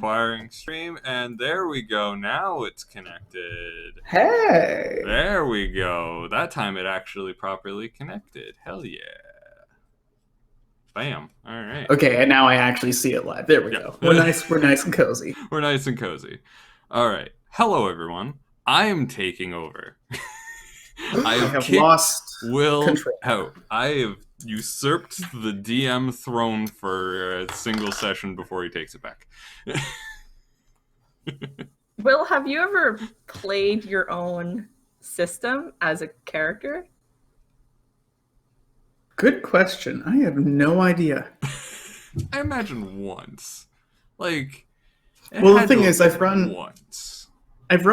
acquiring stream, and there we go. Now it's connected. Hey! There we go. That time it actually properly connected. Hell yeah. Bam. All right. Okay, and now I actually see it live. There we go. We're nice and cozy. We're nice and cozy. All right. Hello, everyone. I am taking over. I have lost Will control. out. I have usurped the DM throne for a single session before he takes it back. Will, have you ever played your own system as a character? Good question. I have no idea. I imagine once. Like, well, the thing is, I've run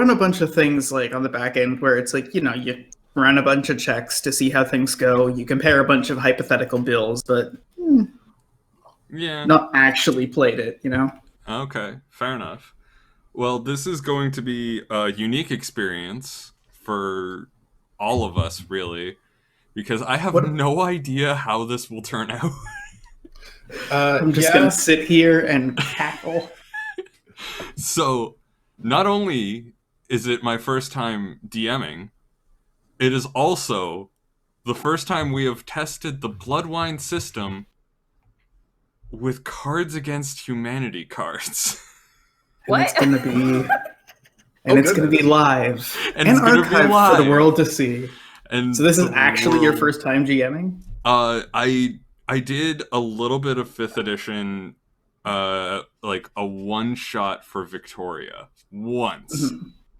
a bunch of things like on the back end where it's like, you run a bunch of checks to see how things go. You compare a bunch of hypothetical bills, but not actually played it, Okay, fair enough. Well, this is going to be a unique experience for all of us, really, because I have no idea how this will turn out. I'm just going to sit here and cackle. So, not only is it my first time DMing, it is also the first time we have tested the Bloodwine system with Cards Against Humanity cards. And it's going to be... And it's going to be live. And archived for the world to see. And so this is actually your first time GMing? I did a little bit of 5th edition, like a one-shot for Victoria. Once.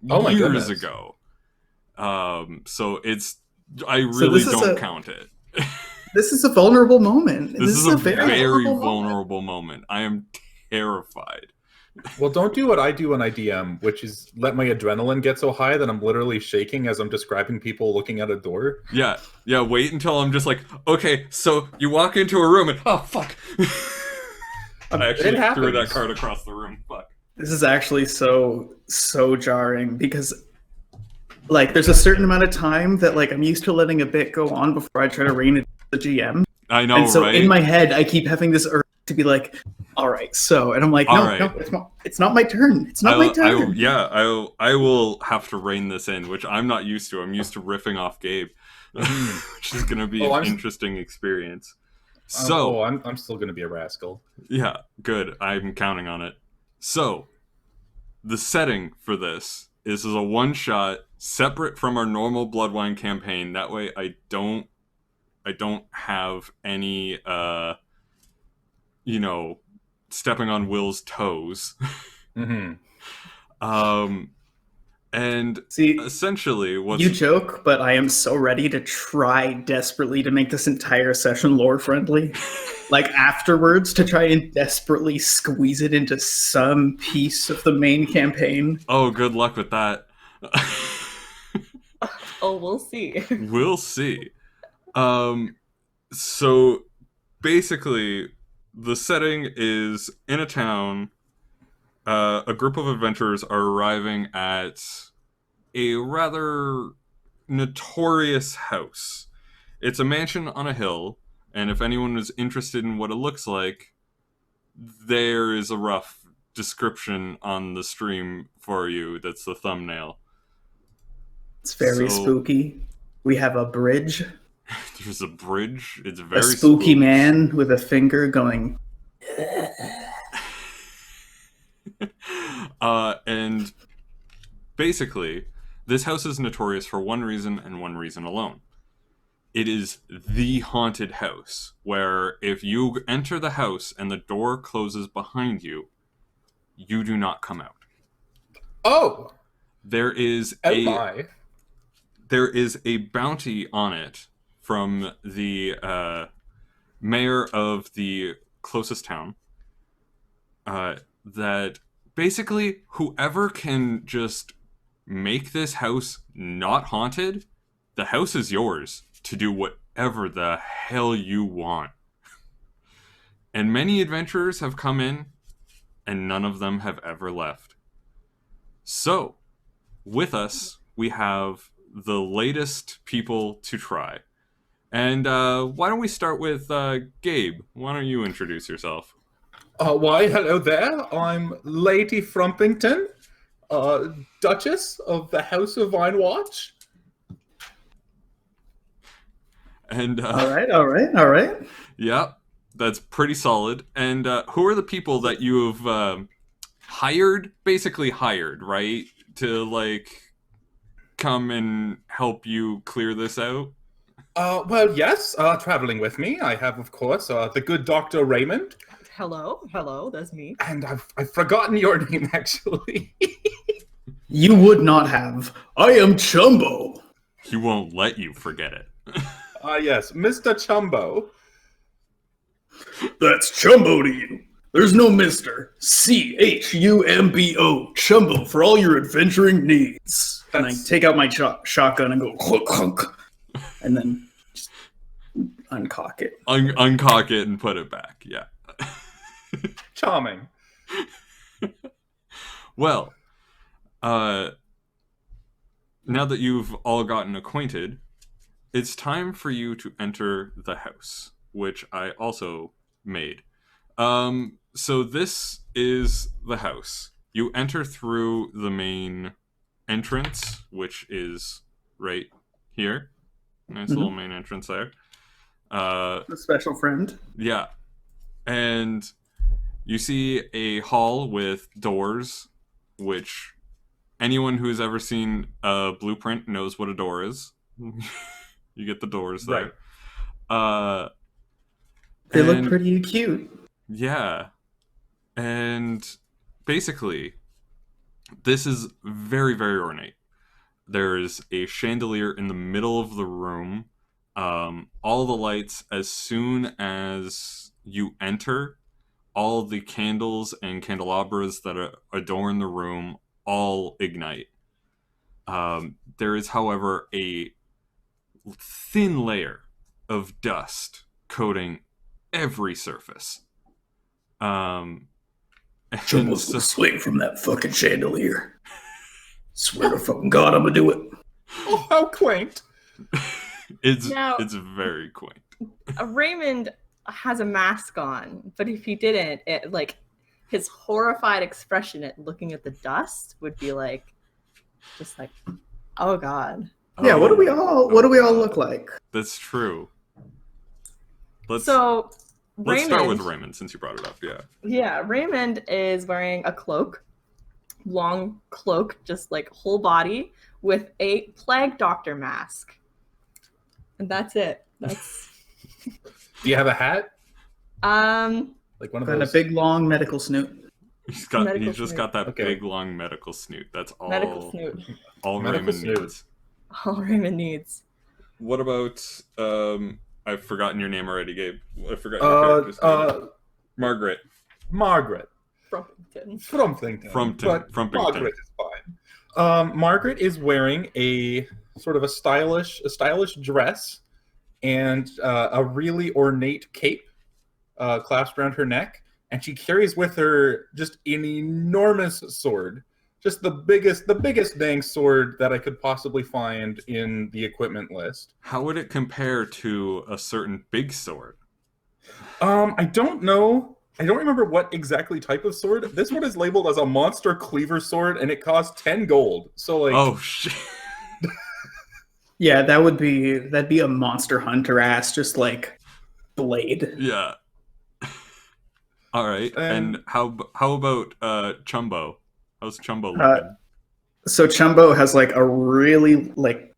Years ago. So it's... I really don't count it. This is a vulnerable moment. This is a very vulnerable moment. I am terrified. Well, don't do what I do when I DM, which is let my adrenaline get so high that I'm literally shaking as I'm describing people looking at a door. Yeah, wait until I'm just like, okay, so you walk into a room and, oh, fuck. I actually threw that card across the room. Fuck. This is actually so jarring because, like, there's a certain amount of time that, like, I'm used to letting a bit go on before I try to rein it the GM. I know, and so right? In my head, I keep having this urge to be like, all right, so, and I'm like, no, it's not my turn. It's not my turn. I will have to rein this in, which I'm not used to. I'm used to riffing off Gabe, which is going to be an interesting experience. So, I'm still going to be a rascal. Yeah, good. I'm counting on it. So, the setting for this is a one-shot, separate from our normal Bloodwine campaign. That way, I don't have any, stepping on Will's toes. And see, essentially, you joke, but I am so ready to try desperately to make this entire session lore friendly. Like afterwards, to try and desperately squeeze it into some piece of the main campaign. Oh, good luck with that. Oh, we'll see. We'll see. So basically, the setting is in a town. A group of adventurers are arriving at a rather notorious house. It's a mansion on a hill, and if anyone is interested in what it looks like, there is a rough description on the stream for you. That's the thumbnail. It's very spooky. We have a bridge. There's a bridge. It's very a spooky man with a finger going. And basically, this house is notorious for one reason and one reason alone. It is the haunted house, where if you enter the house and the door closes behind you, you do not come out. Oh! There is a bounty on it from the mayor of the closest town, that basically whoever can just make this house not haunted, the house is yours to do whatever the hell you want. And many adventurers have come in, and none of them have ever left. So, with us, we have the latest people to try. And why don't we start with Gabe? Why don't you introduce yourself? Why, hello there. I'm Lady Frumpington, Duchess of the House of Vinewatch. And All right, all right, all right. yeah, that's pretty solid. And who are the people that you have hired? Basically hired, right? To like come and help you clear this out? Well, yes, traveling with me, I have, of course, the good Dr. Raymond, Hello, that's me. and I've forgotten your name, actually. You would not have. I am Chumbo. He won't let you forget it. Yes, Mr. Chumbo. That's Chumbo to you. There's no Mister. Chumbo. Chumbo for all your adventuring needs. And I That's- take out my shotgun and go clunk, clunk, and then just uncock it. Uncock it and put it back. Yeah. Charming. Well, now that you've all gotten acquainted, it's time for you to enter the house, which I also made. So this is the house. You enter through the main entrance, which is right here. Nice little main entrance there. A special friend. Yeah. And you see a hall with doors, which anyone who's ever seen a blueprint knows what a door is. You get the doors there. Right. They look And- pretty cute. Yeah. And basically, this is very, very ornate. There's a chandelier in the middle of the room. All the lights, as soon as you enter, all the candles and candelabras that adorn the room all ignite. There is, however, a thin layer of dust coating every surface. And Chumbo's so- gonna swing from that fucking chandelier. Swear to fucking God, I'm gonna do it. Oh, how quaint. it's Now- it's very quaint. Raymond has a mask on, but if he didn't, it like his horrified expression at looking at the dust would be like, just like, oh God. Yeah, what do we Oh, all look like? That's true. Let's So let's start with Raymond since you brought it up. Yeah. Yeah, Raymond is wearing a cloak, long cloak, just like whole body, with a plague doctor mask. And that's it. That's Do you have a hat? um Like one of Got a those? big long medical snoot. He's Medical just snoot. got that Okay. big long medical snoot. That's all medical snoot. all Medical Raymond snoot. needs. All Raymond needs. What about I've forgotten your name already, Gabe. I forgot your character's name. Margaret. Margaret. Frumpington. Frumpington. But Frumpington. Margaret is fine. Margaret is wearing a sort of a stylish dress and a really ornate cape clasped around her neck, and she carries with her just an enormous sword, just the biggest dang sword that I could possibly find in the equipment list. How would it compare to a certain big sword? I don't know. I don't remember what exactly type of sword. This one is labeled as a monster cleaver sword, and it costs 10 gold. So like, Oh shit. Yeah, that'd be a monster hunter ass, just like blade. Yeah. All right. And how about Chumbo? How's Chumbo looking? So Chumbo has like a really like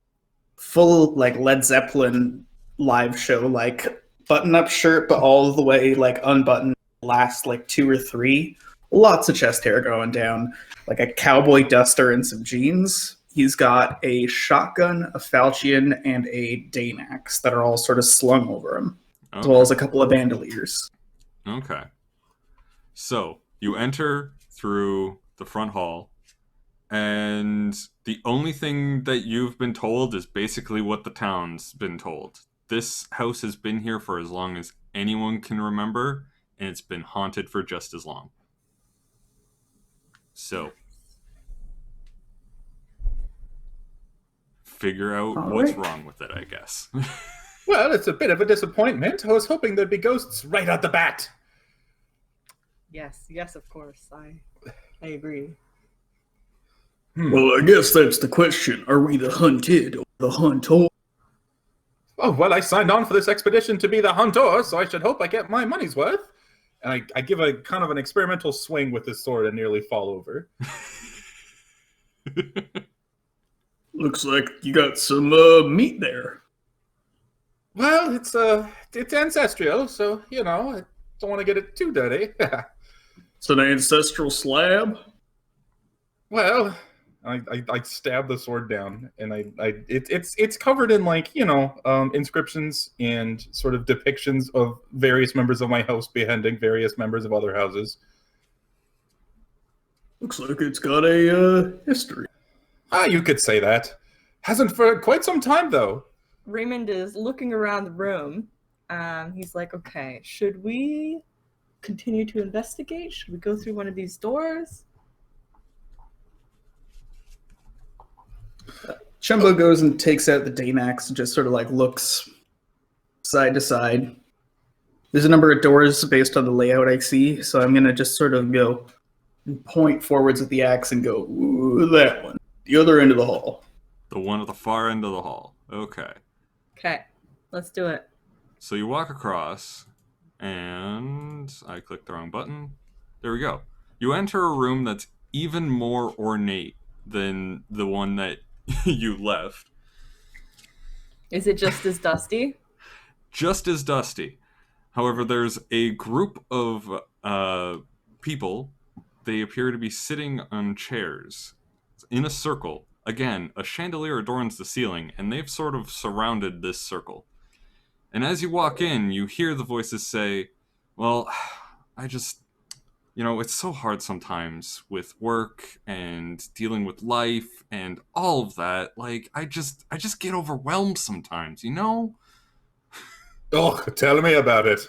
full like Led Zeppelin live show like button up shirt, but all the way like unbuttoned, last like 2 or 3. Lots of chest hair going down, like a cowboy duster and some jeans. He's got a shotgun, a falchion, and a Danax that are all sort of slung over him, as well as a couple of bandoliers. Okay. So you enter through the front hall, and the only thing that you've been told is basically what the town's been told. This house has been here for as long as anyone can remember, and it's been haunted for just as long. So, figure out All what's right. wrong with it, I guess. well, it's a bit of a disappointment. I was hoping there'd be ghosts right out the bat. Yes, of course. I agree. Well, I guess that's the question. Are we the hunted or the hunter? Oh, well, I signed on for this expedition to be the hunter, so I should hope I get my money's worth. And I give a kind of an experimental swing with this sword and nearly fall over. Looks like you got some meat there. Well, it's ancestral, so, you know, I don't want to get it too dirty. It's an ancestral slab. Well, I stab the sword down, and it's covered in, like, you know, inscriptions and sort of depictions of various members of my house beheading various members of other houses. Looks like it's got a history. You could say that. Hasn't for quite some time, though. Raymond is looking around the room. He's like, okay, should we continue to investigate? Should we go through one of these doors? Chumbo goes and takes out the Danax and just sort of like looks side to side. There's a number of doors based on the layout I see, so I'm going to just sort of go and point forwards with the axe and go, ooh, that one. The other end of the hall. The one at the far end of the hall. Okay. Okay, let's do it. So you walk across, and I clicked the wrong button. There we go. You enter a room that's even more ornate than the one that you left. Is it just as dusty? Just as dusty. However, there's a group of people. They appear to be sitting on chairs in a circle. Again, a chandelier adorns the ceiling, and they've sort of surrounded this circle. And as you walk in, you hear the voices say, well, I just, you know, it's so hard sometimes with work and dealing with life and all of that. Like, I just get overwhelmed sometimes, you know? Oh, tell me about it.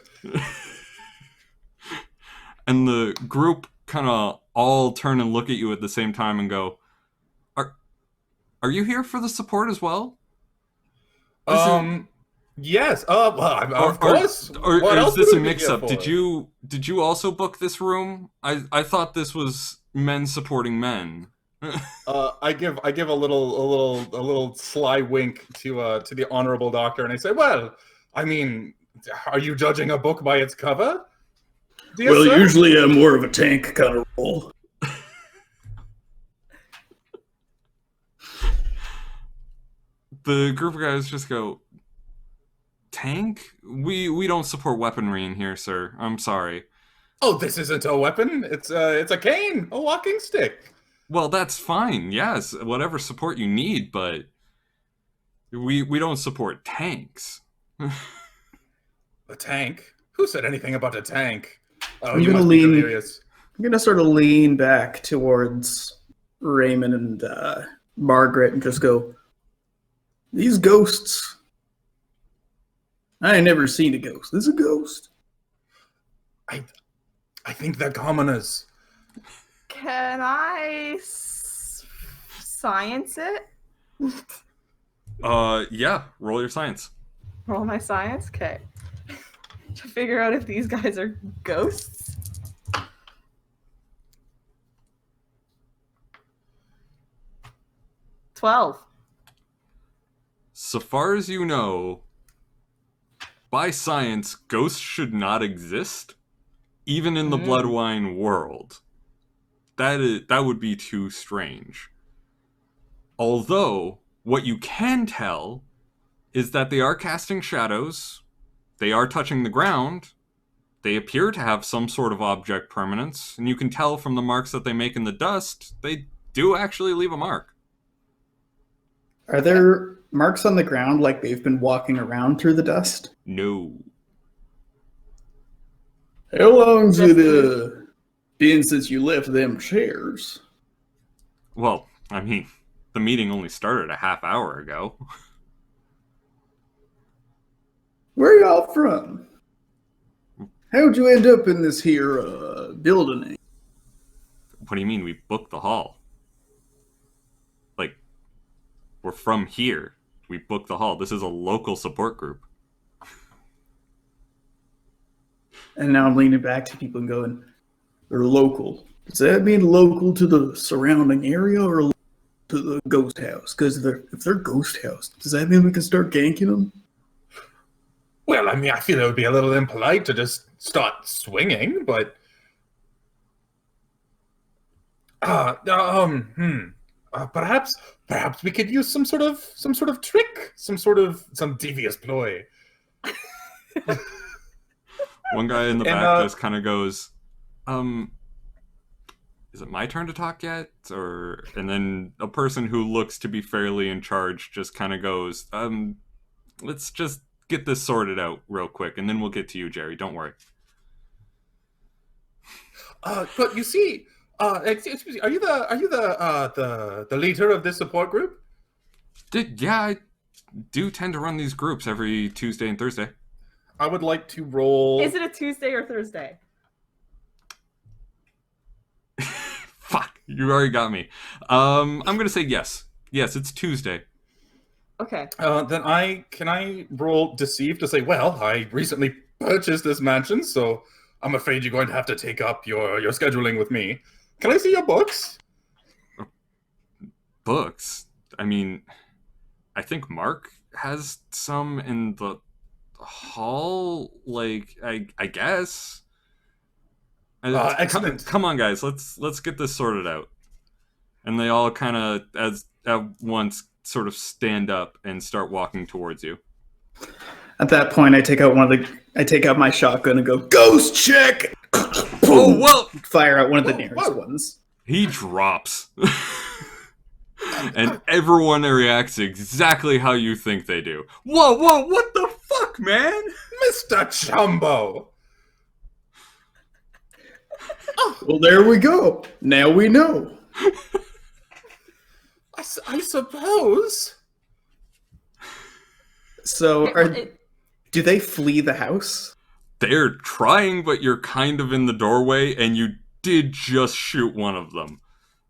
And the group kind of all turn and look at you at the same time and go, Are you here for the support as well? Yes. Well, of course. Or What is else this would a we be mix-up? here for? Did you also book this room? I thought this was men supporting men. I give a little sly wink to the honorable doctor, and I say, well, I mean, are you judging a book by its cover? Dear Well, sir? usually I'm more of a tank kind of role. The group of guys just go, tank? We don't support weaponry in here, sir. I'm sorry. Oh, this isn't a weapon. It's a cane, a walking stick. Well, that's fine. Yes, whatever support you need, but we don't support tanks. A tank? Who said anything about a tank? Oh, I'm you gonna must be lean- delirious. I'm going to sort of lean back towards Raymond and Margaret and just go, these ghosts. I ain't never seen a ghost. This is a ghost. I think they're commoners. Can I science it? Yeah, roll your science. Roll my science? Okay. To figure out if these guys are ghosts. 12. So far as you know, by science, ghosts should not exist, even in the Bloodwine world. That would be too strange. Although, what you can tell is that they are casting shadows, they are touching the ground, they appear to have some sort of object permanence, and you can tell from the marks that they make in the dust, they do actually leave a mark. Are there marks on the ground like they've been walking around through the dust? No. How long's it been since you left them chairs? Well, I mean, the meeting only started a half hour ago. Where y'all from? How'd you end up in this here building? What do you mean we booked the hall? Like, we're from here. We booked the hall. This is a local support group. And now I'm leaning back to people and going, They're local. Does that mean local to the surrounding area or local to the ghost house? Because if they're ghost house, does that mean we can start ganking them? Well, I mean, I feel it would be a little impolite to just start swinging, but perhaps we could use some sort of trick, some devious ploy. One guy in the back just kind of goes, is it my turn to talk yet? And then a person who looks to be fairly in charge just kind of goes, let's just get this sorted out real quick, and then we'll get to you, Jerry. Don't worry. But you see, excuse me, are you the leader of this support group? Yeah, I do tend to run these groups every Tuesday and Thursday. I would like to roll. Is it a Tuesday or Thursday? Fuck, you already got me. I'm gonna say yes. Yes, it's Tuesday. Okay. Then can I roll deceive to say, well, I recently purchased this mansion, so I'm afraid you're going to have to take up your scheduling with me. Can I see your books? Books? I mean, I think Mark has some in the hall. Like, I guess. Excellent. Come on, guys. Let's get this sorted out. And they all kind of, at once, sort of stand up and start walking towards you. At that point, I take out my shotgun and go, ghost check! Oh, well! Fire out one of the nearest ones. He drops. And everyone reacts exactly how you think they do. Whoa, what the fuck, man? Mr. Chumbo! Well, there we go. Now we know. I suppose. So, do they flee the house? They're trying, but you're kind of in the doorway, and you did just shoot one of them.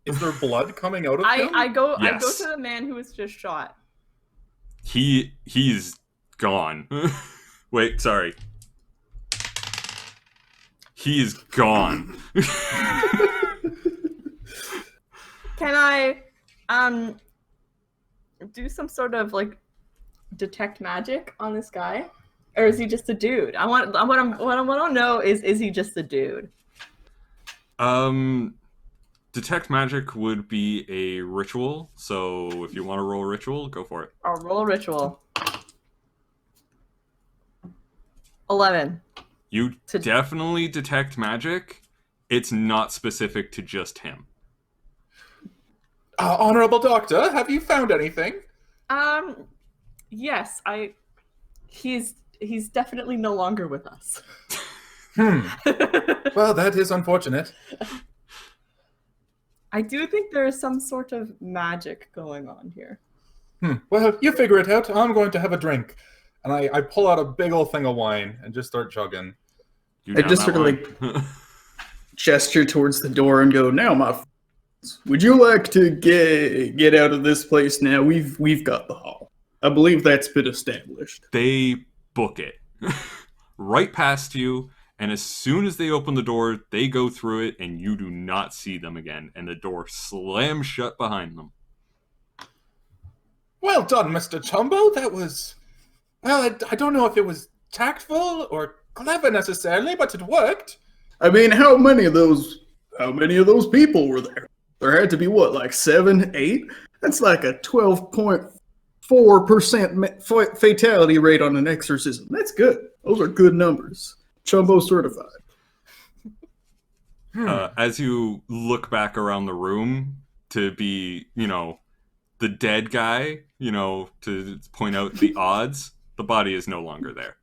Is there blood coming out of him? I go Yes. to the man who was just shot. He's gone. Wait, sorry. He's gone. Can I do some sort of like detect magic on this guy? Or is he just a dude? What I want to know is he just a dude? Detect magic would be a ritual, so if you want to roll a ritual, go for it. I'll roll a ritual. 11. You definitely detect magic. It's not specific to just him. Honorable Doctor, have you found anything? Yes, he's definitely no longer with us. Well, that is unfortunate. I do think there is some sort of magic going on here. Well, you figure it out. I'm going to have a drink. And I pull out a big old thing of wine and just start chugging. I just sort of like gesture towards the door and go, now, my friends, would you like to get out of this place now? We've got the hall. I believe that's been established. They book it right past you, and as soon as they open the door, they go through it, and you do not see them again, and the door slams shut behind them. Well done, Mr. Chumbo. That was... Well, I don't know if it was tactful or clever necessarily, but it worked. I mean, how many of those people were there? There had to be, what, like 7, 8? That's like a 12.4% fatality rate on an exorcism. That's good. Those are good numbers. Chumbo certified. As you look back around the room to be, the dead guy, to point out the odds, the body is no longer there.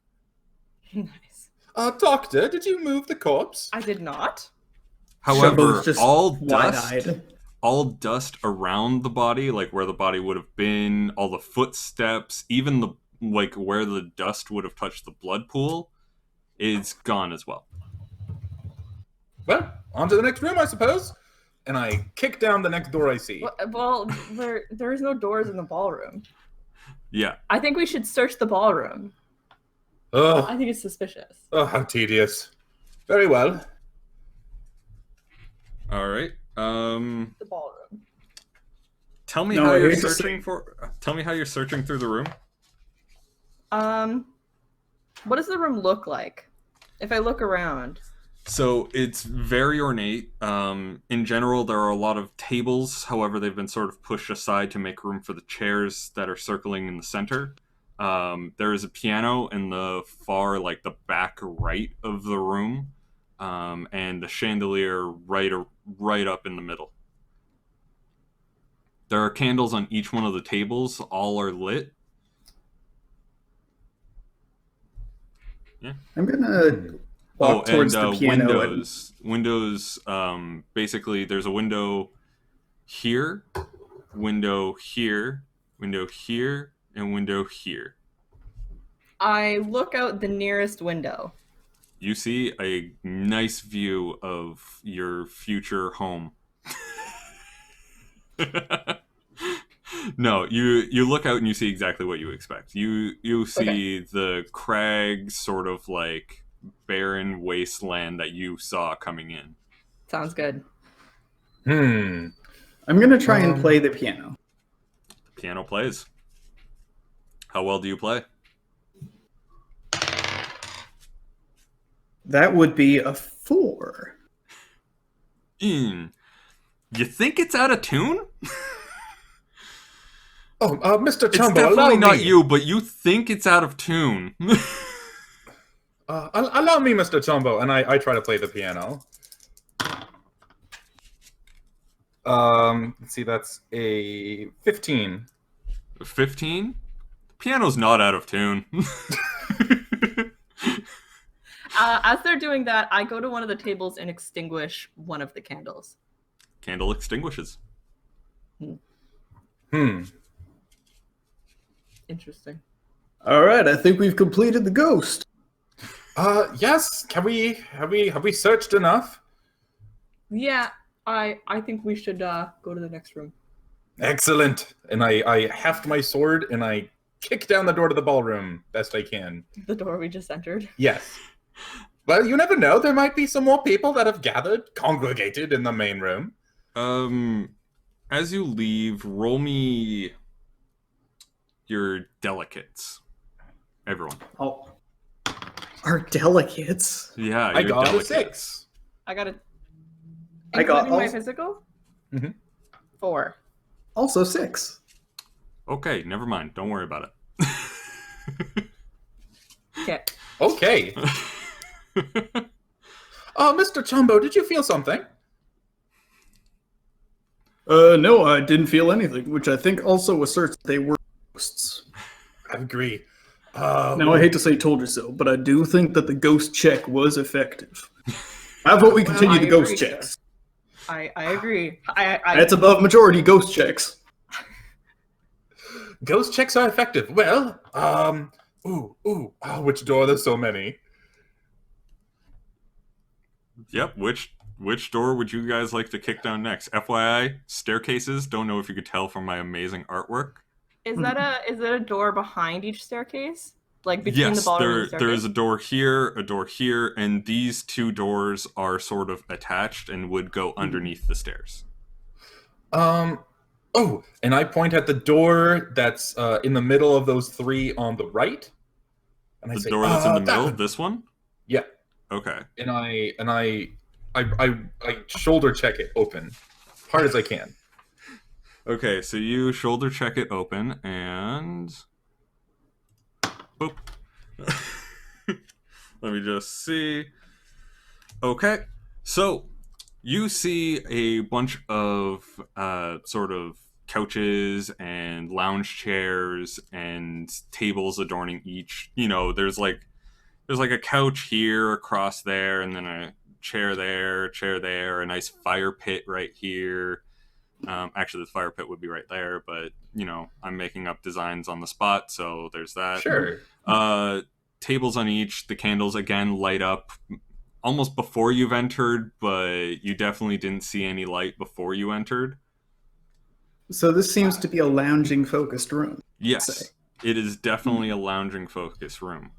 Nice. Doctor, did you move the corpse? I did not. However, Chumbo's just all wide-eyed. dust around the body, like where the body would have been, all the footsteps, even where the dust would have touched the blood pool, is gone as well. Well, on to the next room, I suppose. And I kick down the next door I see. Well, there is no doors in the ballroom. Yeah. I think we should search the ballroom. Oh, I think it's suspicious. how tedious. Very well. All right. The ballroom. Tell me No, how I you're hate to searching for. Tell me how you're searching through the room. What does the room look like? If I look around. So it's very ornate. In general, there are a lot of tables. However, they've been sort of pushed aside to make room for the chairs that are circling in the center. There is a piano in the far, like the back right of the room, and the chandelier right up in the middle. There are candles on each one of the tables. All are lit. Yeah. I'm gonna walk towards the piano. windows. Windows. Basically, there's a window here, window here, window here, and window here. I look out the nearest window. You see a nice view of your future home. No, you look out and you see exactly what you expect. You see the crags, sort of like barren wasteland that you saw coming in. Sounds good. Hmm. I'm gonna try and play the piano. Piano plays. How well do you play? That would be a 4. You think it's out of tune? Oh, Mr. It's Chumbo, definitely allow not me. you, but you think it's out of tune. Allow me, Mr. Chumbo, and I try to play the piano. Let's see, that's a 15. 15? Piano's not out of tune. As they're doing that, I go to one of the tables and extinguish one of the candles. Candle extinguishes. Interesting. All right, I think we've completed the ghost. Yes. Have we searched enough? Yeah, I think we should go to the next room. Excellent. And I heft my sword and I kick down the door to the ballroom best I can. The door we just entered. Yes. Well, you never know. There might be some more people that have congregated in the main room. As you leave, roll me your delicates. Everyone. Oh, our delicates. Yeah, I your got delicates. a 6. I got it. I got Including my also- physical? Mhm. 4. Also 6. Okay, never mind. Don't worry about it. Okay. Okay. Mr. Chumbo, did you feel something? No, I didn't feel anything, which I think also asserts they were ghosts. I agree. Now, I hate to say told you so, but I do think that the ghost check was effective. I vote we continue I the ghost agree, checks. I agree. That's above majority ghost checks. Ghost checks are effective. Well, which door? There's so many. Yep, which door would you guys like to kick down next? FYI, staircases. Don't know if you could tell from my amazing artwork. Is that a door behind each staircase? Like between the Yes, bottom and the staircase? there is a door here, and these two doors are sort of attached and would go underneath the stairs. And I point at the door that's in the middle of those 3 on the right. And I The say, door that's in the middle, would... this one? Yeah. Okay. And I shoulder check it open, hard as I can. Okay, so you shoulder check it open, and... Boop. Let me just see. Okay, so you see a bunch of sort of couches and lounge chairs and tables adorning each. You know, there's like a couch here across there, and then a chair there, a nice fire pit right here. Actually, the fire pit would be right there, but you know, I'm making up designs on the spot, so there's that. Sure. Tables on each. The candles again light up almost before you've entered, but you definitely didn't see any light before you entered. So this seems to be a lounging focused room. Yes, it is definitely a lounging focus room.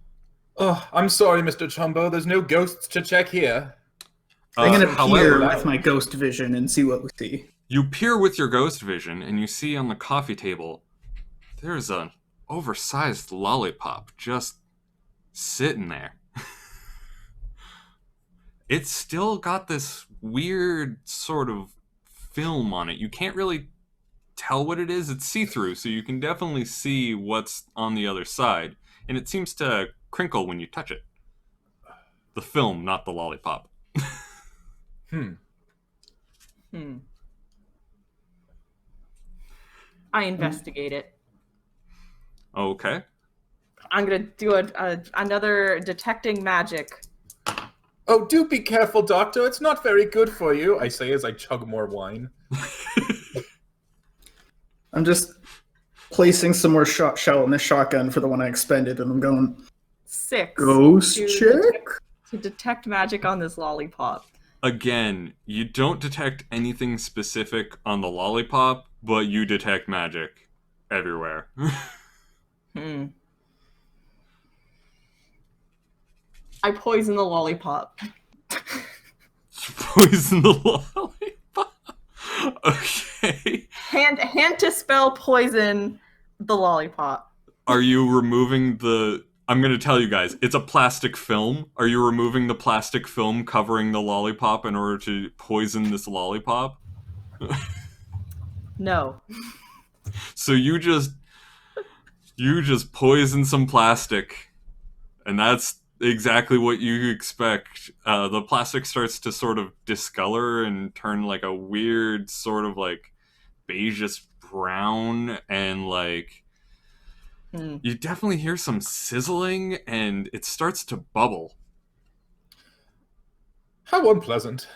Oh, I'm sorry, Mr. Chumbo. There's no ghosts to check here. I'm gonna peer However, with my ghost vision and see what we see. you peer with your ghost vision, and you see on the coffee table, there's an oversized lollipop just sitting there. It's still got this weird sort of film on it. You can't really tell what it is. It's see-through, so you can definitely see what's on the other side. And it seems to crinkle when you touch it. The film, not the lollipop. I investigate it. Okay. I'm gonna do another detecting magic. Oh, do be careful, Doctor. It's not very good for you, I say as I chug more wine. I'm just placing some more shell in this shotgun for the one I expended, and I'm going 6. ghost to check. to detect magic on this lollipop. Again, you don't detect anything specific on the lollipop, but you detect magic everywhere. I poison the lollipop. Poison the lollipop. Okay. Hand to spell poison the lollipop. Are you removing the... I'm going to tell you guys, it's a plastic film. Are you removing the plastic film covering the lollipop in order to poison this lollipop? No. So you just poison some plastic, and that's exactly what you expect. The plastic starts to sort of discolor and turn like a weird sort of like beigeish brown, and like you definitely hear some sizzling, and it starts to bubble. How unpleasant.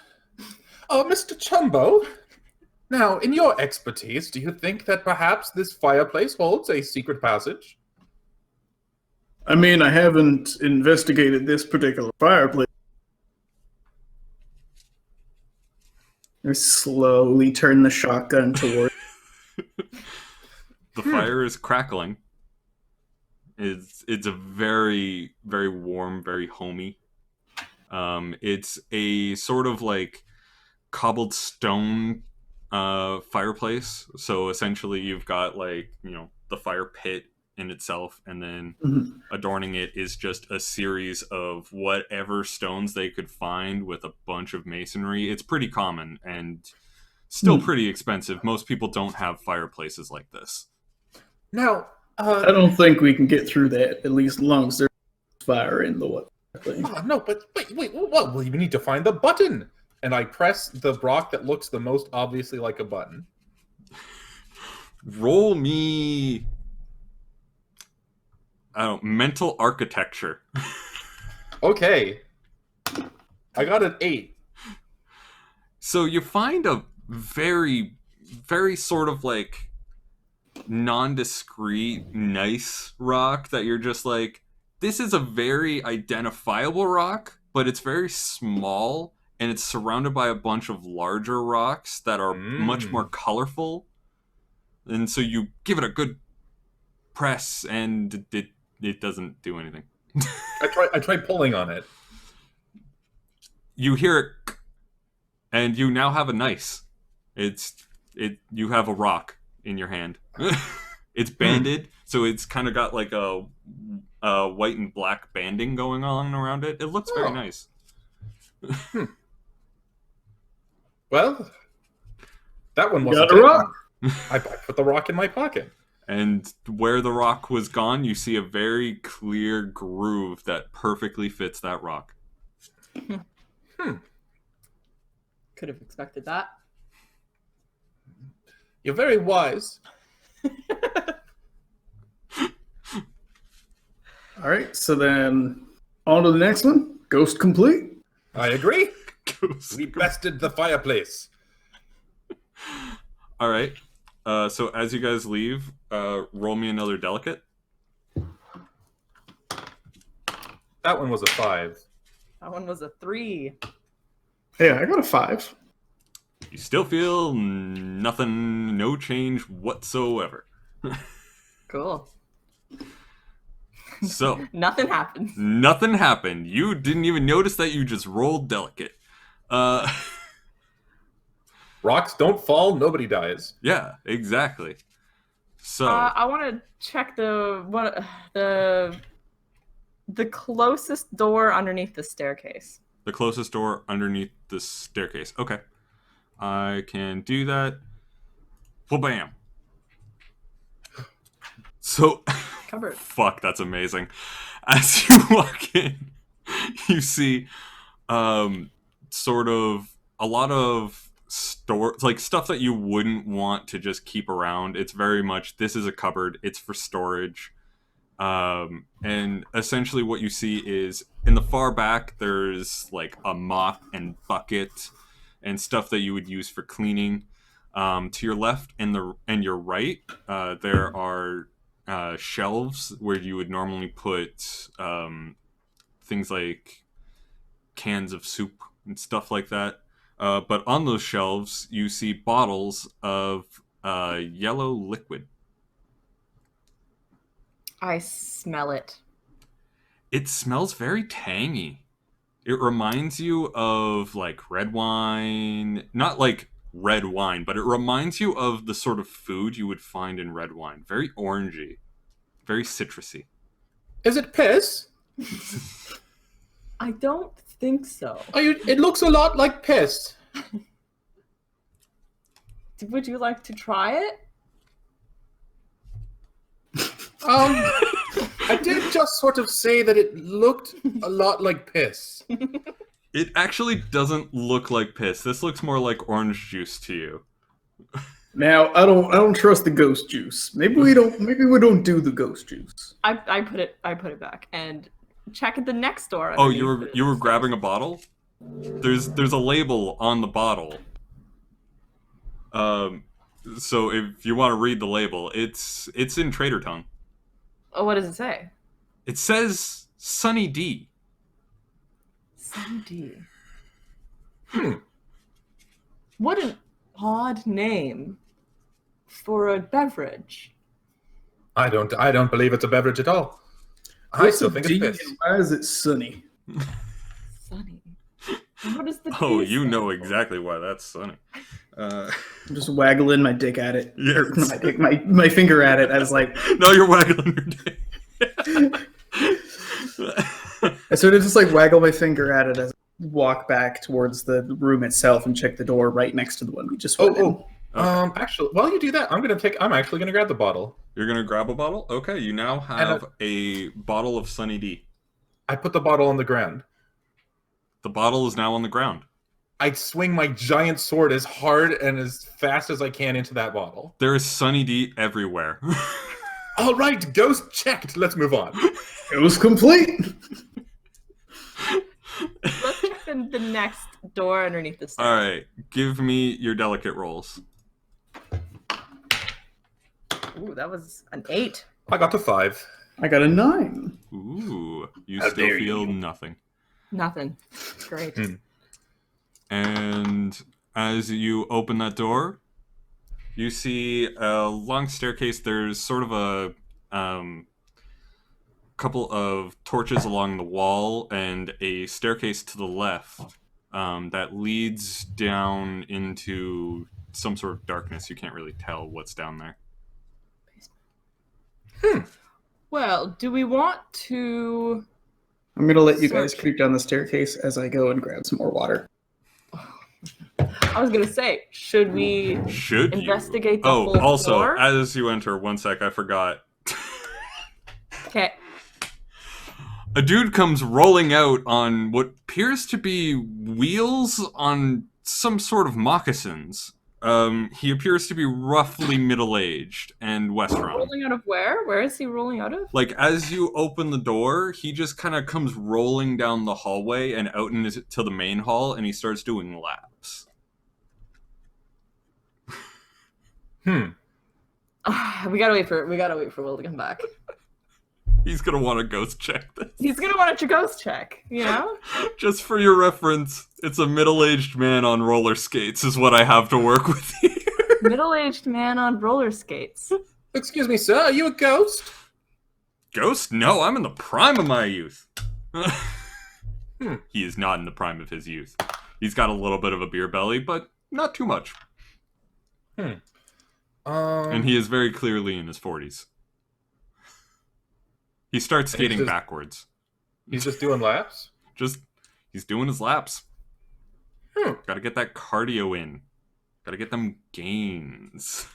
Oh, Mr. Chumbo. Now, in your expertise, do you think that perhaps this fireplace holds a secret passage? I mean, I haven't investigated this particular fireplace. I slowly turn the shotgun toward. The fire is crackling. It's a very, very warm, very homey. It's a sort of like cobbled stone fireplace. So essentially you've got like, you know, the fire pit in itself, and then adorning it is just a series of whatever stones they could find with a bunch of masonry. It's pretty common and still pretty expensive. Most people don't have fireplaces like this. Now, I don't think we can get through that, at least as long as there's fire in the what. Oh, no, but wait, what? Well, you need to find the button. And I press the rock that looks the most obviously like a button. Roll me... I don't... mental architecture. Okay. I got an 8. So you find a very, very sort of like nondescript, nice rock that you're just like, this is a very identifiable rock, but it's very small, and it's surrounded by a bunch of larger rocks that are much more colorful. And so you give it a good press, and it doesn't do anything. I try pulling on it. You hear it, and you now have a nice. You have a rock in your hand. It's banded, so it's kind of got like a white and black banding going on around it. It looks very nice. Well, that one wasn't Got a rock. I put the rock in my pocket. And where the rock was gone, you see a very clear groove that perfectly fits that rock. Could have expected that. You're very wise. All right, so then on to the next one. Ghost complete. I agree. We bested the fireplace. All right. So as you guys leave, roll me another delicate. That one was a 5. That one was a 3. Yeah, I got a 5. You still feel nothing, no change whatsoever. Cool. So Nothing happens. nothing happened. You didn't even notice that you just rolled delicate. Uh, Rocks don't fall, nobody dies. yeah, exactly. So I want to check the closest door underneath the staircase. the closest door underneath the staircase. Okay. I can do that. Well, bam. So, Cupboard. fuck, that's amazing. As you walk in, you see sort of a lot of like stuff that you wouldn't want to just keep around. It's very much, this is a cupboard, it's for storage. And essentially what you see is in the far back there's like a mop and bucket and stuff that you would use for cleaning. To your left and your right, there are shelves where you would normally put things like cans of soup and stuff like that. But on those shelves, you see bottles of yellow liquid. I smell it. It smells very tangy. It reminds you of like red wine, not like red wine, but it reminds you of the sort of food you would find in red wine. Very orangey, very citrusy. Is it piss? I don't think so. It looks a lot like piss. Would you like to try it? I did just sort of say that it looked a lot like piss. It actually doesn't look like piss. This looks more like orange juice to you. Now I don't trust the ghost juice. Maybe we don't do the ghost juice. I put it back and check at the next door. Oh, you were grabbing a bottle? There's a label on the bottle. So if you want to read the label, it's in Trader Tongue. Oh, what does it say? It says Sunny D. Sunny D. What an odd name for a beverage. I don't believe it's a beverage at all. I still think it's piss. Why is it sunny? Sunny. And what is the Oh, D you stand know for? exactly why that's sunny. I'm just waggling my dick at it. Yes. Or my finger at it. I was like, No, you're waggling your dick. I sort of just like waggle my finger at it as I walk back towards the room itself and check the door right next to the one we just went in. Actually, while you do that, I'm actually gonna grab the bottle. You're gonna grab a bottle? Okay, you now have a bottle of Sunny D. I put the bottle on the ground. The bottle is now on the ground. I swing my giant sword as hard and as fast as I can into that bottle. There is Sunny D everywhere. All right, ghost checked. Let's move on. It was complete. Let's check the next door underneath the stairs. Alright, give me your delicate rolls. Ooh, that was an 8. I got to 5. I got a 9. Ooh, you How still dare feel you. nothing. Nothing. Great. And as you open that door, you see a long staircase. There's sort of a couple of torches along the wall and a staircase to the left that leads down into some sort of darkness. You can't really tell what's down there. Well, do we want to... I'm going to let you guys Search. creep down the staircase as I go and grab some more water. I was going to say, should we Should you? investigate the Oh, whole also, floor? as you enter, one sec, I forgot. Okay. A dude comes rolling out on what appears to be wheels on some sort of moccasins. He appears to be roughly middle-aged and Westron. Rolling out of where? Where is he rolling out of? Like, as you open the door, he just kind of comes rolling down the hallway and out into the main hall, and he starts doing laps. We gotta wait for Will to come back. He's gonna want to ghost check this. He's gonna want a ghost check, you know? Just for your reference, it's a middle-aged man on roller skates is what I have to work with here. Middle-aged man on roller skates. Excuse me, sir. Are you a ghost? Ghost? No, I'm in the prime of my youth. He is not in the prime of his youth. He's got a little bit of a beer belly, but not too much. And he is very clearly in his 40s. He starts skating backwards. He's just doing laps? He's doing his laps. Gotta get that cardio in. Gotta get them gains.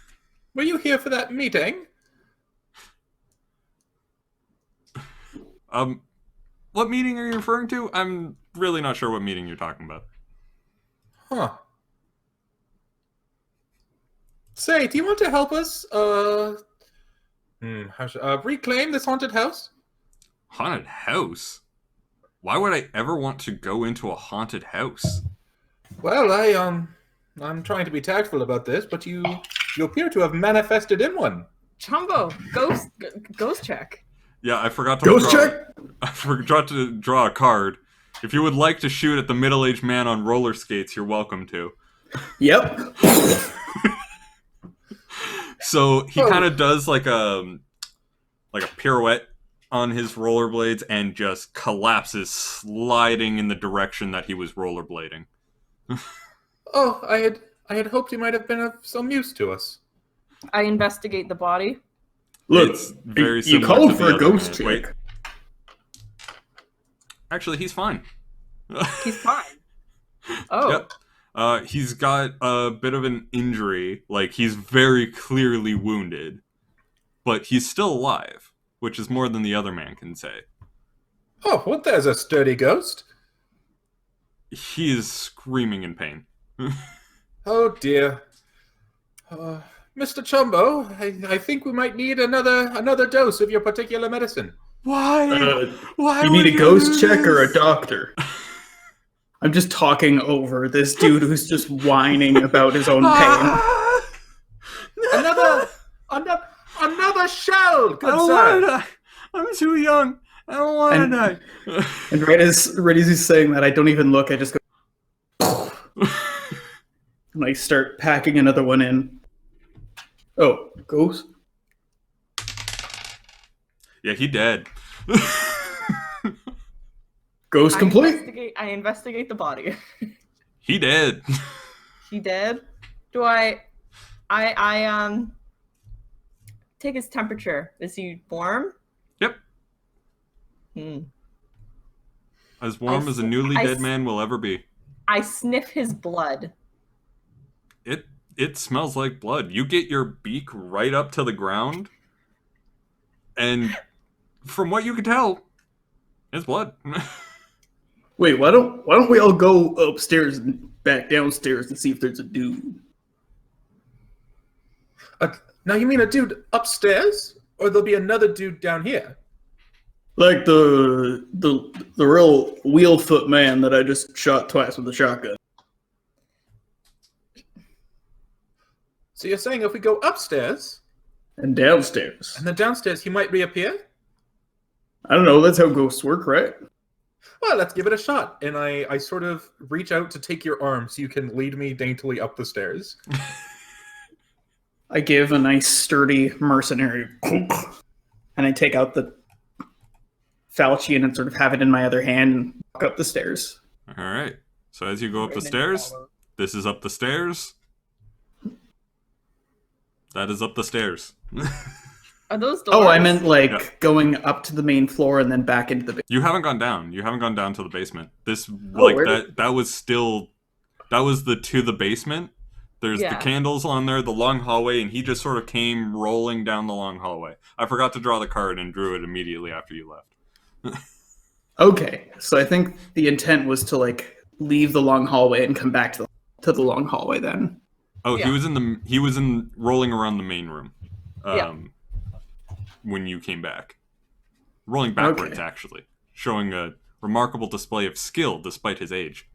Were you here for that meeting? What meeting are you referring to? I'm really not sure what meeting you're talking about. Huh. Say, do you want to help us, reclaim this haunted house? Haunted house? Why would I ever want to go into a haunted house? Well, I'm trying to be tactful about this, but you appear to have manifested in one. Chumbo, ghost check. Yeah, I forgot to Ghost check? I forgot to draw a card. If you would like to shoot at the middle-aged man on roller skates, you're welcome to. Yep. So he kind of does like a pirouette on his rollerblades and just collapses, sliding in the direction that he was rollerblading. Oh, I had hoped he might have been of some use to us. I investigate the body. Look, It's very you similar called to the for a other ghost man. check. Wait. Actually, he's fine. He's fine. Oh. Yep. He's got a bit of an injury. Like, he's very clearly wounded. But he's still alive, which is more than the other man can say. Oh, well, there's a sturdy ghost. He is screaming in pain. Oh, dear. Mr. Chumbo, I think we might need another dose of your particular medicine. Why? Why You need a ghost check or a doctor? I'm just talking over this dude who's just whining about his own pain. Another shell, I good don't sir. want to die. I'm too young. I don't want to And- die. And right as he's saying that, I don't even look. I just go, and I start packing another one in. Oh, ghost? Yeah, he dead. Ghost complete? I investigate the body. He dead. He dead? Do I take his temperature? Is he warm? Yep. As warm as a newly dead man will ever be. I sniff his blood. It smells like blood. You get your beak right up to the ground, and from what you can tell, it's blood. Wait, why don't we all go upstairs and back downstairs and see if there's a dude? Now you mean a dude upstairs, or there'll be another dude down here? Like the real wheel foot man that I just shot twice with a shotgun. So you're saying if we go upstairs And downstairs. and then downstairs, he might reappear? I don't know, that's how ghosts work, right? Well, let's give it a shot. And I sort of reach out to take your arm so you can lead me daintily up the stairs. I give a nice sturdy mercenary and I take out the falchion and sort of have it in my other hand and walk up the stairs. All right. So as you go up the stairs, this is up the stairs. That is up the stairs. Are those doors? Oh, I meant like Yeah. going up to the main floor and then back into the basement. You haven't gone down. You haven't gone down to the basement. This where that was still that was the to the basement. There's the Yeah. candles on there, the long hallway, and he just sort of came rolling down the long hallway. I forgot to draw the card and drew it immediately after you left. Okay, so I think the intent was to like leave the long hallway and come back to the long hallway then. Oh, Yeah. he was in rolling around the main room. Yeah. When you came back. Rolling backwards, Okay. actually. Showing a remarkable display of skill despite his age.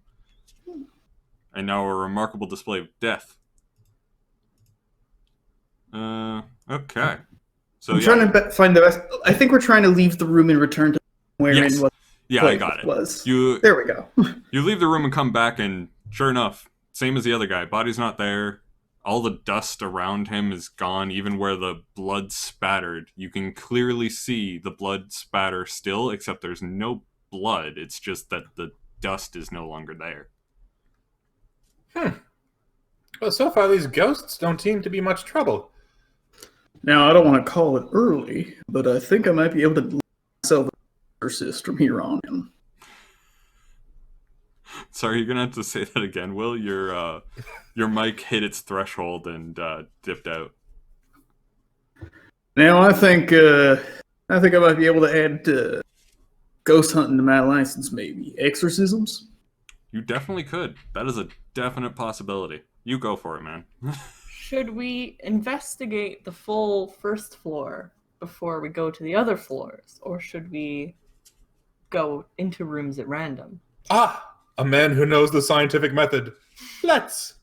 And now a remarkable display of death. Okay. So I'm trying to find the best. I think we're trying to leave the room and return to where Yes. in what yeah, I got it. was. You There we go. you leave the room and come back, and sure enough, same as the other guy. Body's not there. All the dust around him is gone, even where the blood spattered. You can clearly see the blood spatter still, except there's no blood. It's just that the dust is no longer there. Well, so far these ghosts don't seem to be much trouble. Now, I don't want to call it early, but I think I might be able to let myself persist from here on in. Sorry, you're gonna have to say that again, Will. Your mic hit its threshold and dipped out. Now, I think I might be able to add ghost hunting to my license, maybe. Exorcisms? You definitely could. That is a definite possibility. You go for it, man. Should we investigate the full first floor before we go to the other floors, or should we go into rooms at random? Ah, a man who knows the scientific method. Let's.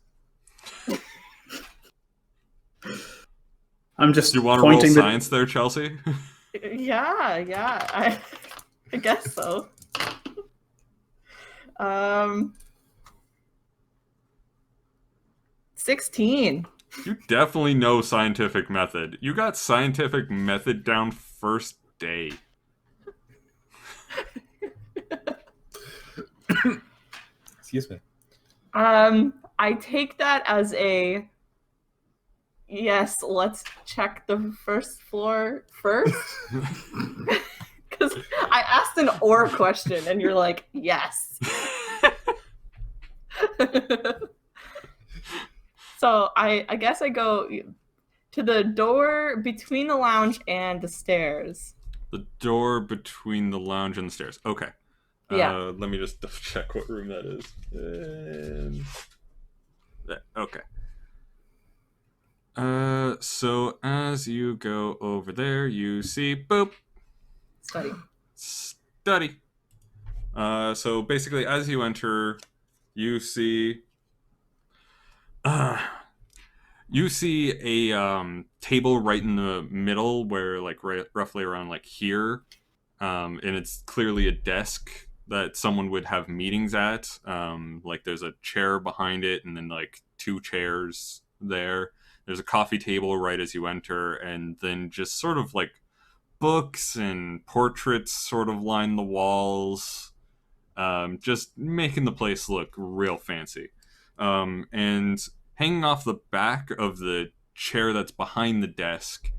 I'm just Do you want to roll pointing science there, Chelsea? Yeah, I guess so. 16. You definitely know scientific method. You got scientific method down first day. Excuse me. I take that as a yes, let's check the first floor first. Because I asked an or question and you're like, yes. So I guess I go to the door between the lounge and the stairs. The door between the lounge and the stairs. Okay. Yeah. Let me just double check what room that is. Okay. So as you go over there, you see, boop, study. So basically, as you enter, you see a table right in the middle, where like roughly around like here, and it's clearly a desk that someone would have meetings at. Like there's a chair behind it, and then like two chairs there. There's a coffee table right as you enter, and then just sort of like books and portraits sort of line the walls, just making the place look real fancy. And hanging off the back of the chair that's behind the desk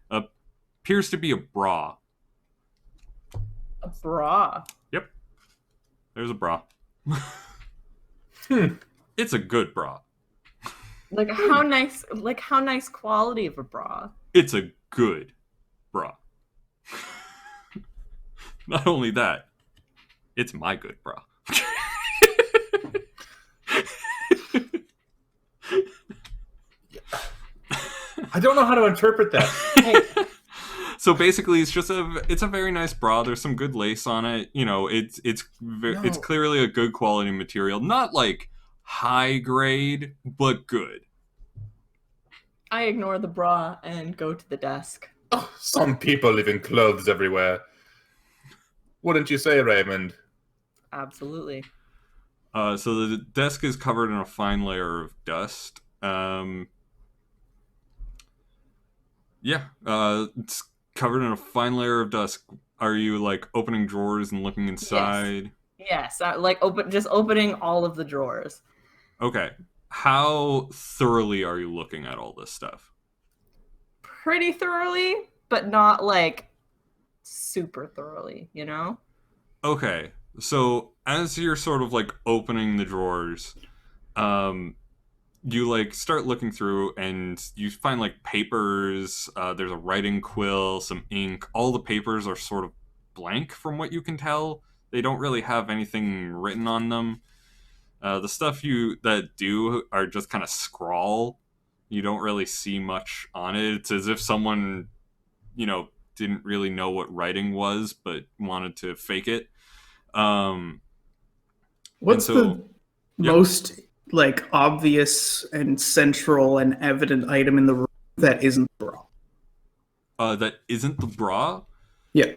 appears to be a bra. A bra? Yep. There's a bra. It's a good bra. Like how nice quality of a bra? It's a good bra. Not only that, it's my good bra. I don't know how to interpret that. So basically, it's a very nice bra. There's some good lace on it. You know, it's clearly a good quality material. Not like high grade, but good. I ignore the bra and go to the desk. Oh, some people live in clothes everywhere. Wouldn't you say, Raymond? Absolutely. So the desk is covered in a fine layer of dust. It's covered in a fine layer of dust. Are you like opening drawers and looking inside? Yes, just opening all of the drawers. Okay. How thoroughly are you looking at all this stuff? Pretty thoroughly, but not like super thoroughly, you know? Okay. So as you're sort of like opening the drawers, you like start looking through and you find like papers. There's a writing quill, some ink. All the papers are sort of blank from what you can tell. They don't really have anything written on them. The stuff that do are just kind of scrawl. You don't really see much on it. It's as if someone, didn't really know what writing was, but wanted to fake it. What's the most like obvious and central and evident item in the room that isn't the bra? That isn't the bra? Yeah.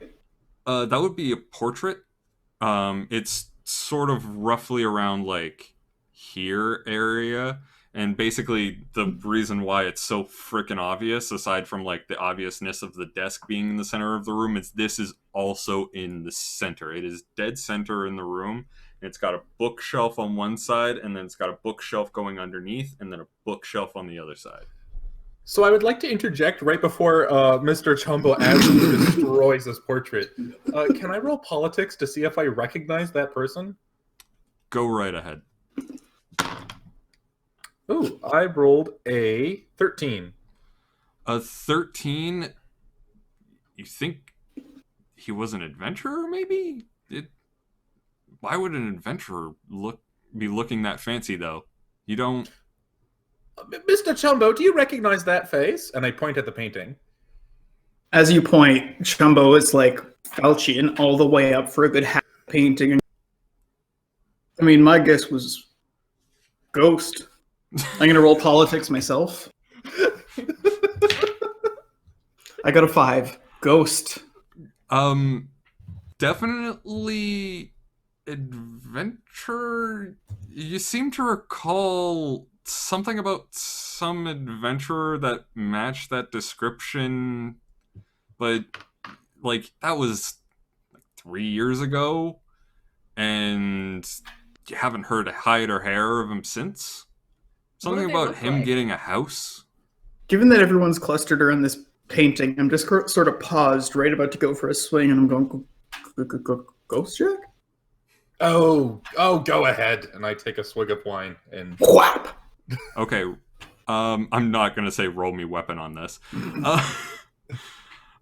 That would be a portrait. It's sort of roughly around like here area, and basically the reason why it's so freaking obvious, aside from like the obviousness of the desk being in the center of the room, is this is also in the center. It is dead center in the room, It's got a bookshelf on one side, and then it's got a bookshelf going underneath, and then a bookshelf on the other side. So I would like to interject right before Mr. Chumbo absolutely destroys this portrait. Can I roll politics to see if I recognize that person? Go right ahead. Ooh, I rolled a 13. A 13. You think he was an adventurer, maybe? Why would an adventurer be looking that fancy, though? You don't... Mr. Chumbo, do you recognize that face? And I point at the painting. As you point, Chumbo is like Faucian all the way up for a good half painting. I mean, my guess was ghost. I'm gonna roll politics myself. I got a 5. Ghost. Definitely adventure. You seem to recall something about some adventurer that matched that description, but like that was like 3 years ago, and you haven't heard hide or hair of him since. Something about him getting a house. Given that everyone's clustered around this painting, I'm just sort of paused, right about to go for a swing, and I'm going, ghost check? Oh, go ahead. And I take a swig of wine and Whap! Okay, I'm not gonna say roll me weapon on this.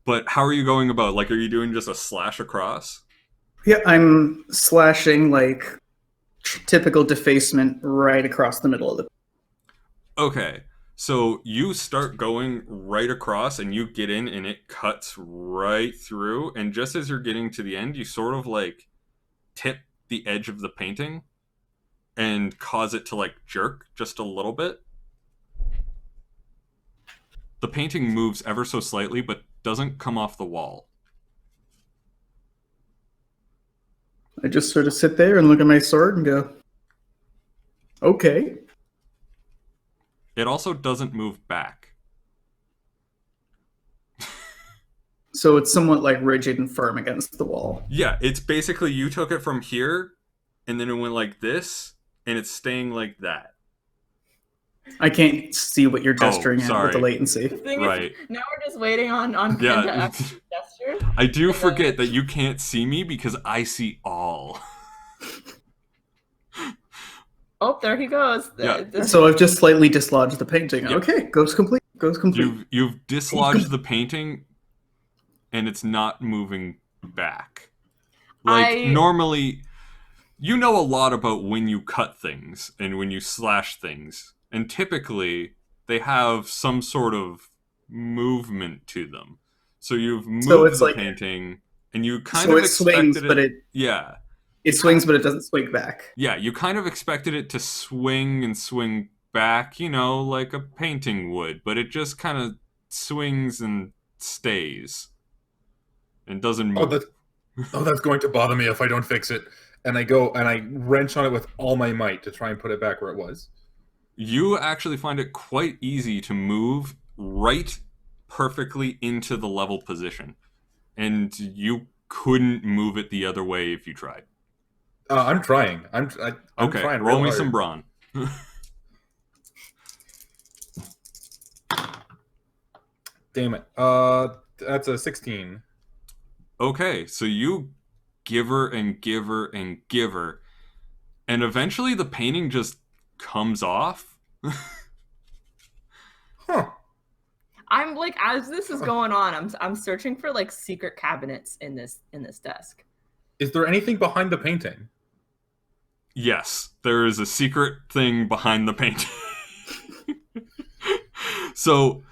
But how are you going about? Like, are you doing just a slash across? Yeah, I'm slashing like typical defacement right across the middle of the. Okay, so you start going right across and you get in and it cuts right through, and just as you're getting to the end, you sort of like tip the edge of the painting and cause it to like jerk just a little bit. The painting moves ever so slightly, but doesn't come off the wall. I just sort of sit there and look at my sword and go, okay. It also doesn't move back. So it's somewhat like rigid and firm against the wall. Yeah, it's basically you took it from here, and then it went like this, and it's staying like that. I can't see what you're gesturing at sorry. with the latency. The thing Right. is, now we're just waiting on Ken Yeah. to actually gesture. I do forget that you can't see me because I see all. Oh, there he goes. Yeah. So I've just slightly dislodged the painting. Yeah. Okay, goes complete. Goes complete. You've dislodged the painting, and it's not moving back. Like, normally, you know a lot about when you cut things and when you slash things. And typically, they have some sort of movement to them. So you've moved the like, painting, and you kind of expected swings, but it yeah. It swings, but it doesn't swing back. Yeah, you kind of expected it to swing and swing back, you know, like a painting would, but it just kind of swings and stays and doesn't move. That's going to bother me if I don't fix it. And I go and I wrench on it with all my might to try and put it back where it was. You actually find it quite easy to move right perfectly into the level position. And you couldn't move it the other way if you tried. I'm trying. I'm okay, trying roll me hard. some brawn. Damn it. That's a 16. Okay, so you give her and give her and give her. And eventually the painting just comes off. Huh. I'm like, as this is going on, I'm searching for like secret cabinets in this desk. Is there anything behind the painting? Yes, there is a secret thing behind the painting. So,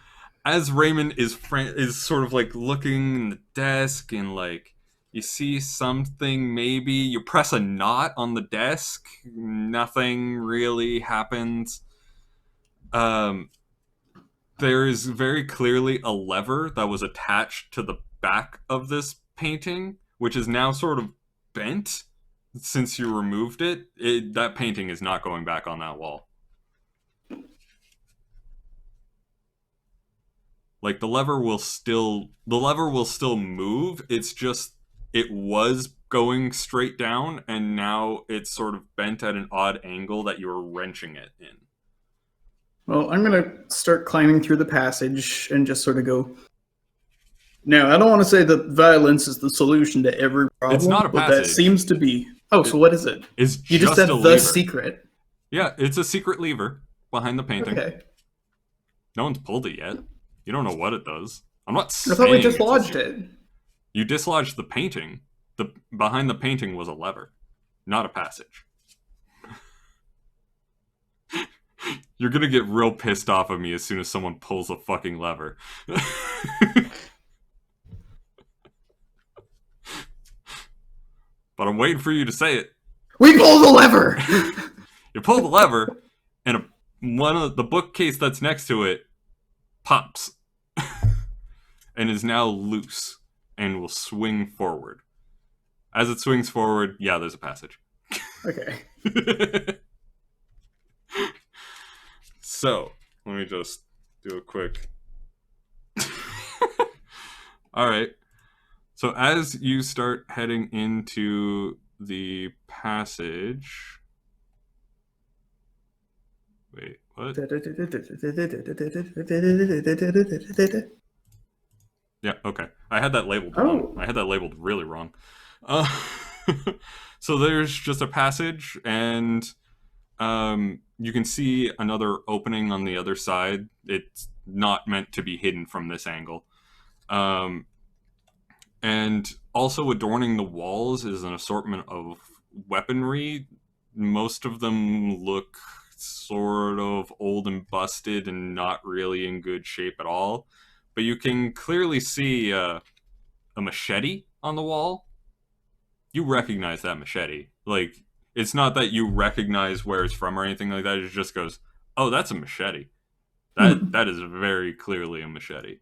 as Raymond is sort of like looking in the desk and like you see something, maybe you press a knot on the desk, nothing really happens. There is very clearly a lever that was attached to the back of this painting, which is now sort of bent since you removed it. That painting is not going back on that wall. Like the lever will still move. It's just it was going straight down, and now it's sort of bent at an odd angle that you're wrenching it in. Well, I'm going to start climbing through the passage and just sort of go. Now, I don't want to say that violence is the solution to every problem. It's not a but passage. that seems to be. Oh, so what is it? It's You just said a the lever. secret. Yeah, it's a secret lever behind the painting. Okay. No one's pulled it yet. You don't know what it does. I'm not I saying thought we it's a dislodged secret. it. You dislodged the painting. The behind the painting was a lever, not a passage. You're gonna get real pissed off at me as soon as someone pulls a fucking lever. But I'm waiting for you to say it. We pulled the lever! You pull the lever, and one of the bookcase that's next to it pops and is now loose and will swing forward. As it swings forward, yeah, there's a passage. Okay. So, let me just do a quick... Alright. So as you start heading into the passage... Wait, what? Yeah, okay. I had that labeled wrong. I had that labeled really wrong. So there's just a passage, and you can see another opening on the other side. It's not meant to be hidden from this angle. And also adorning the walls is an assortment of weaponry. Most of them look sort of old and busted and not really in good shape at all. But you can clearly see a machete on the wall. You recognize that machete. Like, it's not that you recognize where it's from or anything like that. It just goes, oh, that's a machete. That is very clearly a machete.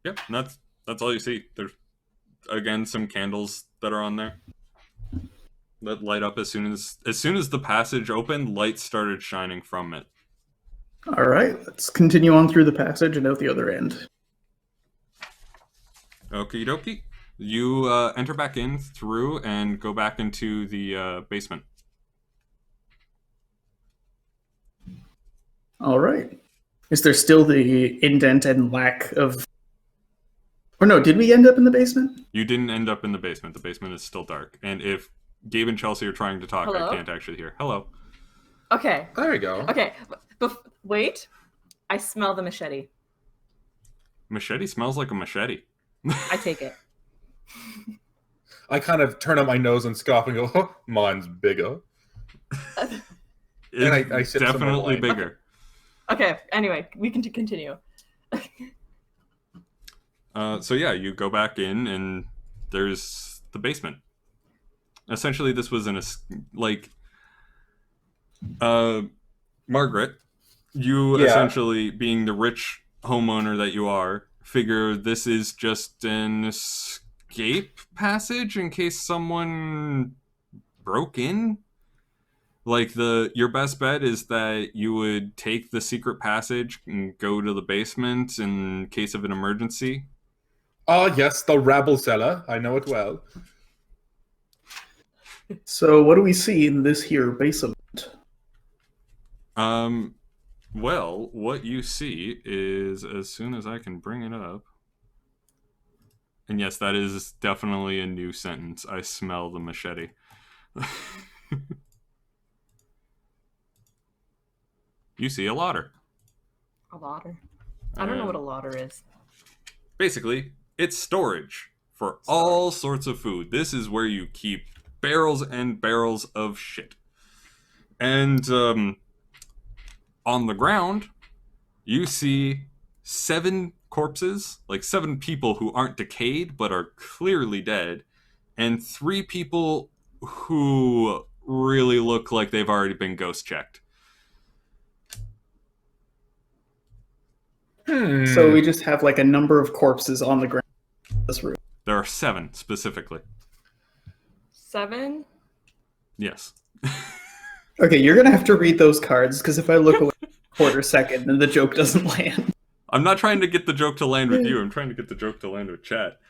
Yep, and that's all you see. There's, again, some candles that are on there that light up as soon as the passage opened. Light started shining from it. All right, let's continue on through the passage and out the other end. Okie dokie. You enter back in through and go back into the basement. All right. Is there still the indent and lack of... Or no, did we end up in the basement? You didn't end up in the basement. The basement is still dark. And if Gabe and Chelsea are trying to talk, Hello? I can't actually hear. Hello. Okay. There we go. Okay. Wait. I smell the machete. Machete smells like a machete. I take it. I kind of turn up my nose and scoff and go, oh, mine's bigger. It's I sip some definitely wine. bigger. Okay. Anyway, we can continue. So yeah, you go back in and there's the basement. Essentially, this was Margaret, you essentially, being the rich homeowner that you are, figure this is just an escape passage in case someone broke in. Like, your best bet is that you would take the secret passage and go to the basement in case of an emergency. Ah, yes, the rabble cellar. I know it well. So what do we see in this here basement? Well, what you see is, as soon as I can bring it up, and yes, that is definitely a new sentence. I smell the machete. You see a lauder. A lauder. I don't know what a lauder is. Basically, it's storage for all sorts of food. This is where you keep barrels and barrels of shit. And on the ground, you see 7 corpses, like 7 people who aren't decayed but are clearly dead, and 3 people who really look like they've already been ghost checked. So we just have like a number of corpses on the ground in this room. There are 7 specifically. 7? Yes. Okay, you're gonna have to read those cards because if I look away for a quarter second, then the joke doesn't land. I'm not trying to get the joke to land with you. I'm trying to get the joke to land with chat.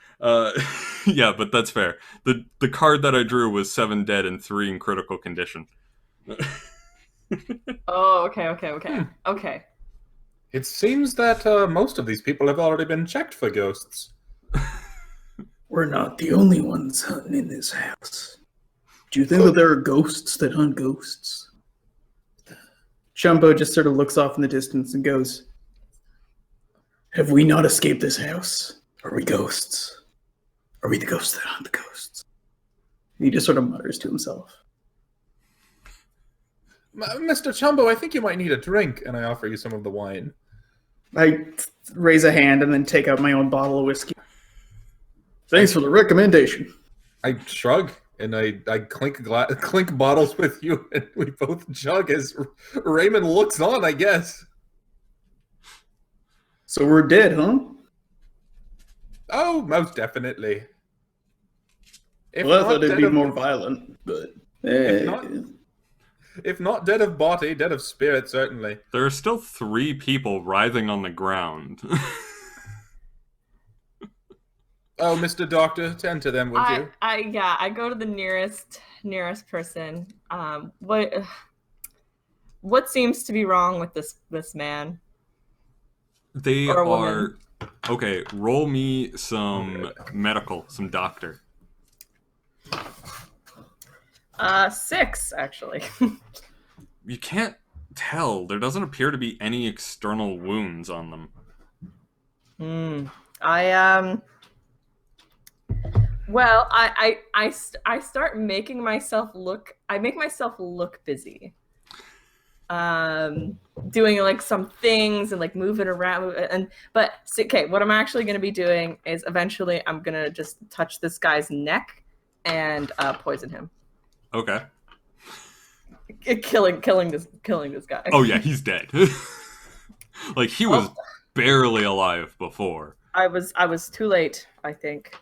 Yeah, but that's fair. The card that I drew was 7 dead and 3 in critical condition. Oh, okay. Okay. It seems that most of these people have already been checked for ghosts. We're not the only ones hunting in this house. Do you think that there are ghosts that hunt ghosts? Chumbo just sort of looks off in the distance and goes, have we not escaped this house? Are we ghosts? Are we the ghosts that hunt the ghosts? He just sort of mutters to himself. Mr. Chumbo, I think you might need a drink, and I offer you some of the wine. I raise a hand and then take out my own bottle of whiskey. Thanks for the recommendation. I shrug, and I clink bottles with you, and we both chug as Raymond looks on, I guess. So we're dead, huh? Oh, most definitely. Well, I thought it'd be more violent, but... If not dead of body, dead of spirit, certainly. There are still 3 people writhing on the ground. Oh, Mr. Doctor, tend to them, would you? I go to the nearest person. What seems to be wrong with this man? They Or a are... woman. Okay, roll me some medical, some doctor. 6, actually. You can't tell. There doesn't appear to be any external wounds on them. Well, I start making myself look. I make myself look busy. Doing like some things and like moving around but okay, what I'm actually going to be doing is eventually I'm going to just touch this guy's neck and poison him. Okay. Killing this guy. Oh yeah, he's dead. Like he was barely alive before. I was too late, I think.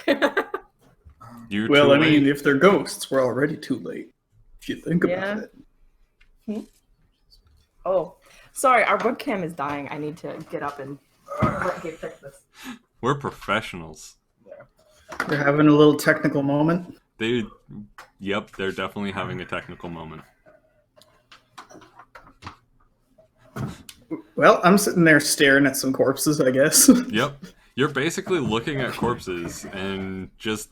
Well, I mean, if they're ghosts, we're already too late. If you think about it. Oh, sorry, our webcam is dying. I need to get up and fix this. We're professionals. They're having a little technical moment. Yep, they're definitely having a technical moment. Well, I'm sitting there staring at some corpses, I guess. Yep. You're basically looking at corpses and just...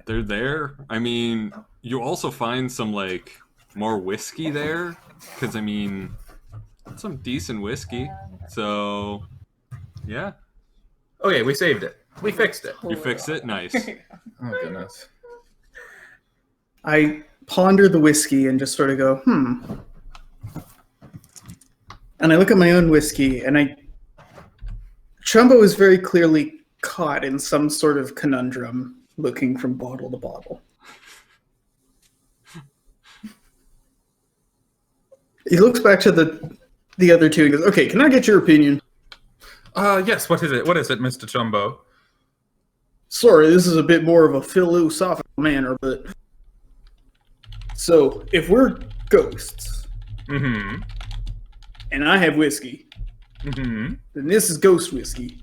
They're there. I mean, you also find some, like, more whiskey there. Because, I mean, that's some decent whiskey. So, yeah. Okay, we saved it. We fixed it. You fixed it? Nice. Oh, goodness. I ponder the whiskey and just sort of go, And I look at my own whiskey, and Chumbo is very clearly caught in some sort of conundrum, looking from bottle to bottle. He looks back to the other two and goes, okay, can I get your opinion? Yes, what is it? What is it, Mr. Chumbo? Sorry, this is a bit more of a philosophical manner, but... So, if we're ghosts, Mm-hmm. and I have whiskey, Mm-hmm. then this is ghost whiskey.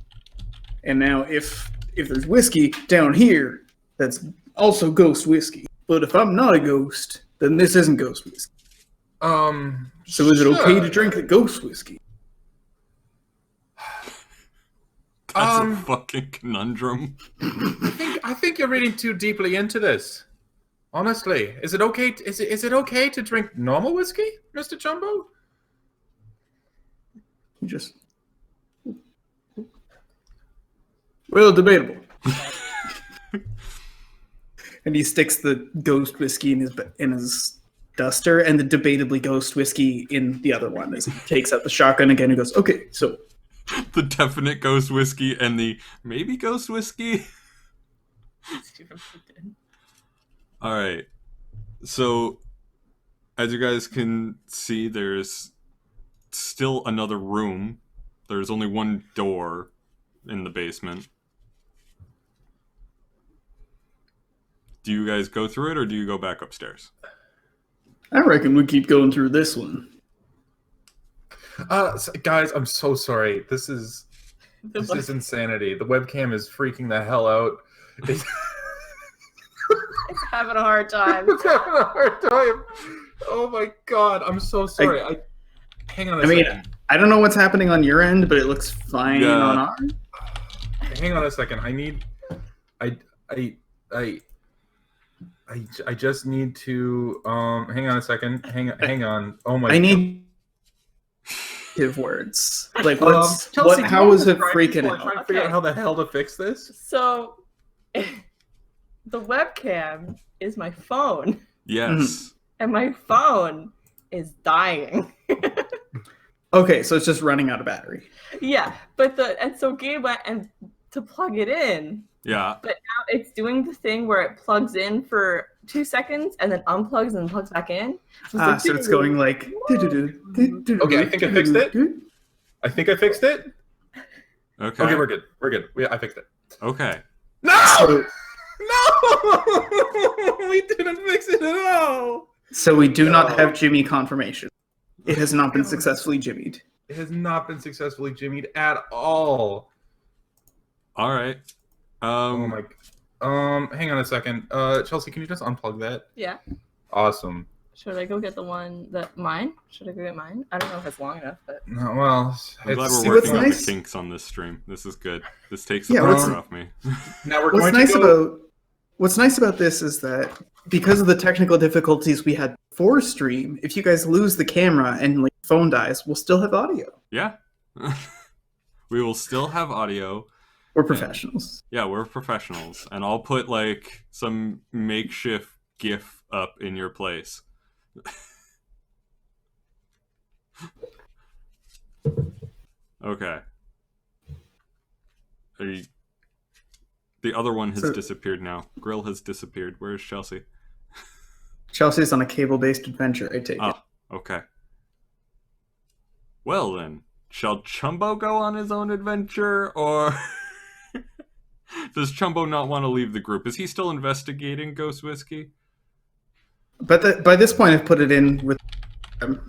And now, if there's whiskey down here, that's also ghost whiskey. But if I'm not a ghost, then this isn't ghost whiskey. So is it okay to drink the ghost whiskey? That's a fucking conundrum. I think you're reading too deeply into this. Honestly, is it okay? Is it okay to drink normal whiskey, Mr. Chumbo? Just debatable. And he sticks the ghost whiskey in his duster, and the debatably ghost whiskey in the other one. As he takes out the shotgun again, and goes, "Okay, so." The definite ghost whiskey and the maybe ghost whiskey. Alright. So, as you guys can see, there's still another room. There's only one door in the basement. Do you guys go through it, or do you go back upstairs? I reckon we keep going through this one. Guys, I'm so sorry. This is insanity. The webcam is freaking the hell out. It's It's having a hard time. it's having a hard time. Oh my god, I'm so sorry. Hang on a second. I don't know what's happening on your end, but it looks fine Yeah. on ours. Hang on a second. I just need to hang on a second. Hang on. Oh my I need words. Like what's Chelsea, how is it trying freaking to out? figure out how the hell to fix this? So, the webcam is my phone, Yes. and my phone is dying. Okay, so it's just running out of battery. Yeah, but so Gabe went and to plug it in, Yeah. but now it's doing the thing where it plugs in for 2 seconds and then unplugs and plugs back in. So it's going like. Okay, I think I fixed it. I think I fixed it. Okay. Okay, we're good. We're good. I fixed it. Okay. No! So, No! We didn't fix it at all! so we do not have Jimmy confirmation. It has not been successfully jimmied. It has not been successfully jimmied at all. All right. Oh my... hang on a second. Chelsea, can you just unplug that? Yeah. Awesome. Should I go get mine? Should I go get mine? I don't know if it's long enough, but No, well... I'm glad See, we're what's working out nice- the kinks on this stream. This is good. This takes the Yeah, pressure off me. Now we're What's going nice to go... about this is that because of the technical difficulties we had before stream, if you guys lose the camera and like phone dies, we'll still have audio. Yeah. We will still have audio. We're professionals. Yeah, we're professionals. And I'll put like some makeshift GIF up in your place. Okay. The other one has So- disappeared now. Grill has disappeared. Where is Chelsea? Chelsea's on a cable-based adventure, I take it. Oh, okay. Well then, shall Chumbo go on his own adventure, or does Chumbo not want to leave the group? Is he still investigating Ghost Whiskey? But by this point, I've put it in with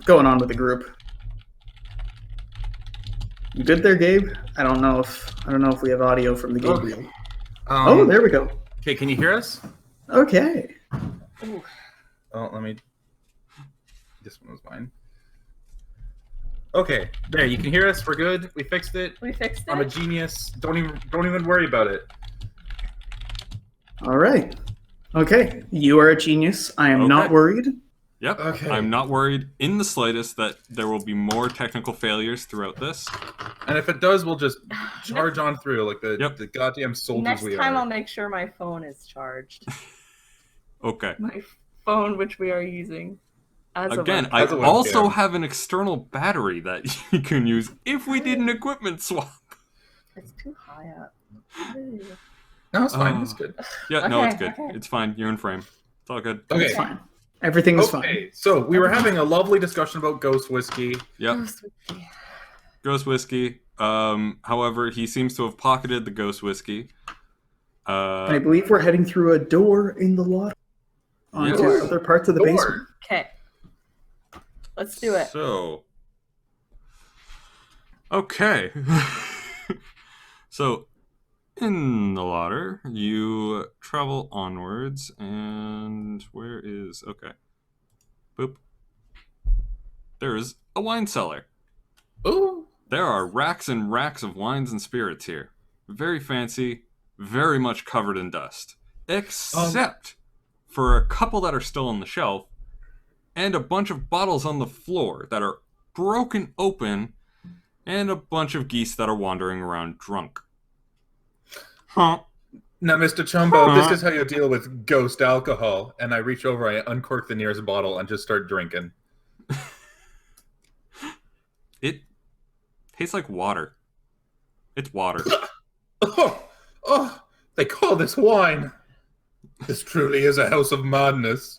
going on with the group. You good there, Gabe? I don't know if we have audio from the Gabriel. Oh, there we go. Okay, can you hear us? Okay. Oh, let me... This one was mine. Okay, there, you can hear us. We're good. We fixed it. we fixed it. I'm a genius. Don't even worry about it. All right. Okay. You are a genius. I am not Okay. worried. Yep. Okay. I'm not worried in the slightest that there will be more technical failures throughout this. And if it does, we'll just charge on through like the goddamn soldiers Next we time are. I'll make sure my phone is charged. Okay. My phone, which we are using. Again, a I As a webcam. also have an external battery that you can use if we did an equipment swap. it's too high up. No, it's fine. Oh. It's good. Yeah, no, it's Okay, good. okay. It's fine. You're in frame. It's all good. Okay. It's fine. Everything's fine. Okay, so we were having a lovely discussion about Ghost Whiskey. Yep. Ghost Whiskey. However, he seems to have pocketed the Ghost Whiskey. I believe we're heading through a door in the lot onto Yes. other parts of the basement. Okay. Let's do it. So, okay. So, in the ladder, you travel onwards, and where is... Okay. Boop. There's a wine cellar. Ooh. There are racks and racks of wines and spirits here. Very fancy, very much covered in dust. Except for a couple that are still on the shelf, and a bunch of bottles on the floor that are broken open, and a bunch of geese that are wandering around drunk. Huh. Now, Mr. Chumbo, Huh? this is how you deal with ghost alcohol. And I reach over, I uncork the nearest bottle, and just start drinking. It tastes like water. It's water. Oh, they call this wine. This truly is a house of madness.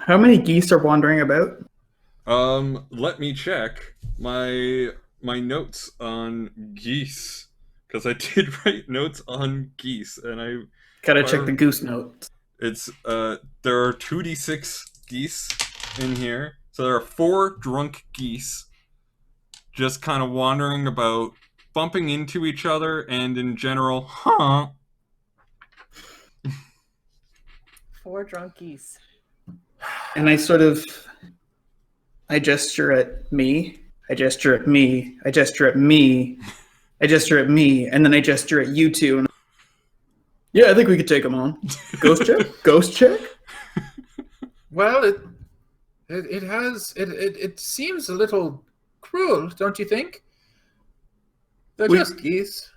How many geese are wandering about? Let me check my notes on geese, because I did write notes on geese, and I Gotta check the goose note. it's there are 2d6 geese in here, So there are 4 drunk geese just kind of wandering about, bumping into each other, and in general, 4 drunk geese. And I gesture at me. I gesture at me. I gesture at me. I gesture at me, and then I gesture at you two. And yeah, I think we could take them on. Ghost check. Ghost check. Well, it seems a little cruel, don't you think? They're just geese.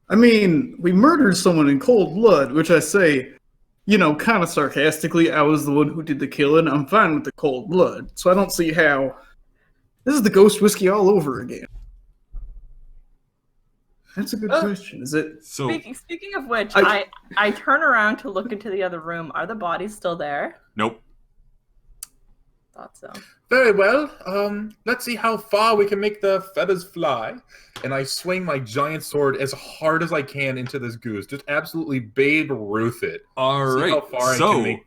I mean, we murdered someone in cold blood, which I say, kind of sarcastically. I was the one who did the killing. I'm fine with the cold blood, so I don't see how. This is the ghost whiskey all over again. That's a good question. Is it? So Speaking of which, I turn around to look into the other room. Are the bodies still there? nope. Thought so. Very well. Let's see how far we can make the feathers fly. And I swing my giant sword as hard as I can into this goose. Just absolutely Babe Ruth it. All See right. how far I So can make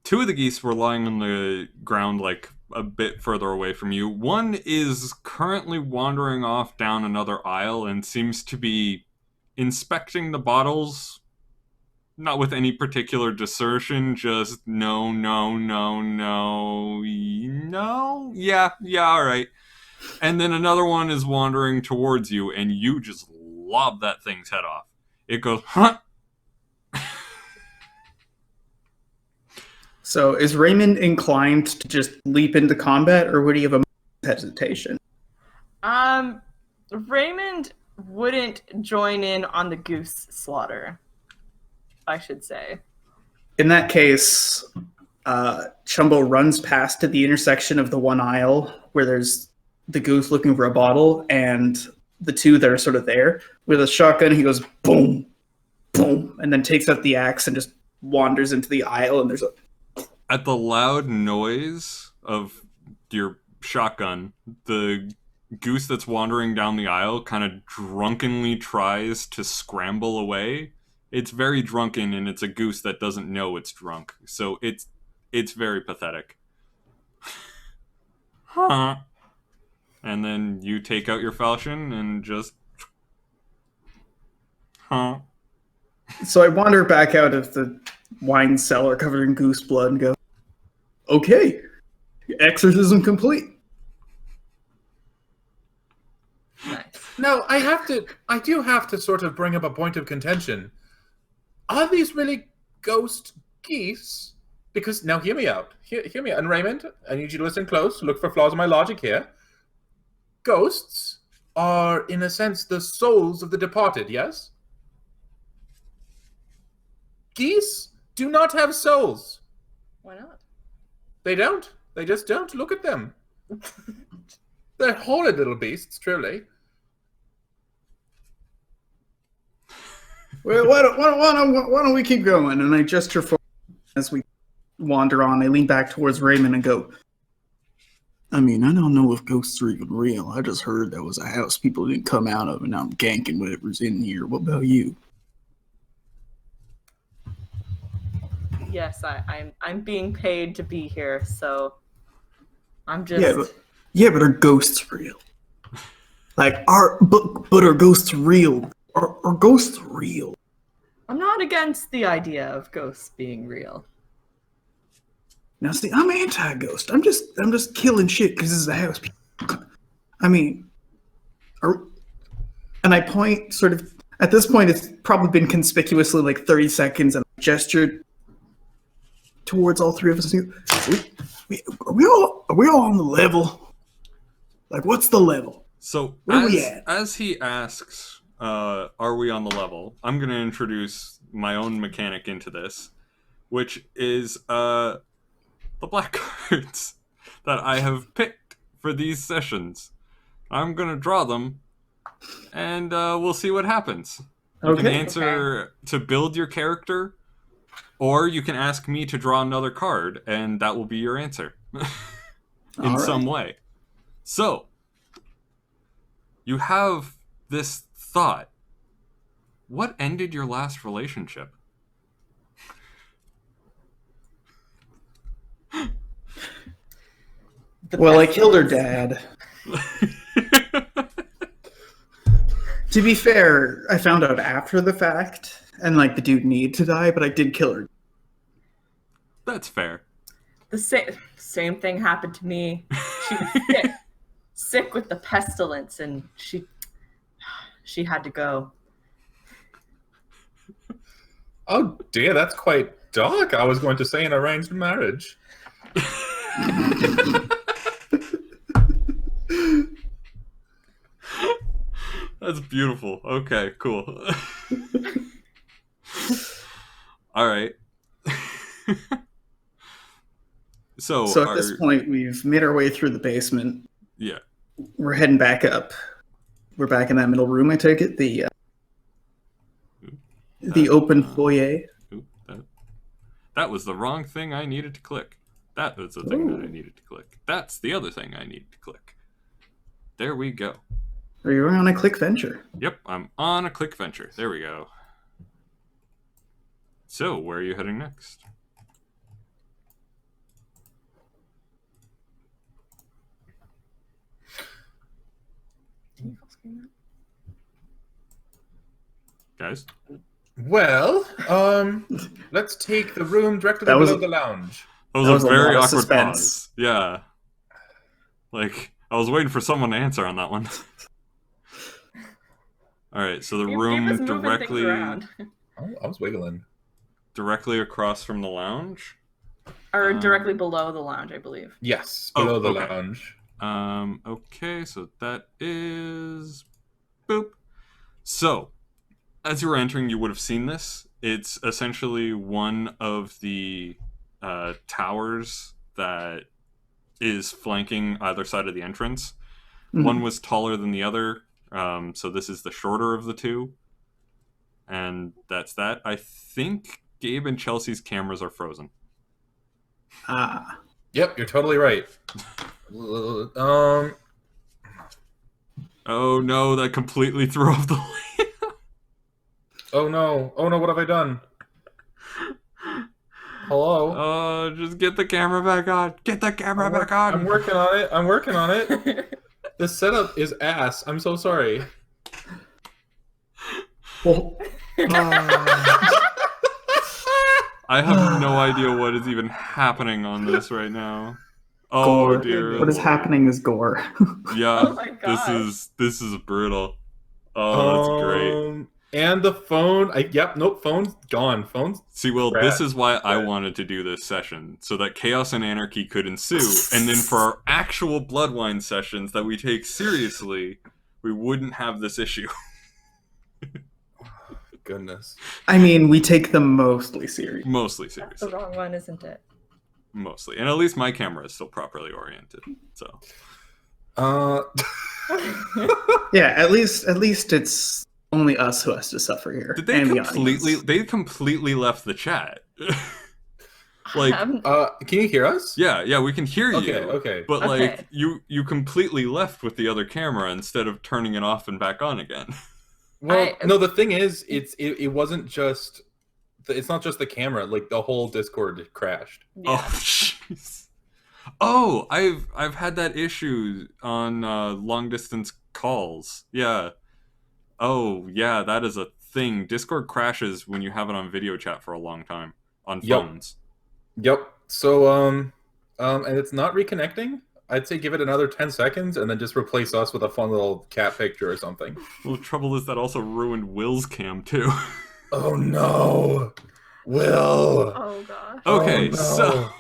2 of the geese were lying on the ground, like a bit further away from you. One is currently wandering off down another aisle and seems to be inspecting the bottles, not with any particular desertion, just no, yeah, all right. And then another one is wandering towards you, and you just lob that thing's head off. It goes, huh? So is Raymond inclined to just leap into combat, or would he have a hesitation? Raymond wouldn't join in on the goose slaughter, I should say. In that case, Chumbo runs past to the intersection of the one aisle where there's the goose looking for a bottle and the 2 that are sort of there. With a shotgun, he goes boom, boom, and then takes out the axe and just wanders into the aisle, and there's a... At the loud noise of your shotgun, the goose that's wandering down the aisle kind of drunkenly tries to scramble away. It's very drunken, and it's a goose that doesn't know it's drunk. So it's very pathetic. Huh. And then you take out your falchion and just... Huh. So I wander back out of the wine cellar covered in goose blood and go, okay, exorcism complete. Nice. Now, I do have to sort of bring up a point of contention. Are these really ghost geese? Because, now hear me out. Hear me out. And Raymond, I need you to listen close. Look for flaws in my logic here. Ghosts are, in a sense, the souls of the departed, yes? Geese do not have souls. Why not? They don't. They just don't. Look at them. They're horrid little beasts, truly. Well, why don't we keep going? And I gesture forward as we wander on. I lean back towards Raymond and go, I mean, I don't know if ghosts are even real. I just heard there was a house people didn't come out of, and I'm ganking whatever's in here. What about you? Yes, I'm being paid to be here, so I'm just... Yeah, but are ghosts real? Like, but are ghosts real? Are ghosts real? I'm not against the idea of ghosts being real. Now, see, I'm anti-ghost. I'm just killing shit because this is a house. I mean, and I point sort of... At this point, it's probably been conspicuously like 30 seconds, and I gestured towards all 3 of us. Are we all on the level? Like, what's the level? So Where we at? As he asks, are we on the level? I'm going to introduce my own mechanic into this, which is the black cards that I have picked for these sessions. I'm going to draw them, and we'll see what happens. You can answer to build your character, or you can ask me to draw another card, and that will be your answer in some way. So, you have this thought. What ended your last relationship? Well, I killed her dad. To be fair, I found out after the fact, and like the dude needed to die, but I did kill her. That's fair. The same thing happened to me. She was sick with the pestilence, and she had to go. Oh dear, that's quite dark. I was going to say an arranged marriage. That's beautiful. Okay, cool. All right. So at this point, we've made our way through the basement. Yeah. We're heading back up. We're back in that middle room, I take it? The open foyer. That was the wrong thing I needed to click. That was the thing that I needed to click. That's the other thing I needed to click. There we go. Are you on a click venture? Yep, I'm on a click venture. There we go. So, where are you heading next? Guys? Well, let's take the room directly below the lounge. That was a very awkward suspense. pause. Yeah. Like, I was waiting for someone to answer on that one. Alright, so the room directly... I was wiggling. Directly across from the lounge? Or directly below the lounge, I believe. Yes, below the okay. lounge. Okay, so that is... Boop. So, as you were entering, you would have seen this. It's essentially one of the towers that is flanking either side of the entrance. Mm-hmm. One was taller than the other, so this is the shorter of the two. And that's that. I think Gabe and Chelsea's cameras are frozen. Ah. Yep, you're totally right. Oh no, that completely threw off the light. Oh no, what have I done? Hello? Just get the camera back on. Get the camera back on. I'm working on it. This setup is ass. I'm so sorry. Well, I have no idea what is even happening on this right now. Oh gore. Dear. What is happening is gore. Yeah, oh my God. this is brutal. Oh, that's great. And the phone, phone's gone. Phone's See, Will, crap. This is why I wanted to do this session, so that chaos and anarchy could ensue, and then for our actual Bloodwine sessions that we take seriously, we wouldn't have this issue. Goodness. I mean, we take them mostly seriously. Mostly That's seriously. the wrong one, isn't it? Mostly. And at least my camera is still properly oriented, so. Yeah, at least it's only us who has to suffer here. Did they completely left the chat? Like, can you hear us? yeah, we can hear you. Okay. But Okay. like, you completely left with the other camera instead of turning it off and back on again. Well, no, the thing is, it wasn't just, it's not just the camera. Like the whole Discord crashed. Yeah. Oh, jeez. Oh, I've had that issue on long distance calls. Yeah. Oh, yeah, that is a thing. Discord crashes when you have it on video chat for a long time on phones. Yep. So and it's not reconnecting. I'd say give it another 10 seconds and then just replace us with a fun little cat picture or something. Well, the trouble is that also ruined Will's cam too. Oh no, Will. Oh gosh. Okay, Oh,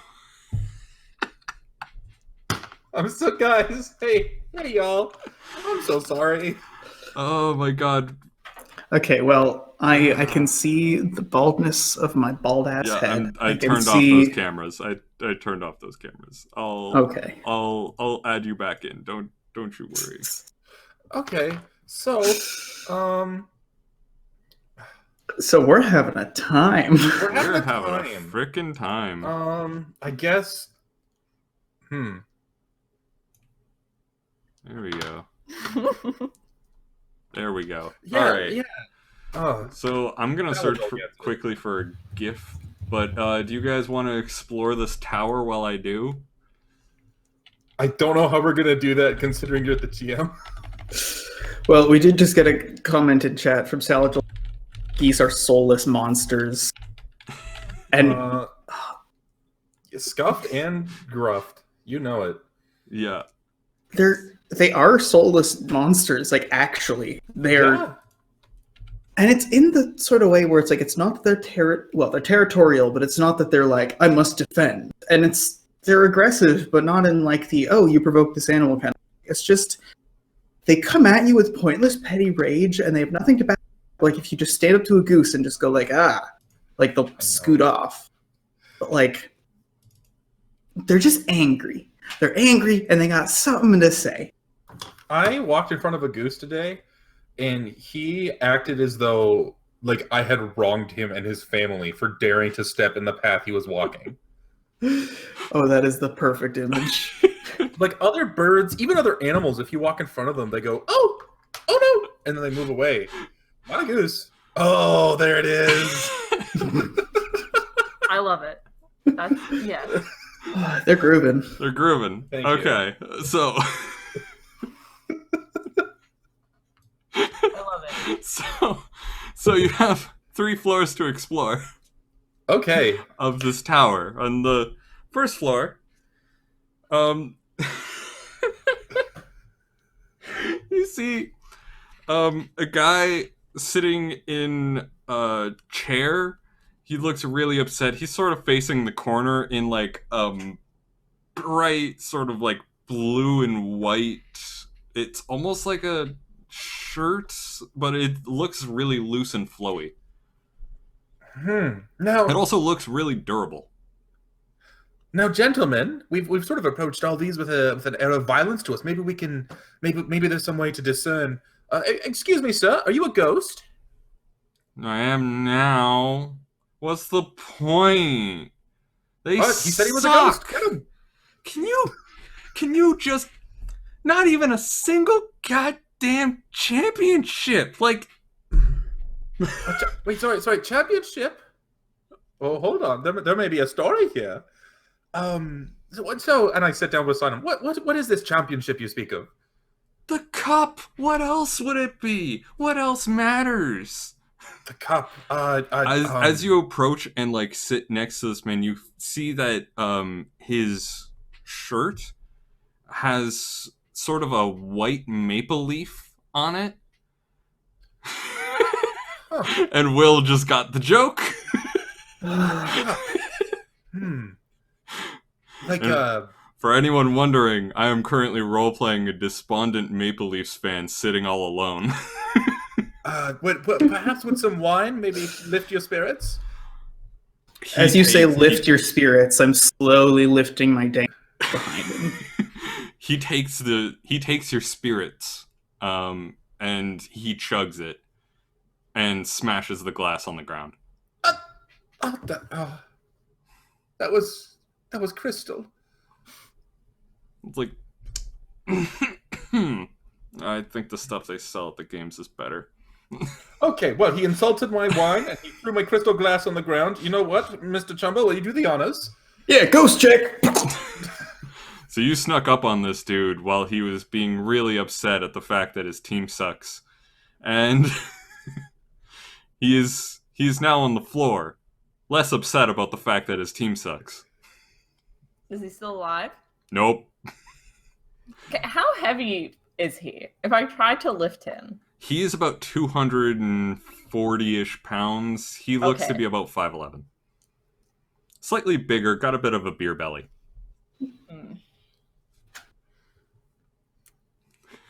no. I'm so guys. Hey y'all. I'm so sorry. Oh my God. Okay, well, I can see the baldness of my bald ass head. I can turned off those cameras. I turned off those cameras. I'll add you back in. Don't you worry. Okay. So So we're having a time. We're having a frickin' time. I guess. There we go. There we go. Yeah, All right. yeah. Oh, So I'm gonna search quickly for a GIF, but do you guys want to explore this tower while I do? I don't know how we're gonna do that considering you're the GM. Well, we did just get a comment in chat from Salad. Geese are soulless monsters. And Scuffed and gruffed. You know it. Yeah. they are soulless monsters, like actually. They're Yeah. and it's in the sort of way where it's like it's not that they're territorial, but it's not that they're like, I must defend. And they're aggressive, but not in like the you provoked this animal kind of. It's just they come at you with pointless petty rage and they have nothing to back. Like if you just stand up to a goose and just go like like they'll scoot off. But like they're just angry. They're angry and they got something to say. I walked in front of a goose today, and he acted as though like I had wronged him and his family for daring to step in the path he was walking. Oh, that is the perfect image. Like other birds, even other animals, if you walk in front of them, they go, oh no, and then they move away. My goose. Oh, there it is. I love it. That's yeah. They're grooving. They're grooving. Thank you. Okay, so I love it. so you have 3 floors to explore Okay. of this tower. On the first floor, you see a guy sitting in a chair. He looks really upset. He's sort of facing the corner in like bright sort of like blue and white. It's almost like a shirt, but it looks really loose and flowy. Now, It also looks really durable. now, gentlemen, we've sort of approached all these with an air of violence to us. Maybe we can, maybe there's some way to discern. Excuse me, sir. Are you a ghost? I am now. What's the point? They What? He said he was a suck. ghost. Get him. Can you just not even a single goddamn championship? Like Wait, sorry, championship? Oh, hold on. There may be a story here. So, and I sit down beside him. What is this championship you speak of? the cup. What else would it be? What else matters? The cup. As you approach and like sit next to this man, you see that his shirt has sort of a white maple leaf on it. Huh. And Will just got the joke. Like For anyone wondering, I am currently role-playing a despondent Maple Leafs fan sitting all alone. perhaps with some wine, maybe lift your spirits. As you say, lift your spirits, I'm slowly lifting my dank behind him. He takes your spirits, and he chugs it, and smashes the glass on the ground. That was crystal. It's like, I think the stuff they sell at the games is better. Okay, well, he insulted my wine and he threw my crystal glass on the ground. You know what, Mr. Chumbo, will you do the honors? Yeah, ghost check! So you snuck up on this dude while he was being really upset at the fact that his team sucks, and he's now on the floor, less upset about the fact that his team sucks. Is he still alive? Nope. Okay, how heavy is he? If I try to lift him. He is about 240-ish pounds. He looks to Okay. be about 5'11". Slightly bigger, got a bit of a beer belly.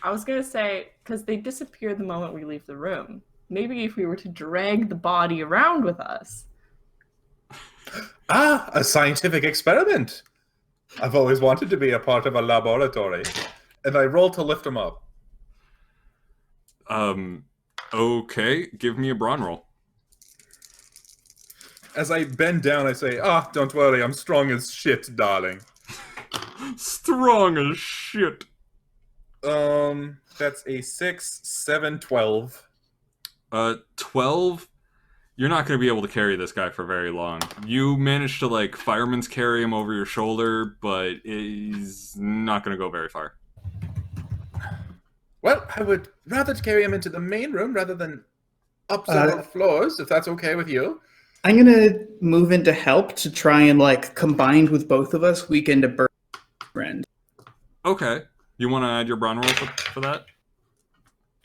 I was gonna say, because they disappear the moment we leave the room. Maybe if we were to drag the body around with us. Ah, a scientific experiment. I've always wanted to be a part of a laboratory. And I roll to lift him up. Okay, give me a brawn roll. As I bend down, I say, don't worry, I'm strong as shit, darling. Strong as shit. That's a 6, 7, 12. 12. you're not going to be able to carry this guy for very long. You managed to, like, fireman's carry him over your shoulder, but he's not going to go very far. Well, I would rather carry him into the main room rather than up several floors, if that's okay with you. I'm gonna move into help to try and, like, combined with both of us, we can burn friend. Okay. You want to add your brawn roll for that?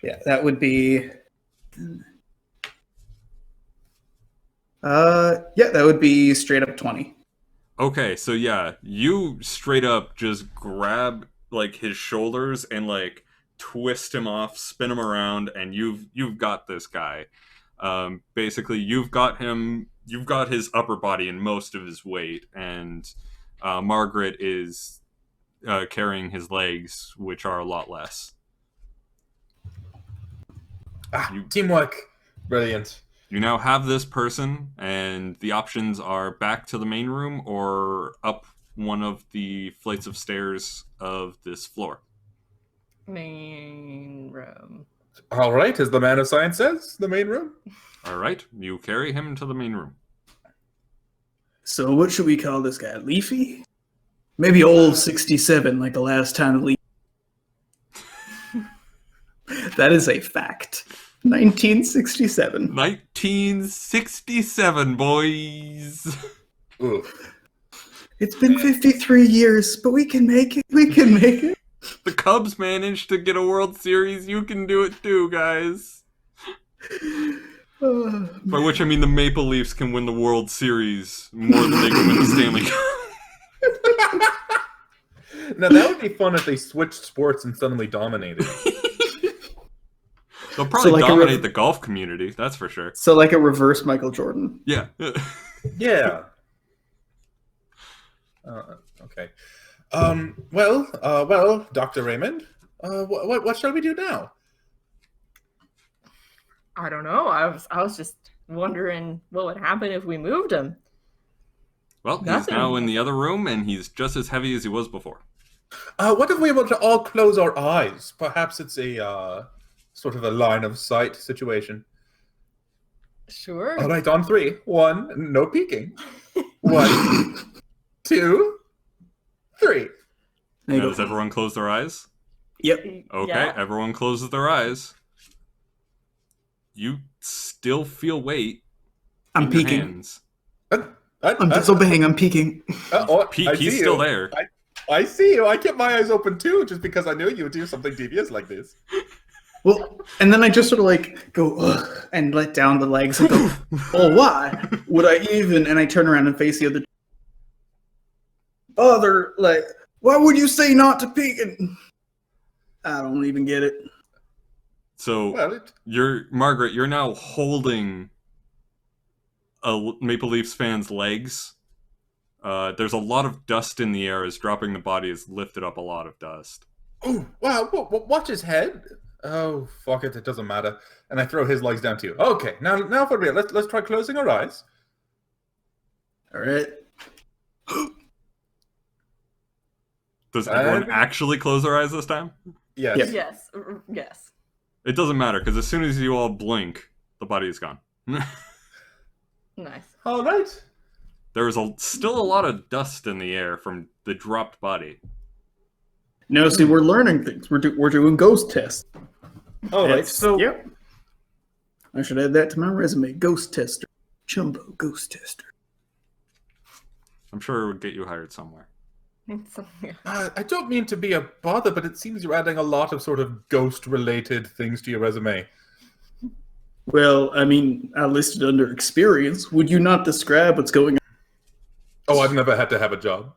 Yeah, that would be... yeah, that would be straight up 20. Okay, so yeah, you straight up just grab, like, his shoulders and, like, twist him off, spin him around, and you've got this guy. Basically, you've got his upper body and most of his weight, and Margaret is carrying his legs, which are a lot less. Teamwork. Brilliant. You now have this person, and the options are back to the main room or up one of the flights of stairs of this floor. Main room. All right, as the man of science says, the main room. All right, you carry him to the main room. So what should we call this guy? Leafy? Maybe old 67, like the last time Leafy. That is a fact. 1967. 1967, boys. Oof. It's been 53 years, but we can make it. We can make it. The Cubs managed to get a World Series. You can do it too, guys. By which I mean the Maple Leafs can win the World Series more than they can win the Stanley Cup. Now that would be fun if they switched sports and suddenly dominated. They'll probably like dominate the golf community, that's for sure. So like a reverse Michael Jordan. Yeah. Yeah. Okay. Well, Dr. Raymond, what shall we do now? I don't know. I was just wondering what would happen if we moved him. Well, he's Nothing. now in the other room, and he's just as heavy as he was before. What if we were to all close our eyes? Perhaps it's a sort of a line of sight situation. Sure. All right, on 3. 1, no peeking. 1, 2, 3. There you Now, go. does everyone close their eyes? Yep. Okay, Yeah. everyone closes their eyes. You still feel weight I'm in your peeking. hands. I'm disobeying. I'm peeking. Peek, I he's see still you. there. I see you. I kept my eyes open too, just because I knew you would do something devious like this. Well, and then I just sort of like go ugh, and let down the legs and go, oh, why would I even? And I turn around and face the other. Other, like, why would you say not to peek? And I don't even get it. So, Well, Margaret, you're now holding a Maple Leafs fan's legs. There's a lot of dust in the air as dropping the body has lifted up a lot of dust. oh wow! Watch his head. Oh fuck it! It doesn't matter. And I throw his legs down too. Okay, now for real. Let's try closing our eyes. All right. Does everyone actually close their eyes this time? Yes. Yep. Yes. Yes. It doesn't matter, because as soon as you all blink, the body is gone. Nice. All right. There is still a lot of dust in the air from the dropped body. No, see, we're learning things. We're doing ghost tests. All right. It's- So yep. I should add that to my resume. Ghost tester. Chumbo ghost tester. I'm sure it would get you hired somewhere. I don't mean to be a bother, but it seems you're adding a lot of sort of ghost-related things to your resume. Well, I mean, I listed under experience. Would you not describe what's going on? Oh, I've never had to have a job.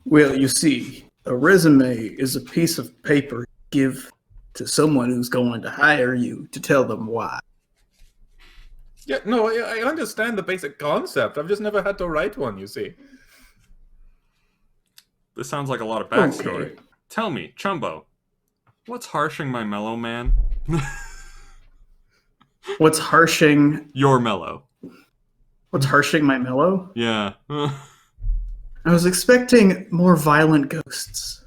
Well, you see, a resume is a piece of paper you give to someone who's going to hire you to tell them why. Yeah, no, I understand the basic concept. I've just never had to write one, you see. This sounds like a lot of backstory. Okay. Tell me, Chumbo, what's harshing my mellow man? What's harshing? You're mellow. What's harshing my mellow? Yeah. I was expecting more violent ghosts.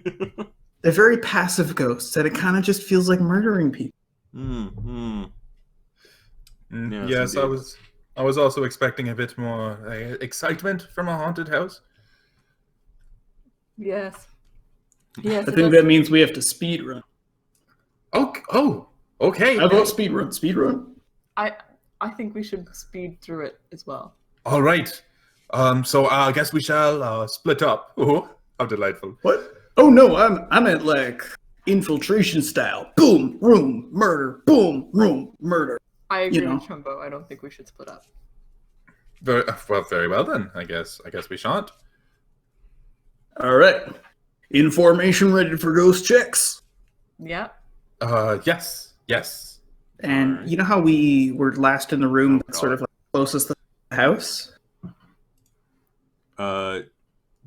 They're very passive ghosts, and it kind of just feels like murdering people. Mm-hmm. Yes, Yes, indeed. I was also expecting a bit more excitement from a haunted house. Yes. Yes. I It think does. that means we have to speed run. Oh, okay. How about speed run? Speed run. I think we should speed through it as well. All right. So I guess we shall split up. Oh, how delightful. What? Oh no, I meant like infiltration style. Boom, room, murder. Boom, room, murder. I agree You know. with Chumbo. I don't think we should split up. Very well then. I guess we shan't. All right. Information ready for ghost checks. Yeah. Yes. And Alright. you know how we were last in the room, Oh, sort of God. like closest to the house?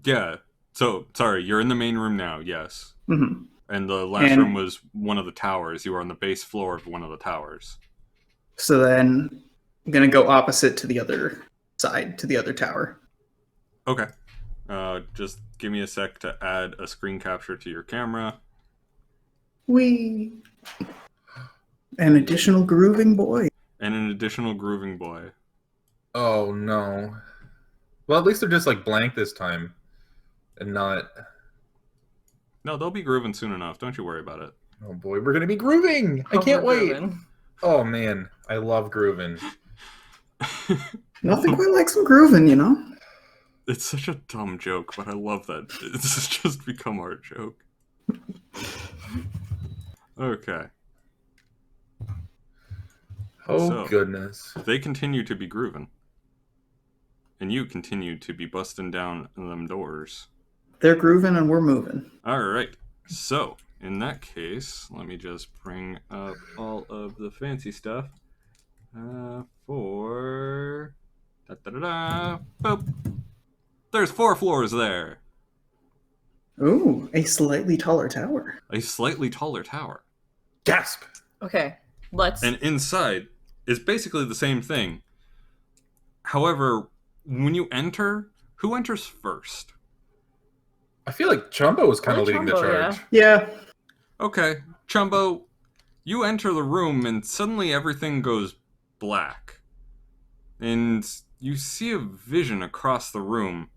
Yeah. So, sorry, you're in the main room now, yes. Mm-hmm. And the last And- room was one of the towers. You were on the base floor of one of the towers. So then I'm going to go opposite to the other side, to the other tower. Okay. Just give me a sec to add a screen capture to your camera. Wee. An additional grooving boy. And an additional grooving boy. Oh no. Well, at least they're just like blank this time, and not. No, they'll be grooving soon enough. Don't you worry about it. Oh boy, we're gonna be grooving! I can't wait. Overgrooving. Oh man, I love grooving. Nothing quite like some grooving, you know? It's such a dumb joke, but I love that. This has just become our joke. Okay. Oh So- goodness. They continue to be grooving. And you continue to be busting down them doors. They're grooving and we're moving. Alright. So, in that case, let me just bring up all of the fancy stuff. For... Da-da-da-da. Boop. There's 4 floors there. Ooh, a slightly taller tower. A slightly taller tower. Gasp! Okay. Let's. And inside is basically the same thing. However, when you enter, who enters first? I feel like Chumbo was kind of Probably leading the Chumbo, charge. yeah. Yeah. Okay, Chumbo, you enter the room and suddenly everything goes black. And you see a vision across the room.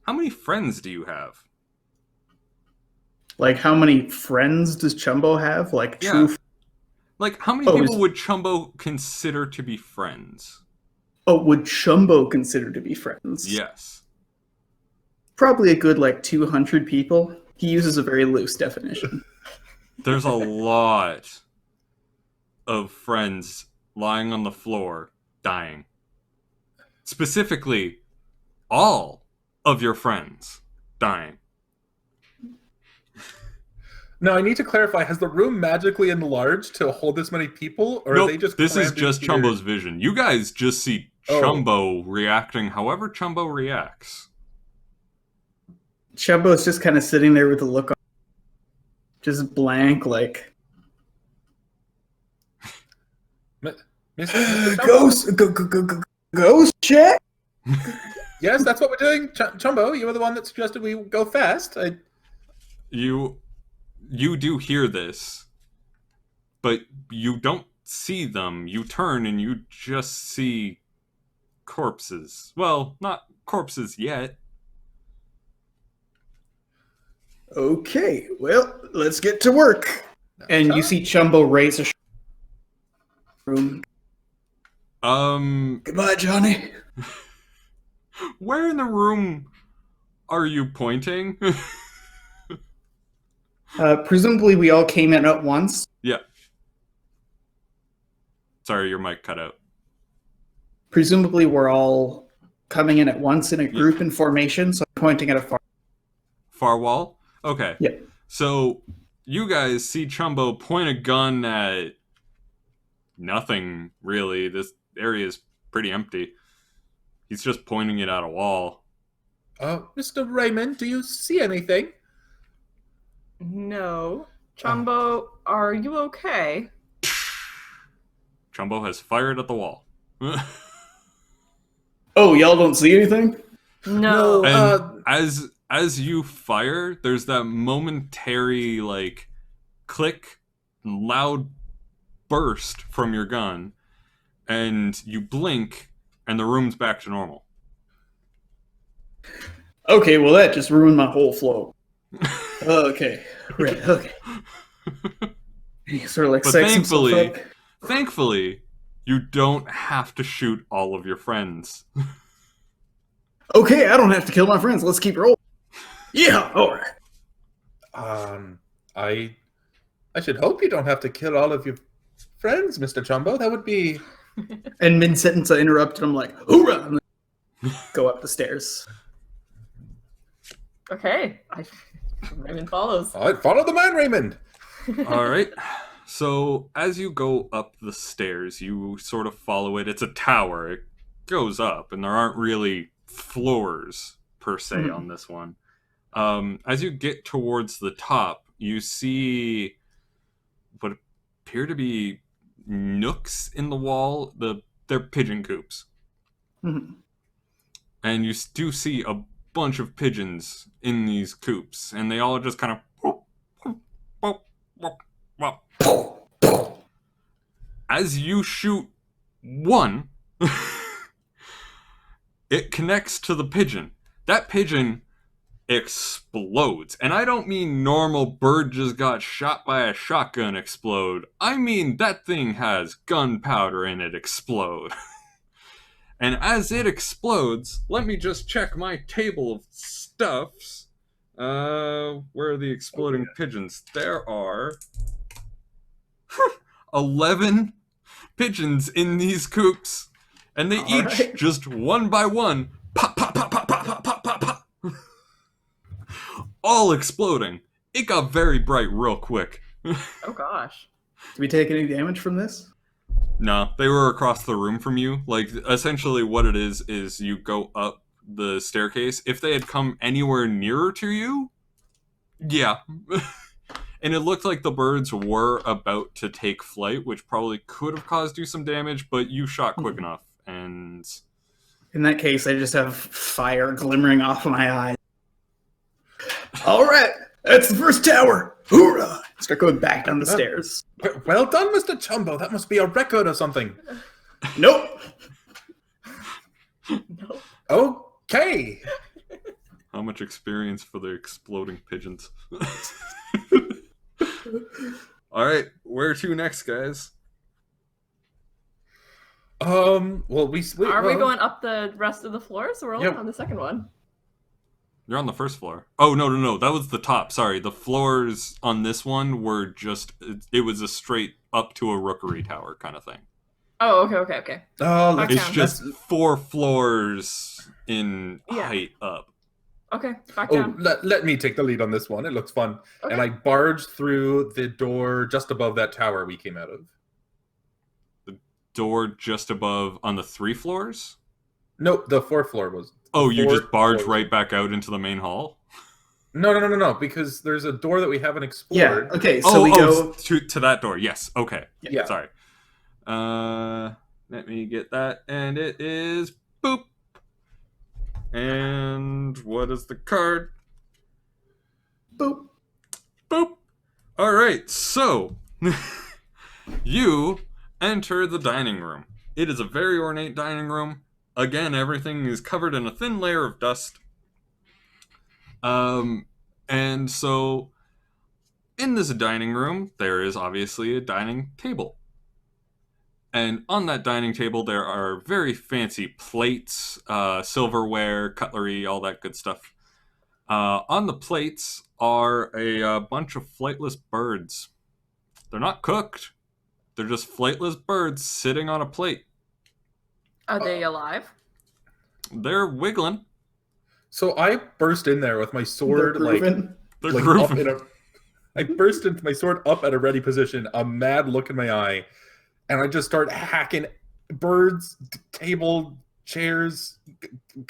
How many friends do you have? Like, how many friends does Chumbo have? Like, Yeah. true. Like, how many Oh, people is- would Chumbo consider to be friends? Oh, would Chumbo consider to be friends? Yes. Probably a good, like, 200 people. He uses a very loose definition. There's a lot of friends lying on the floor, dying. Specifically, all of your friends dying. Now I need to clarify: has the room magically enlarged to hold this many people, or are Nope, they just? this is crammed just in here? Chumbo's vision. You guys just see Oh. Chumbo reacting however Chumbo reacts. Chumbo's just kind of sitting there with a look on. Just blank, like, Mr. Chumbo? ghost check? Yes, that's what we're doing. Chumbo, you were the one that suggested we go fast. You do hear this, but you don't see them. You turn and you just see corpses. Well, not corpses yet. Okay, well, let's get to work. And you see Chumbo raise a room. Goodbye, Johnny. Where in the room are you pointing? Presumably we all came in at once. Yeah. Sorry, your mic cut out. Presumably we're all coming in at once in a group in formation, so I'm pointing at a far. Far wall? Okay. Yeah. So you guys see Chumbo point a gun at nothing, really. This area is pretty empty. He's just pointing it at a wall. Mr. Raymond, do you see anything? No. Chumbo, are you okay? Chumbo has fired at the wall. Oh, y'all don't see anything? No. And as you fire, there's that momentary like click, loud burst from your gun, and you blink, and the room's back to normal. Okay, well that just ruined my whole flow. Okay, right, okay. He sort of like But psychs himself up. thankfully, you don't have to shoot all of your friends. Okay, I don't have to kill my friends. Let's keep rolling. Yeah, all right. I should hope you don't have to kill all of your friends, Mr. Chumbo. That would be... And mid-sentence I interrupt and I'm like, hoorah! And then go up the stairs. Okay. Raymond follows. All right, follow the man, Raymond. All right. So as you go up the stairs, you sort of follow it. It's a tower. It goes up, and there aren't really floors per se on this one. As you get towards the top, you see what appear to be nooks in the wall. They're pigeon coops. Mm-hmm. And you do see a bunch of pigeons in these coops, and they all just kind of... As you shoot one, it connects to the pigeon. That pigeon explodes. And I don't mean normal bird just got shot by a shotgun explode. I mean that thing has gunpowder in it explode. And as it explodes, let me just check my table of stuffs. Where are the exploding pigeons? There are 11 pigeons in these coops. And they each, just one by one, pop, pop, pop, pop, pop, pop, pop, pop, pop. All exploding. It got very bright real quick. Oh gosh. Did we take any damage from this? No, they were across the room from you. Like, essentially what it is you go up the staircase. If they had come anywhere nearer to you, yeah. And it looked like the birds were about to take flight, which probably could have caused you some damage, but you shot quick enough. And in that case, I just have fire glimmering off of my eyes. All right, that's the first tower. Hoorah! Start going back down the stairs. Well done, Mr. Chumbo. That must be a record or something. Nope. No. Okay. how much experience for the exploding pigeons? All right, where to next, guys? Well, Are we going up the rest of the floors? Or we're only on the second one. You're on the first floor. Oh, no. That was the top. Sorry. The floors on this one were just... It was a straight up to a rookery tower kind of thing. Oh, okay. Oh, it's just 4 floors in height up. Okay, back down. Let me take the lead on this one. It looks fun. Okay. And I barged through the door just above that tower we came out of. The door just above on the 3 floors? No, the 4th floor was... Oh, you just barge right back out into the main hall? No, because there's a door that we haven't explored. Yeah, okay, so we go... To that door, yes, okay. Yeah. Sorry. Let me get that, and it is... Boop! And what is the card? Boop. Boop! Alright, so... you enter the dining room. It is a very ornate dining room. Again, everything is covered in a thin layer of dust. And so, in this dining room, there is obviously a dining table. And on that dining table, there are very fancy plates, silverware, cutlery, all that good stuff. On the plates are a bunch of flightless birds. They're not cooked. They're just flightless birds sitting on a plate. Are they alive? They're wiggling. So I burst in there with my sword, I burst into my sword up at a ready position, a mad look in my eye, and I just start hacking birds, table, chairs,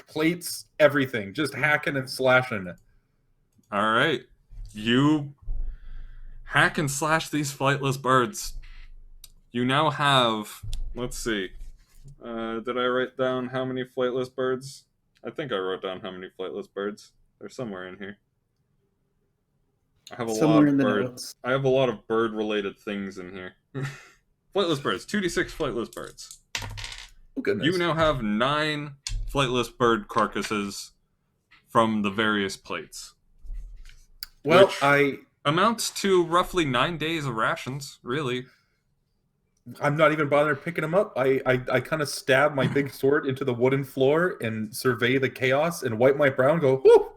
plates, everything. Just hacking and slashing. All right. You hack and slash these flightless birds. You now have, let's see. Did I write down how many flightless birds? I think I wrote down how many flightless birds. They're somewhere in here. I have a lot of bird. I have a lot of bird-related things in here. Flightless birds. 2d6 flightless birds. Oh, goodness. You now have 9 flightless bird carcasses from the various plates. Well, which amounts to roughly 9 days of rations, really. I'm not even bothering picking them up. I kind of stab my big sword into the wooden floor and survey the chaos and wipe my brow and go, whew,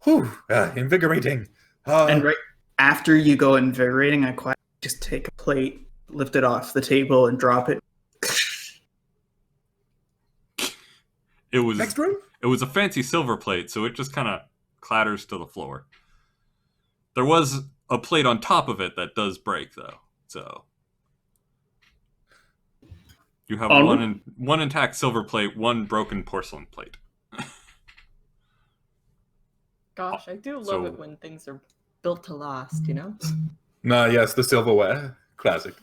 whew, invigorating. And right after you go invigorating, I quietly just take a plate, lift it off the table, and drop it. It was Next room? It was a fancy silver plate, so it just kind of clatters to the floor. There was a plate on top of it that does break, though. So you have one intact silver plate, 1 broken porcelain plate. Gosh, I do love it when things are built to last, you know? Yes, the silverware. Classic.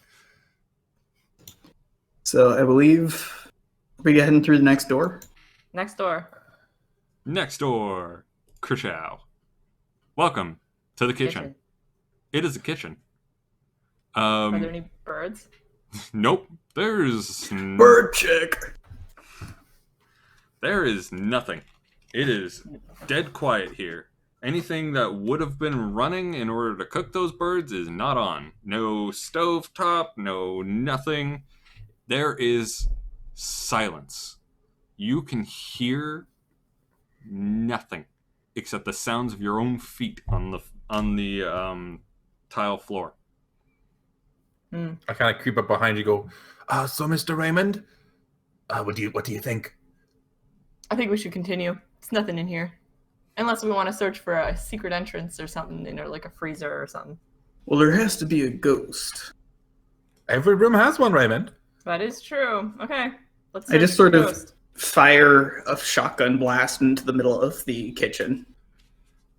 So I believe we're heading through the next door. Next door. Next door, Kershaw. Welcome to the kitchen. It is a kitchen. Are there any birds? Nope. There's Bird check. There is nothing. It is dead quiet here. Anything that would have been running in order to cook those birds is not on. No stovetop, no nothing. There is silence. You can hear nothing except the sounds of your own feet on the tile floor. I kind of creep up behind you, go, so Mr. Raymond, what do you think? I think we should continue. There's nothing in here. Unless we want to search for a secret entrance or something, like a freezer or something. Well, there has to be a ghost. Every room has one, Raymond. That is true. Okay. Let's I just search sort for of ghost. fire a shotgun blast into the middle of the kitchen.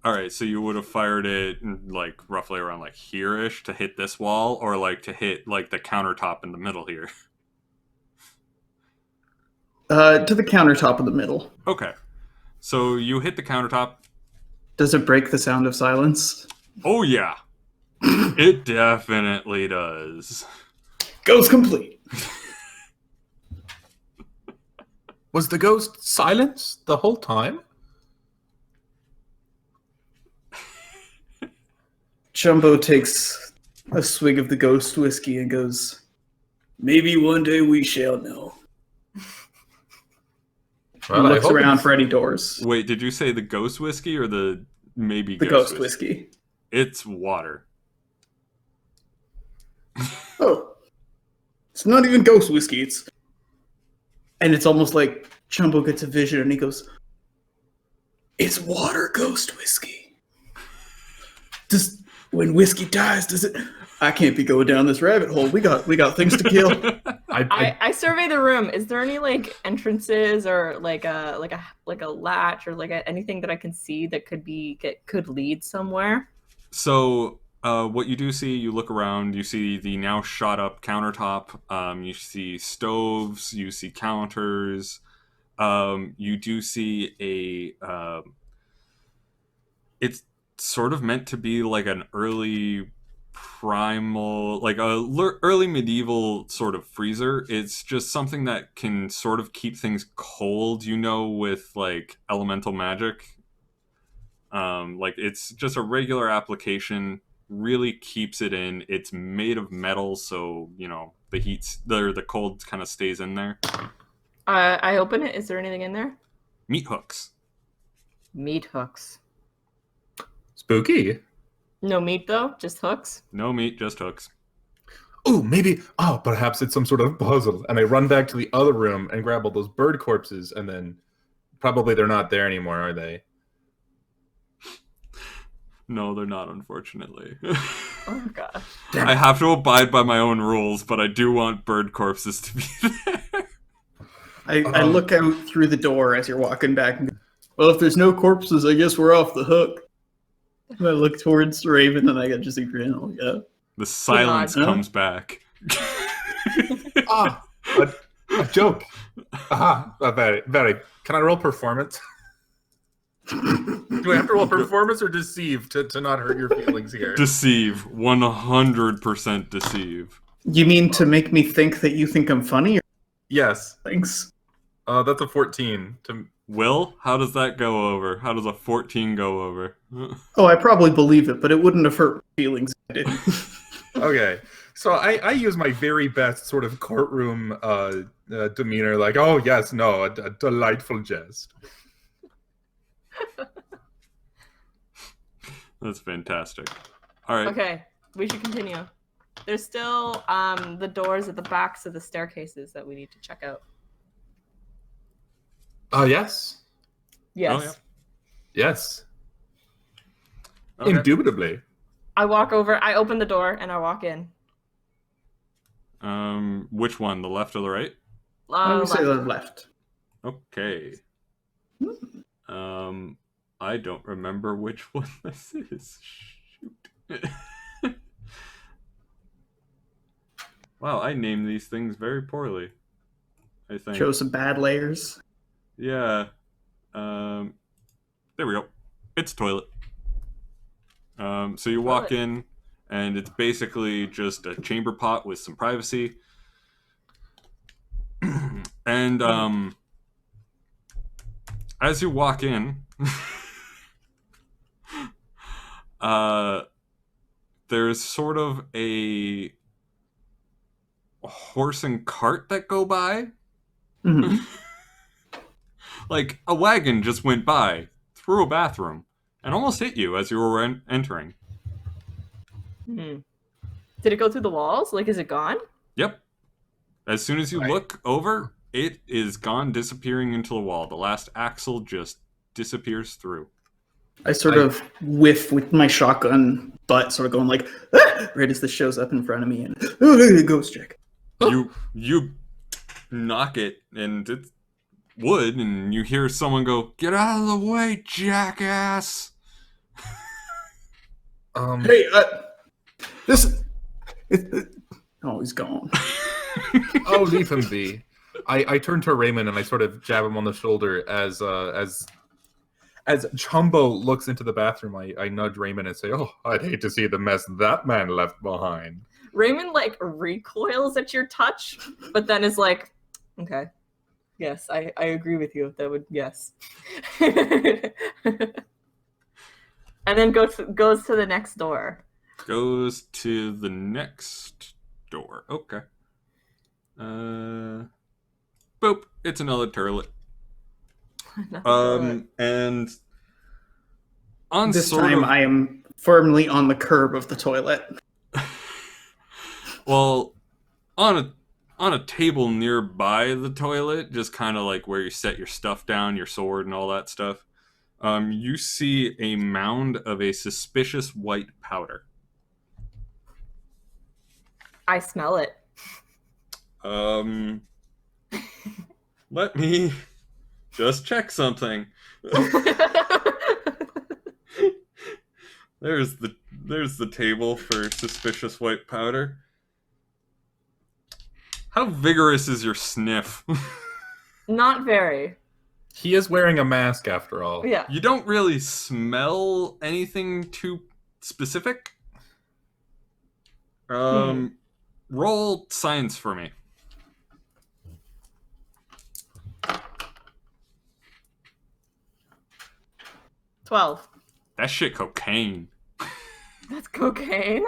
All right, so you would have fired it like roughly around like here-ish to hit this wall, or like to hit like the countertop in the middle here. To the countertop in the middle. Okay, so you hit the countertop. Does it break the sound of silence? Oh yeah, it definitely does. Ghost complete. Was the ghost silent the whole time? Jumbo takes a swig of the ghost whiskey and goes, "Maybe one day we shall know." Well, He looks around for any doors. Wait, did you say the ghost whiskey or the maybe The ghost whiskey. It's water. Oh. It's not even ghost whiskey. And it's almost like Jumbo gets a vision and he goes, "It's water ghost whiskey. When whiskey dies, does it?" I can't be going down this rabbit hole. We got things to kill. I survey the room. Is there any like entrances or like a latch or like anything that I can see that could lead somewhere? So what you do see, you look around, you see the now shot up countertop, you see stoves, you see counters, you do see it's sort of meant to be like an early primal, like early medieval sort of freezer. It's just something that can sort of keep things cold, with like elemental magic. Like it's just a regular application, really keeps it in. It's made of metal, so the cold kind of stays in there. I open it. Is there anything in there? Meat hooks. Meat hooks. Spooky. No meat though, just hooks. No meat, just hooks. Oh, maybe. Oh, perhaps it's some sort of puzzle. And I run back to the other room and grab all those bird corpses, and then probably they're not there anymore, are they? No, they're not, unfortunately. Oh gosh. I have to abide by my own rules, but I do want bird corpses to be there. I look out through the door as you're walking back and go, "Well, if there's no corpses, I guess we're off the hook." And I look towards Raven and I get just a grin. Oh, yeah. The silence comes back. A joke. Very, very. Can I roll performance? Do I have to roll performance or deceive to not hurt your feelings here? Deceive. 100% deceive. You mean to make me think that you think I'm funny? Or Yes. things? That's a 14. Will, how does that go over? How does a 14 go over? Oh, I probably believe it, but it wouldn't have hurt my feelings if I didn't. Okay. So I use my very best sort of courtroom demeanor, like, oh, yes, no, a delightful jest. That's fantastic. All right. Okay, we should continue. There's still the doors at the backs of the staircases that we need to check out. Yes. Yes. Oh, yeah. Yes. Okay. Indubitably. I walk over, I open the door, and I walk in. Which one? The left or the right? I would say Left. the left. Okay. I don't remember which one this is. Shoot. Wow, I named these things very poorly, I think. Show some bad layers. Yeah. There we go. It's toilet. So you walk in, and it's basically just a chamber pot with some privacy. And as you walk in, there's sort of a horse and cart that go by. Mm-hmm. Like a wagon just went by through a bathroom and almost hit you as you were entering. Did it go through the walls? Like, is it gone? Yep. As soon as you look over, it is gone, disappearing into the wall. The last axle just disappears through. I sort of whiff with my shotgun butt, sort of going like, ah! Right as this shows up in front of me, and oh, look at the ghost chick. You knock it, and it's wood, and you hear someone go, "Get out of the way, jackass!" Hey, this. Oh, he's gone. Oh, leave him be. I turn to Raymond and I sort of jab him on the shoulder as Chumbo looks into the bathroom. I nudge Raymond and say, "Oh, I'd hate to see the mess that man left behind." Raymond, like, recoils at your touch, but then is like, okay. Yes, I agree with you. That would, yes. And then goes to the next door. Goes to the next door. Okay. Boop. It's another turlet. And on This sort time of, I am firmly on the curb of the toilet. well, on a table nearby the toilet, just kind of like where you set your stuff down, your sword and all that stuff, you see a mound of a suspicious white powder. I smell it. Let me just check something. There's the table for suspicious white powder. How vigorous is your sniff? Not very. He is wearing a mask after all. Yeah. You don't really smell anything too specific. Roll science for me. 12. That shit cocaine. That's cocaine.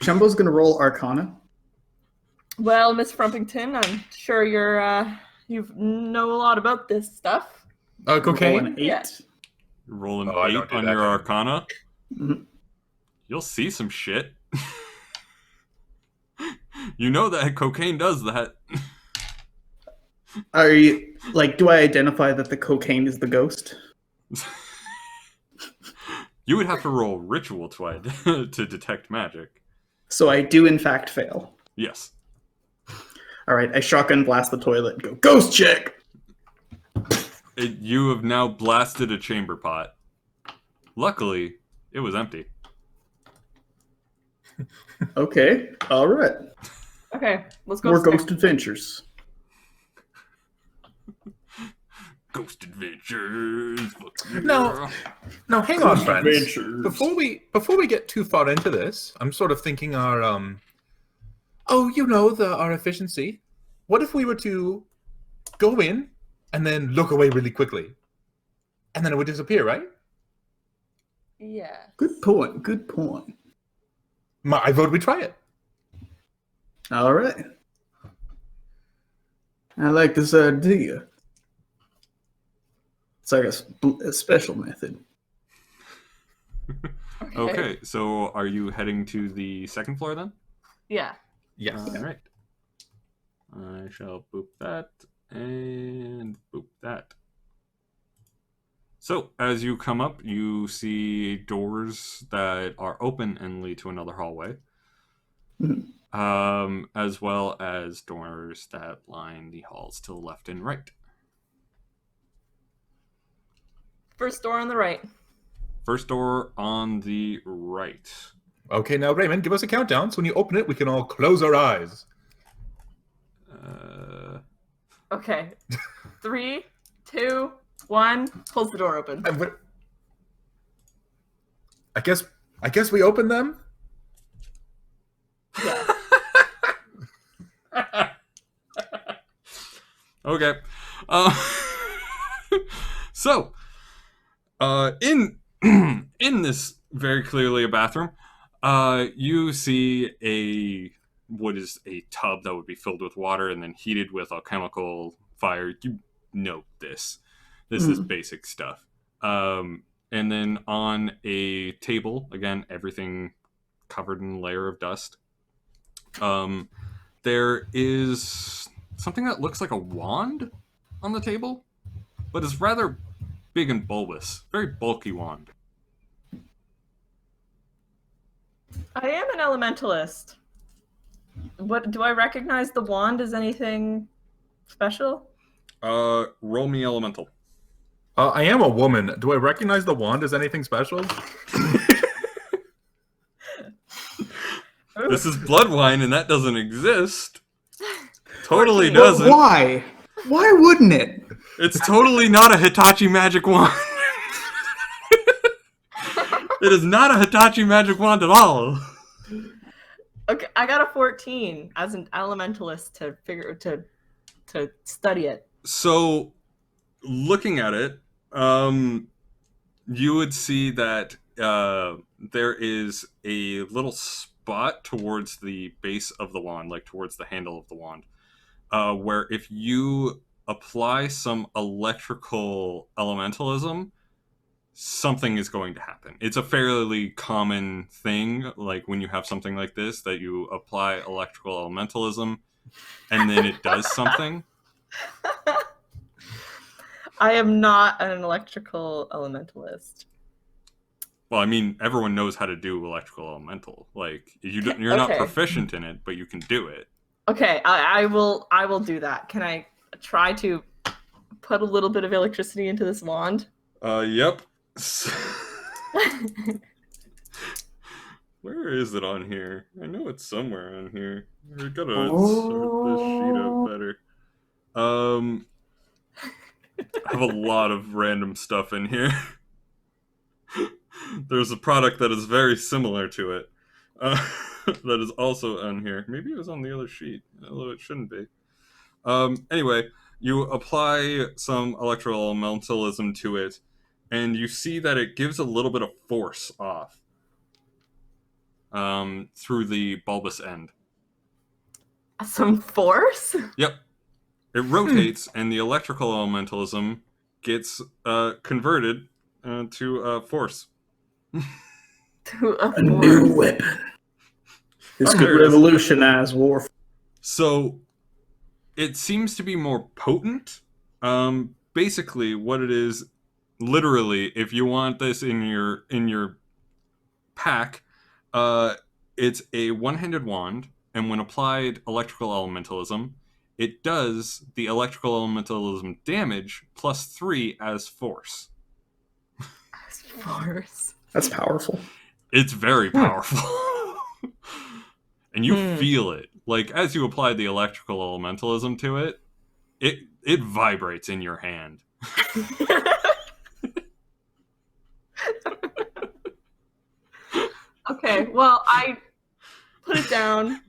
Chumbo's gonna roll Arcana. Well, Miss Frumpington, I'm sure you know a lot about this stuff. Roll Cocaine? an 8. Yeah. Roll an Oh, I 8 don't do on that your then. Arcana. Mhm. You'll see some shit. You know that cocaine does that. Are you like? Do I identify that the cocaine is the ghost? You would have to roll ritual to detect magic. So I do in fact fail. Yes. All right, I shotgun blast the toilet and go, ghost chick! You have now blasted a chamber pot. Luckily, it was empty. Okay, all right. Okay, let's go More upstairs. ghost adventures. Ghost adventures. Fuck yeah. No, hang on, friends. Adventures. Before we get too far into this, I'm sort of thinking our our efficiency. What if we were to go in and then look away really quickly, and then it would disappear, right? Yeah. Good point. Good point. I vote we try it. All right. I like this idea. It's like a special method. Okay, so are you heading to the second floor then? Yeah. Yes. All right. I shall boop that and boop that. So, as you come up, you see doors that are open and lead to another hallway, as well as doors that line the halls to the left and right. First door on the right. First door on the right. Okay, now Raymond, give us a countdown. So when you open it, we can all close our eyes. Okay. 3, 2, 1. Pulls the door open. I guess we open them. Yeah. Okay. So, in in this very clearly a bathroom, you see what is a tub that would be filled with water and then heated with a chemical fire. You know this. This is basic stuff. And then on a table, again, everything covered in a layer of dust. There is something that looks like a wand on the table, but it's rather big and bulbous. Very bulky wand. I am an elementalist. What do I recognize the wand as anything special? Roll me elemental. I am a woman. Do I recognize the wand as anything special? This is Bloodwine, and that doesn't exist. Totally 14. doesn't. Why? Why wouldn't it? It's totally not a Hitachi magic wand. It is not a Hitachi magic wand at all. Okay, I got a 14 as an elementalist to study it. So, looking at it, you would see that there is a little spot towards the base of the wand, like towards the handle of the wand, where if you apply some electrical elementalism, something is going to happen. It's a fairly common thing, like when you have something like this, that you apply electrical elementalism and then it does something. I am not an electrical elementalist. Well, I mean, everyone knows how to do electrical elemental. Like, you're not Okay. proficient in it, but you can do it. Okay, I will do that. Can I try to put a little bit of electricity into this wand? Yep. Where is it on here? I know it's somewhere on here. We gotta sort this sheet out better. I have a lot of random stuff in here. There's a product that is very similar to it. That is also on here. Maybe it was on the other sheet, although it shouldn't be. Anyway, you apply some electrical elementalism to it, and you see that it gives a little bit of force off through the bulbous end. Some force? Yep. It rotates, and the electrical elementalism gets converted to force. To a A force. new weapon. This could There it is. revolutionize warfare. So it seems to be more potent. Basically, what it is, literally, if you want this in your pack, it's a one-handed wand, and when applied electrical elementalism, it does the electrical elementalism damage plus 3 as force. Force. That's powerful. It's very powerful. And you Hmm. feel it. Like, as you apply the electrical elementalism to it, it vibrates in your hand. Okay, well, I put it down.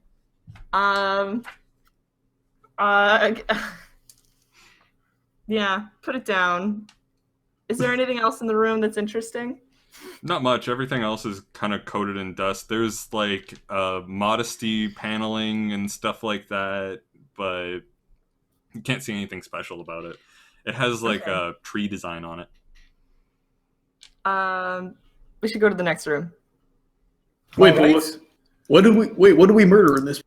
Yeah, put it down. Is there anything else in the room that's interesting? Not much. Everything else is kind of coated in dust. There's like modesty paneling and stuff like that, but you can't see anything special about it. It has like Okay. a tree design on it. We should go to the next room. Wait, All right. but what did we murder in this?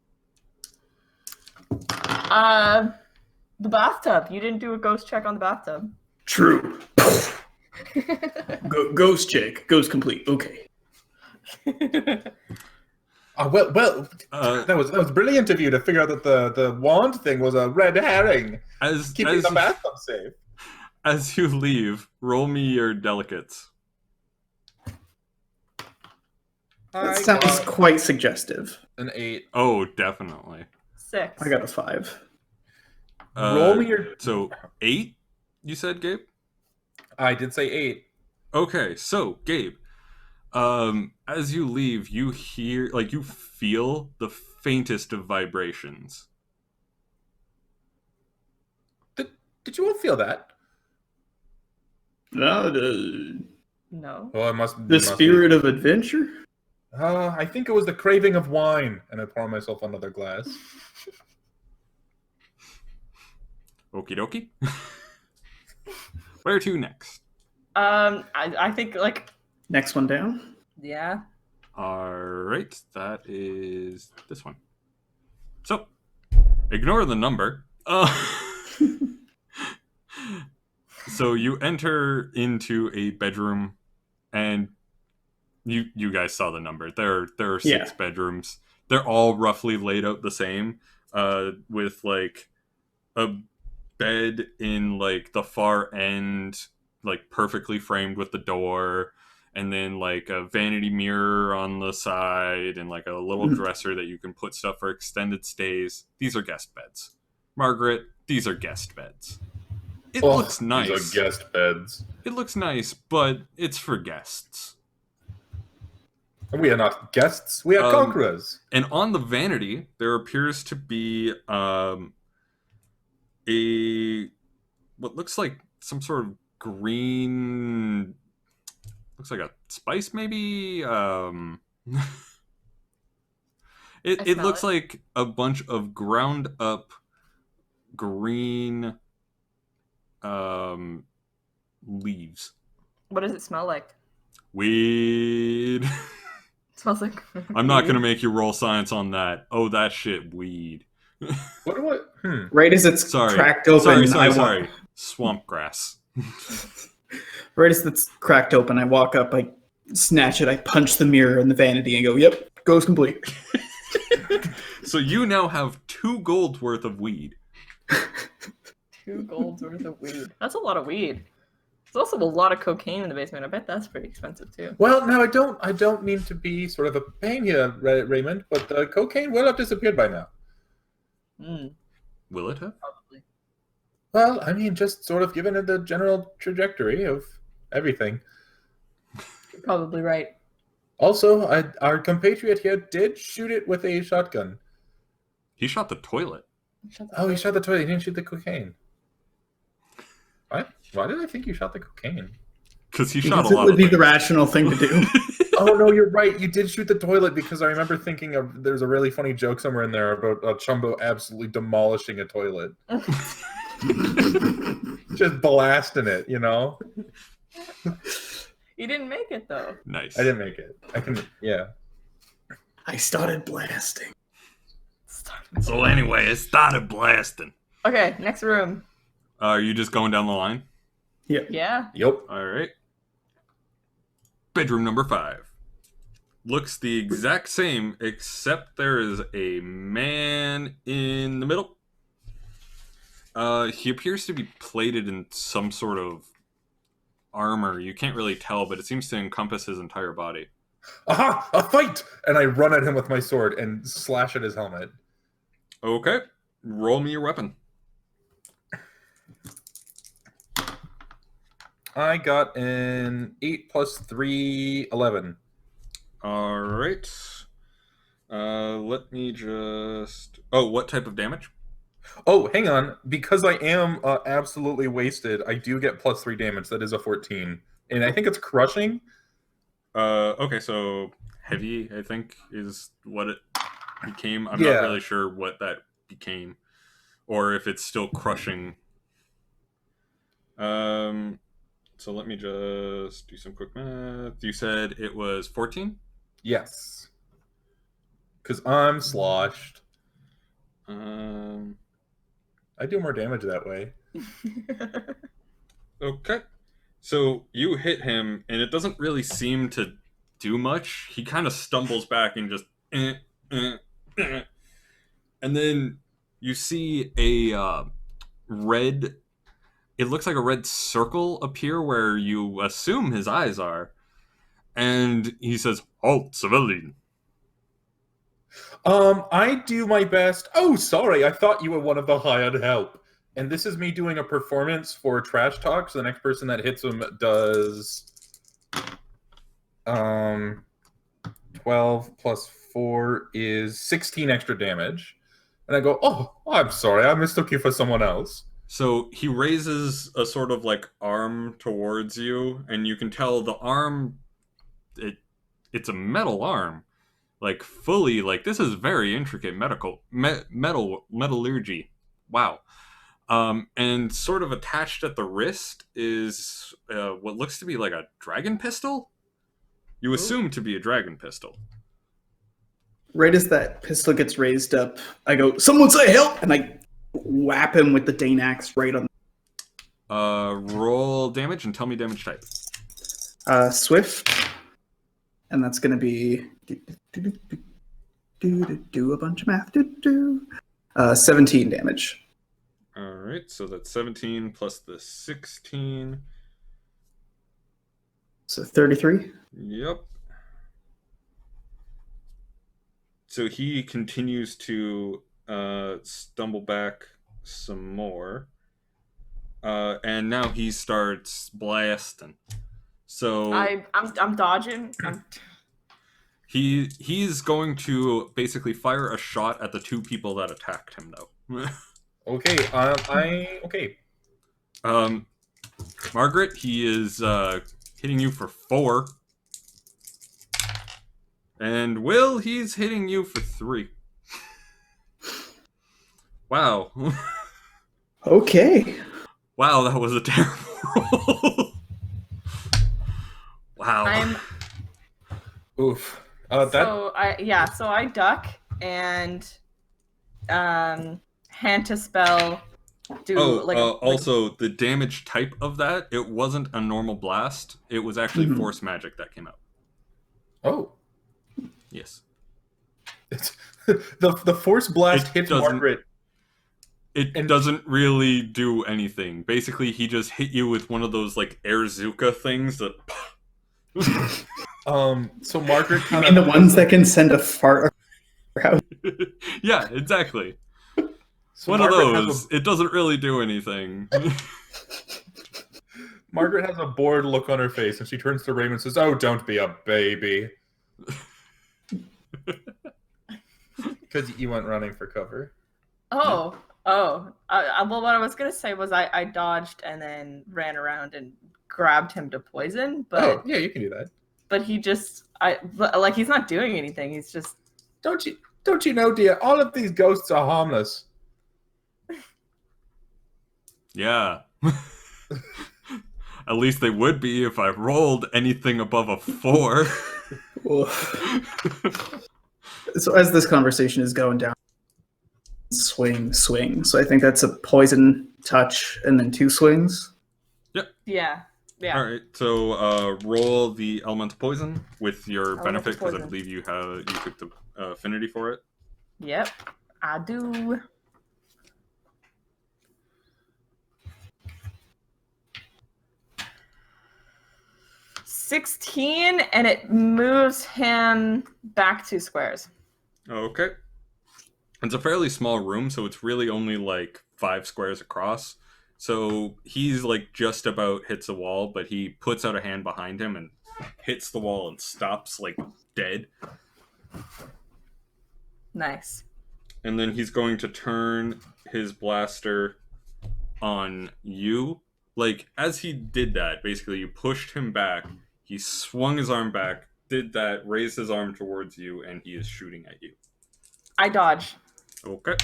The bathtub. You didn't do a ghost check on the bathtub. True. Ghost check. Ghost complete. Okay. Well, that was brilliant of you to figure out that the wand thing was a red herring. Keeping the bathtub safe. As you leave, roll me your delicates. That sounds quite suggestive. An 8. Oh, definitely. 6. I got a 5. Roll me your. So 8, you said, Gabe? I did say 8. Okay, so Gabe, as you leave, you hear, like, you feel the faintest of vibrations. Did you all feel that? No, No. Well, it must. the spirit of adventure. I think it was the craving of wine, and I pour myself another glass. Okie dokie. Where to next? I think like Next one down. yeah. Alright, that is this one. So, ignore the number. So you enter into a bedroom, and you guys saw the number. There are 6 bedrooms. They're all roughly laid out the same, with like a bed in like the far end, like perfectly framed with the door, and then like a vanity mirror on the side, and like a little dresser that you can put stuff for extended stays. These are guest beds. Margaret, these are guest beds. It looks nice. These are guest beds. It looks nice, but it's for guests. We are not guests. We are conquerors. And on the vanity, there appears to be what looks like some sort of green, looks like a spice maybe. It looks like a bunch of ground up green leaves. What does it smell like? Weed. It smells like I'm not gonna make you roll science on that. Oh, that shit, weed. What? Right as it's cracked open, Sorry. Swamp grass. Right as it's cracked open, I walk up, I snatch it, I punch the mirror in the vanity, and go, "Yep, goes complete." So you now have 2 gold worth of weed. 2 golds worth of weed. That's a lot of weed. There's also a lot of cocaine in the basement. I bet that's pretty expensive too. Well, now I don't mean to be sort of a pain here, Raymond, but the cocaine will have disappeared by now. Will it have? Probably. Well, I mean, just sort of given it the general trajectory of everything. You're probably right. Also, our compatriot here did shoot it with a shotgun. He shot the toilet. He shot the toilet. He didn't shoot the cocaine. What? Why did I think you shot the cocaine? Because he shot a It lot would of be things. the rational thing to do. Oh, no, you're right. You did shoot the toilet because I remember thinking of there's a really funny joke somewhere in there about Chumbo absolutely demolishing a toilet. Just blasting it, you know? You didn't make it though. Nice. I didn't make it. Yeah. I started blasting. So anyway, it started blasting. Okay, next room. Are you just going down the line? Yeah. Yep. All right. Bedroom number 5. Looks the exact same, except there is a man in the middle. He appears to be plated in some sort of armor. You can't really tell, but it seems to encompass his entire body. Aha! A fight! And I run at him with my sword and slash at his helmet. Okay. Roll me your weapon. I got an 8 plus 3, 11. All right. Let me just. Oh, what type of damage? Oh, hang on. Because I am absolutely wasted, I do get plus 3 damage. That is a 14. And I think it's crushing. Okay, so heavy, I think, is what it became. I'm not Yeah. really sure what that became, or if it's still crushing. So let me just do some quick math. You said it was 14? Yes. Because I'm sloshed. Um, I do more damage that way. okay. So you hit him, and it doesn't really seem to do much. He kind of stumbles back and just. Eh. And then you see a red. It looks like a red circle appear where you assume his eyes are. And he says, "Halt, civilian." I do my best. Oh, sorry. I thought you were one of the hired help. And this is me doing a performance for trash talk. So the next person that hits him does 12 plus 4 is 16 extra damage. And I go, oh, I'm sorry. I mistook you for someone else. So he raises a sort of like arm towards you, and you can tell the arm, it's a metal arm. Like fully, like this is very intricate metallurgy. Wow. And sort of attached at the wrist is what looks to be like a dragon pistol. You assume to be a dragon pistol. Right as that pistol gets raised up, I go, "Someone say help!" And I whap him with the Dane axe right on. Roll damage and tell me damage type. Swift, and that's going to be do a bunch of math. 17 damage. All right, so that's 17 plus the 16. So 33. Yep. So he continues to stumble back some more. And now he starts blasting. So I'm dodging. he's going to basically fire a shot at the two people that attacked him, though. Okay. Okay. Margaret, he is hitting you for 4. And Will, he's hitting you for 3. Wow. Okay. Wow, that was a terrible roll. Wow. Oof. So I duck and hand to spell. Also, the damage type of that, it wasn't a normal blast. It was actually force magic that came out. Oh. Yes. The force blast hits Margaret. It doesn't really do anything. Basically, he just hit you with one of those like Airzuka things that. So Margaret kind of the ones that can send a fart out. Yeah, exactly. So one Margaret of those. It doesn't really do anything. Margaret has a bored look on her face, and she turns to Raymond and says, "Oh, don't be a baby." Because you went running for cover. Well, what I was gonna say was I dodged and then ran around and grabbed him to poison. But yeah, you can do that. But he just, he's not doing anything. He's just. Don't you know, dear? All of these ghosts are harmless. Yeah. At least they would be if I rolled anything above a 4. So as this conversation is going down, swing. So I think that's a poison touch and then 2 swings. Yep. Yeah. All right. So roll the elemental poison with your benefit because I believe you took the affinity for it. Yep, I do. $16, and it moves him back 2 squares. Okay. It's a fairly small room, so it's really only like 5 squares across. So he's like just about hits a wall, but he puts out a hand behind him and hits the wall and stops like dead. Nice. And then he's going to turn his blaster on you. Like, as he did that, basically, you pushed him back. He swung his arm back, did that, raised his arm towards you, and he is shooting at you. I dodge. Okay.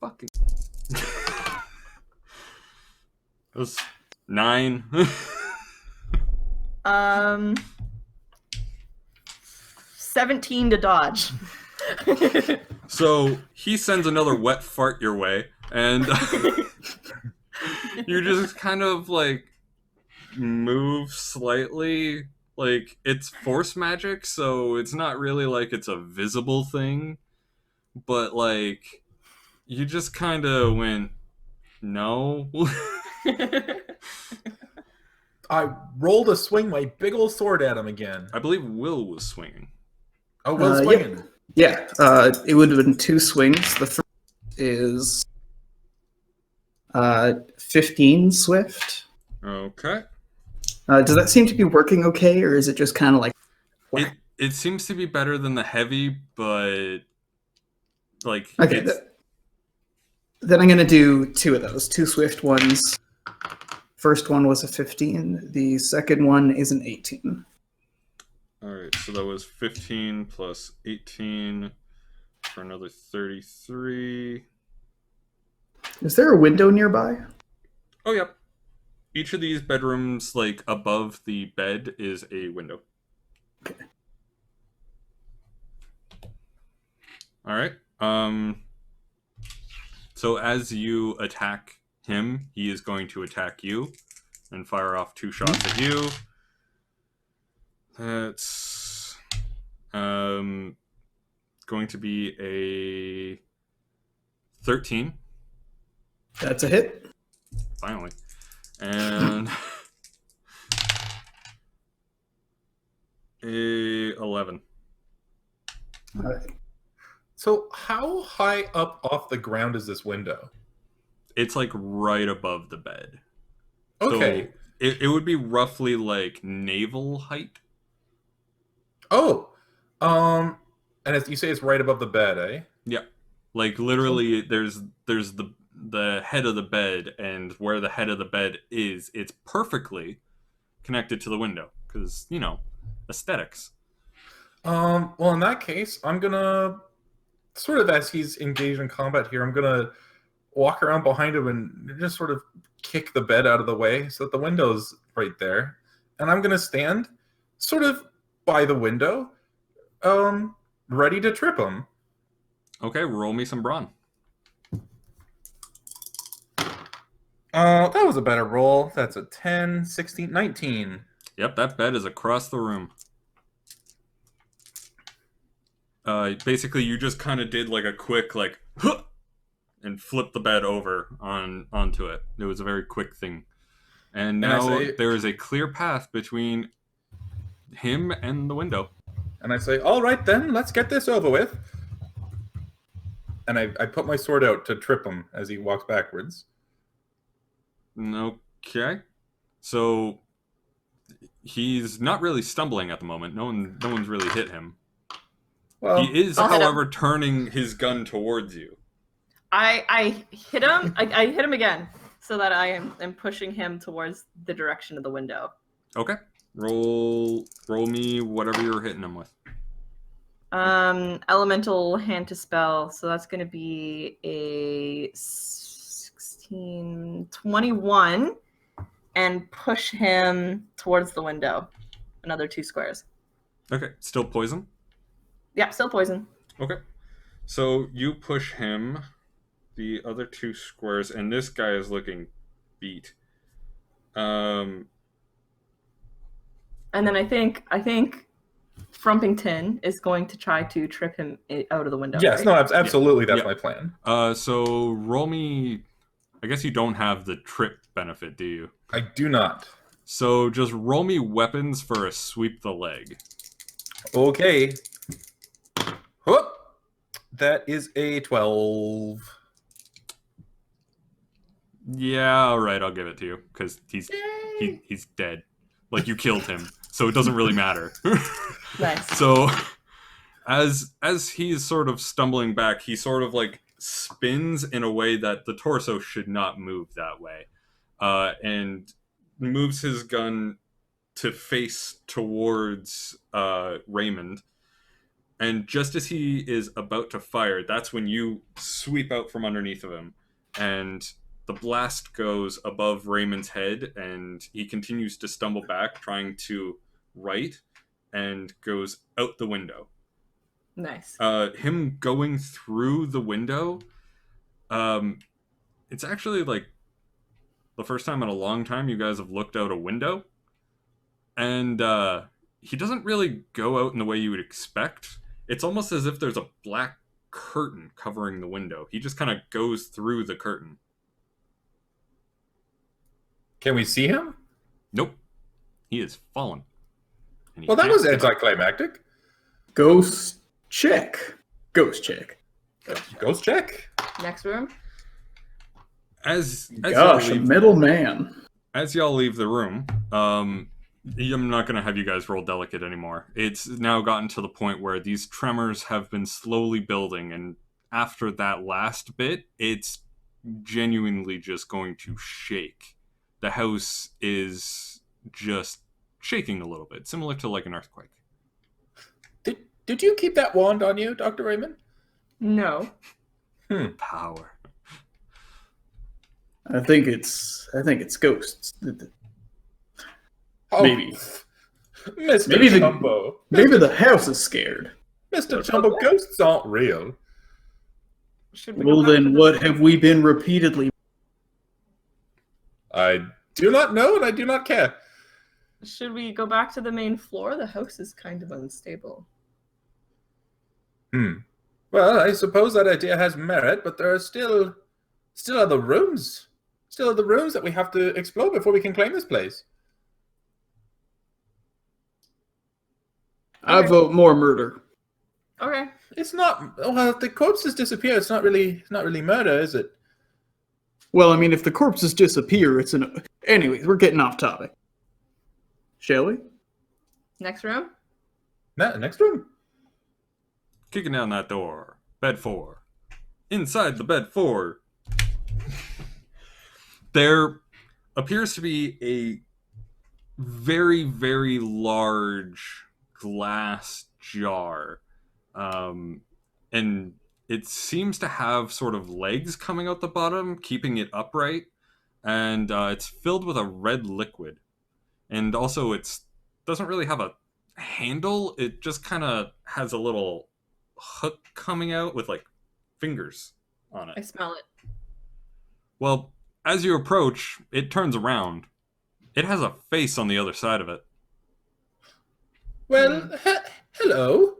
Fucking. That was 9. 17 to dodge. So he sends another wet fart your way, and you just kind of like move slightly. Like, it's force magic, so it's not really like it's a visible thing, but like you just kind of went, no. I rolled to swing my big old sword at him again. I believe Will was swinging. Oh, Will's swinging. Yeah, it would have been 2 swings. The first is 15 swift. Okay. Does that seem to be working okay, or is it just kind of like... It seems to be better than the heavy, but like Okay, then I'm going to do 2 of those, 2 swift ones. First one was a 15. The second one is an 18. All right, so that was 15 plus 18 for another 33. Is there a window nearby? Oh, yep. Each of these bedrooms, like above the bed, is a window. Okay. All right. So as you attack him, he is going to attack you and fire off 2 shots at you. That's going to be a 13. That's a hit. Finally. And a 11. All right. So how high up off the ground is this window? It's like right above the bed. Okay. So it would be roughly like navel height. Oh. And as you say, it's right above the bed, eh? Yeah. Like literally there's the head of the bed, and where the head of the bed is, it's perfectly connected to the window because, you know, aesthetics. Well, in that case, I'm gonna sort of, as he's engaged in combat here, I'm gonna walk around behind him and just sort of kick the bed out of the way so that the window's right there, and I'm gonna stand sort of by the window, ready to trip him. Okay, roll me some brawn. That was a better roll. That's a 10, 16, 19. Yep, that bed is across the room. Basically, you just kind of did like a quick like, huh, and flipped the bed over onto it. It was a very quick thing, and now there is a clear path between him and the window. And I say, all right then, let's get this over with. And I put my sword out to trip him as he walks backwards. Okay, so he's not really stumbling at the moment. No one's really hit him. Well, He is, I'll hit however, turning his gun towards you. I hit him. I hit him again, so that I am pushing him towards the direction of the window. Okay, roll me whatever you're hitting him with. Elemental hand to spell, so that's going to be a 21, and push him towards the window. Another 2 squares. Okay, still poison? Yeah, still poison. Okay. So you push him the other 2 squares, and this guy is looking beat. And then I think Frumpington is going to try to trip him out of the window. yes, right? no, absolutely, that's Yeah. my plan. So roll me. I guess you don't have the trip benefit, do you? I do not. So just roll me weapons for a sweep the leg. Okay. Whoop. That is a 12. Yeah, all right, I'll give it to you because he's dead. Like you killed him, so it doesn't really matter. Nice. So as he's sort of stumbling back, he sort of like spins in a way that the torso should not move that way, and moves his gun to face towards Raymond. And just as he is about to fire, that's when you sweep out from underneath of him, and the blast goes above Raymond's head, and he continues to stumble back, trying to right, and goes out the window. Nice. Him going through the window, it's actually like the first time in a long time you guys have looked out a window, and he doesn't really go out in the way you would expect. It's almost as if there's a black curtain covering the window. He just kind of goes through the curtain. Can we see him? Nope. He is fallen. And he Well, that can't was get up. anticlimactic. Ghost check. Ghost check. Ghost check. Next room. As Gosh, a middleman. as y'all leave the room, I'm not going to have you guys roll delicate anymore. It's now gotten to the point where these tremors have been slowly building, and after that last bit, it's genuinely just going to shake. The house is just shaking a little bit, similar to like an earthquake. Did you keep that wand on you, Dr. Raymond? No. Power. I think it's ghosts. Oh, Maybe. Mr. Maybe the- Jumbo. Maybe the house is scared. Mr. Jumbo, ghosts aren't real. Should we Well, go back then to the- what have we been repeatedly? I do not know and I do not care. Should we go back to the main floor? The house is kind of unstable. Well, I suppose that idea has merit, but there are still other rooms. Still other rooms that we have to explore before we can claim this place. I vote more murder. Okay. It's not. Well, if the corpses disappear, it's not really murder, is it? Well, I mean, if the corpses disappear, it's an. Anyways, we're getting off topic. Shall we? Next room. Next room. Kicking down that door. Bed 4. Inside the bed 4. There appears to be a very, very large glass jar. And it seems to have sort of legs coming out the bottom, keeping it upright. And it's filled with a red liquid. And also it doesn't really have a handle. It just kind of has a little hook coming out with like fingers on I it. smell it. Well, as you approach, it turns around. It has a face on the other side of it. Well, hello.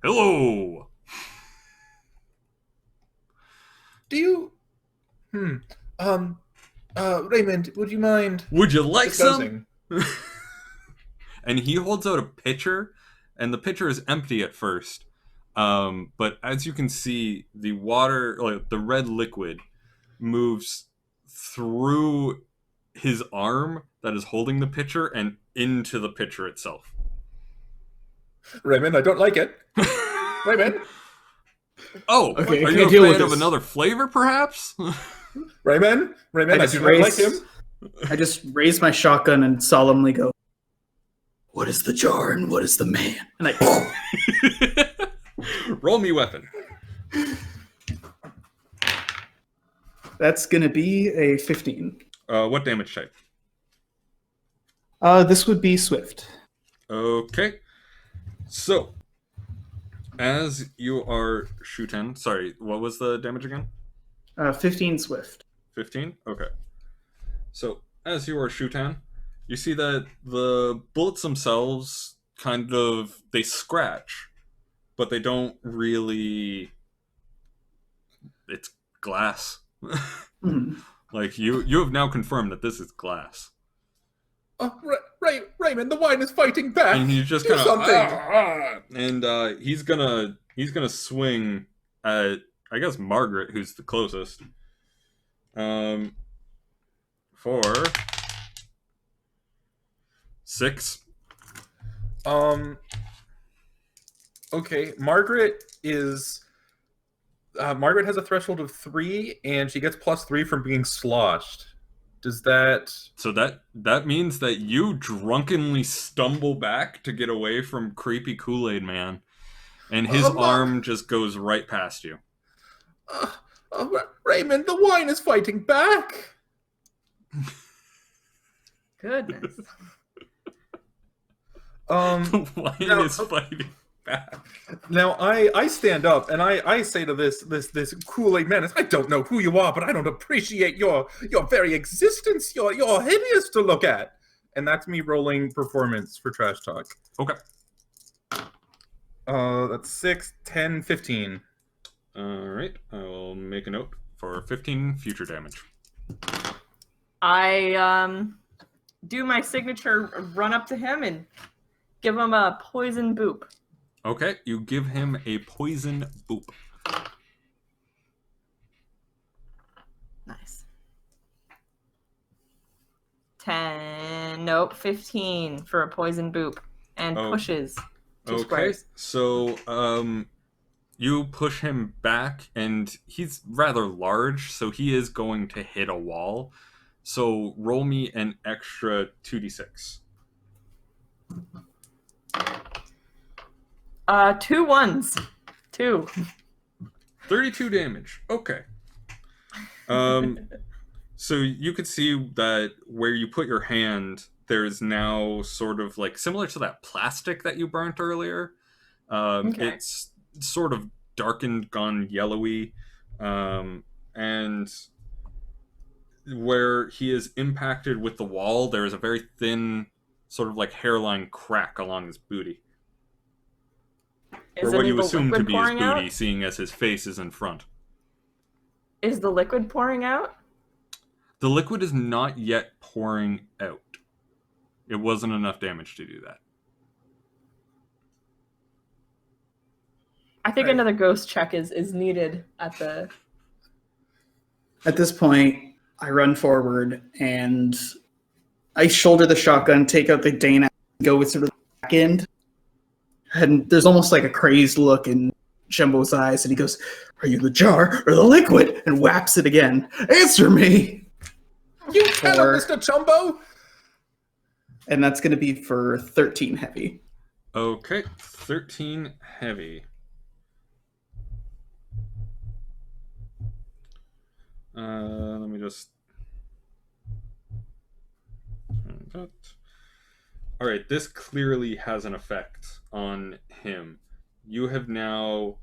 Hello! Do you? Raymond, would you mind Would you like discussing? some? And he holds out a pitcher, and the pitcher is empty at first. But as you can see, the water, like the red liquid, moves through his arm that is holding the pitcher and into the pitcher itself. Raymond, I don't like it. Raymond, Oh, Okay, are I you can't a deal with fan of this. another flavor, perhaps? Raymond, I just do not like raised- him. I just raise my shotgun and solemnly go, "What is the jar and what is the man?" And I. Roll me weapon. That's gonna be a 15. What damage type? This would be swift. Okay. So, as you are shooting, sorry, what was the damage again? 15 swift. 15? Okay. So, as you are shooting, you see that the bullets themselves kind of, they scratch, but they don't really, it's glass. Hmm. Like, you have now confirmed that this is glass. Oh, Raymond, the wine is fighting back. And he's just Do kind of, something. and he's gonna swing at, I guess, Margaret, who's the closest. For 6. Okay, Margaret has a threshold of 3, and she gets +3 from being sloshed. Does that... So that means that you drunkenly stumble back to get away from creepy Kool-Aid Man, and his arm just goes right past you. Raymond, the wine is fighting back! Goodness. The wine is fighting back. Now I stand up and I say to this Kool-Aid man, I don't know who you are, but I don't appreciate your very existence. You're hideous to look at. And that's me rolling performance for trash talk. Okay. That's 6, 10, 15. Alright, I will make a note for 15 future damage. I do my signature run up to him and give him a poison boop. Okay, you give him a poison boop. Nice. 10, nope, 15 for a poison boop. And pushes 2 squares. So, you push him back, and he's rather large, so he is going to hit a wall. So roll me an extra 2d6. 2 ones. 2. 32 damage. Okay. So you could see that where you put your hand, there's now sort of like similar to that plastic that you burnt earlier. It's sort of darkened, gone yellowy, and where he is impacted with the wall, there is a very thin sort of like hairline crack along his booty. Or what you assume to be his booty, seeing as his face is in front. Is the liquid pouring out? The liquid is not yet pouring out. It wasn't enough damage to do that. I think another ghost check is needed at the... At this point, I run forward and I shoulder the shotgun, take out the Dane, and go with sort of the back end. And there's almost like a crazed look in Jumbo's eyes, and he goes, "Are you the jar or the liquid?" and whaps it again. "Answer me!" You cannot, Mr. Jumbo! And that's going to be for 13 heavy. Okay, 13 heavy. Let me just... Alright, this clearly has an effect on him. You have now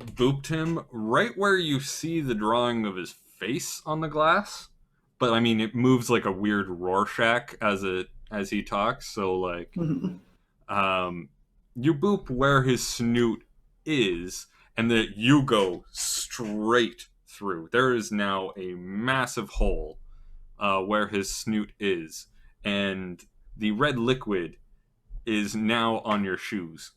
booped him right where you see the drawing of his face on the glass. But, I mean, it moves like a weird Rorschach as he talks. So, like, you boop where his snoot is, and that you go straight through. There is now a massive hole where his snoot is, and the red liquid is now on your shoes.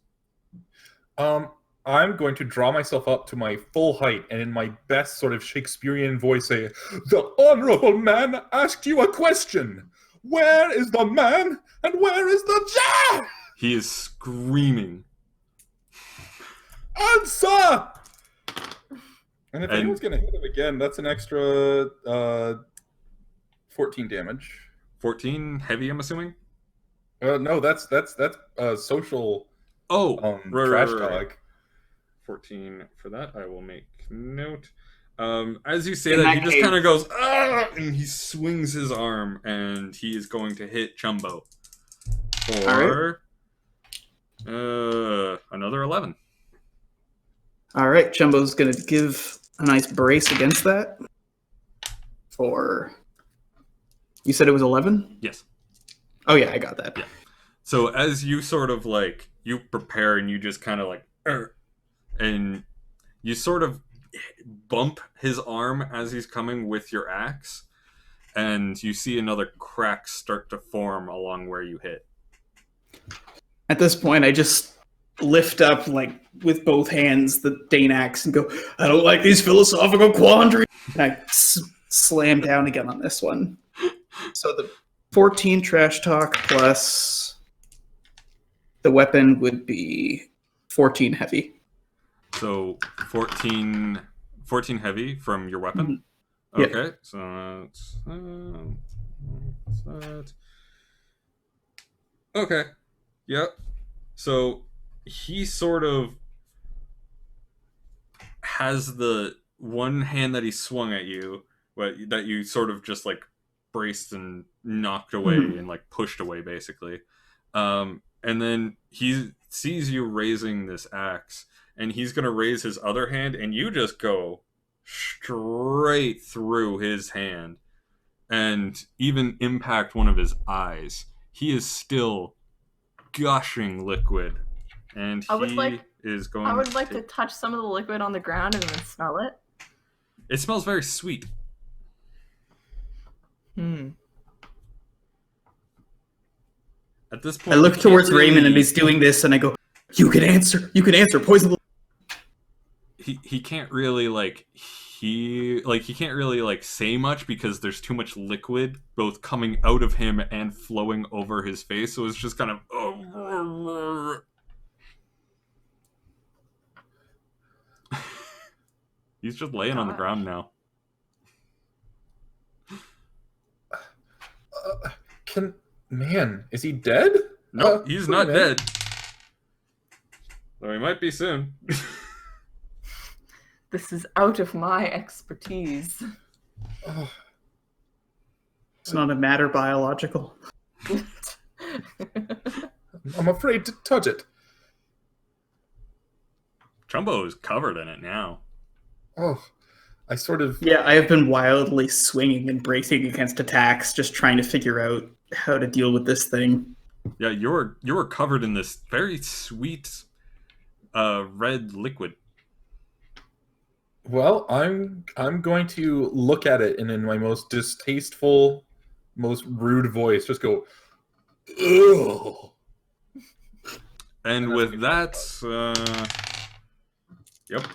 I'm going to draw myself up to my full height and in my best sort of Shakespearean voice say, "The honorable man asked you a question. Where is the man and where is the jar?" He is screaming. "Answer!" And if anyone's going to hit him again, that's an extra 14 damage. 14 heavy, I'm assuming? No, that's social trash talk. Right. 14 for that. I will make note. As you say that, he just kind of goes, "Ah!" and he swings his arm, and he is going to hit Chumbo for another 11. All right, Chumbo's going to give a nice brace against that for... You said it was 11? Yes. Oh, yeah, I got that. Yeah. So as you sort of like, you prepare and you just kind of like, and you sort of bump his arm as he's coming with your axe, and you see another crack start to form along where you hit. At this point, I just lift up, like, with both hands, the Dane axe and go, "I don't like these philosophical quandaries." And I slam down again on this one. So the 14 trash talk plus the weapon would be 14 heavy. So 14 heavy from your weapon? Yeah. Okay, so that's that. Okay, yep. So he sort of has the one hand that he swung at you, but that you sort of just like braced and knocked away and like pushed away basically. And then he sees you raising this axe, and he's gonna raise his other hand, and you just go straight through his hand and even impact one of his eyes. He is still gushing liquid, and I would he like- is going I would like to touch some of the liquid on the ground and then smell it. It smells very sweet. At this point, I look you towards can't really- Raymond and he's doing this, and I go, "You can answer. Poison the." He can't really he can't really say much because there's too much liquid both coming out of him and flowing over his face, so it's just kind of he's just laying on the ground now. Is he dead? No, he's not wait a minute. dead. Though he might be soon. This is out of my expertise. Oh, It's not a matter biological. I'm afraid to touch it. Trumbo is covered in it now. Oh, I sort of. Yeah, I have been wildly swinging and bracing against attacks, just trying to figure out how to deal with this thing. Yeah, you're covered in this very sweet red liquid. Well, I'm going to look at it and in my most distasteful, most rude voice, just go, ugh. And with that, yep.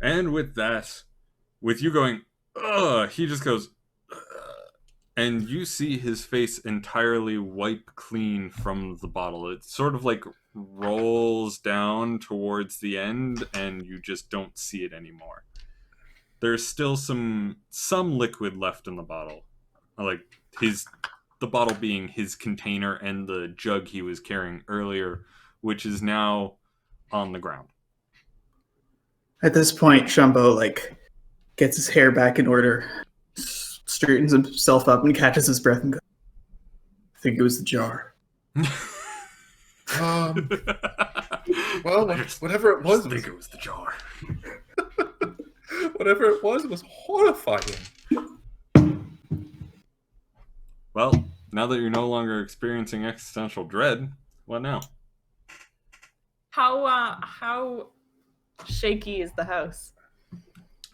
And with that, with you going, ugh, he just goes, ugh, and you see his face entirely wiped clean from the bottle. It sort of like rolls down towards the end, and you just don't see it anymore. There's still some liquid left in the bottle, like the bottle being his container and the jug he was carrying earlier, which is now on the ground. At this point, Shumbo gets his hair back in order, straightens himself up, and catches his breath and goes, "I think it was the jar." Well, whatever it was, I think it was the jar. Whatever it was horrifying. Well, now that you're no longer experiencing existential dread, what now? How shaky is the house?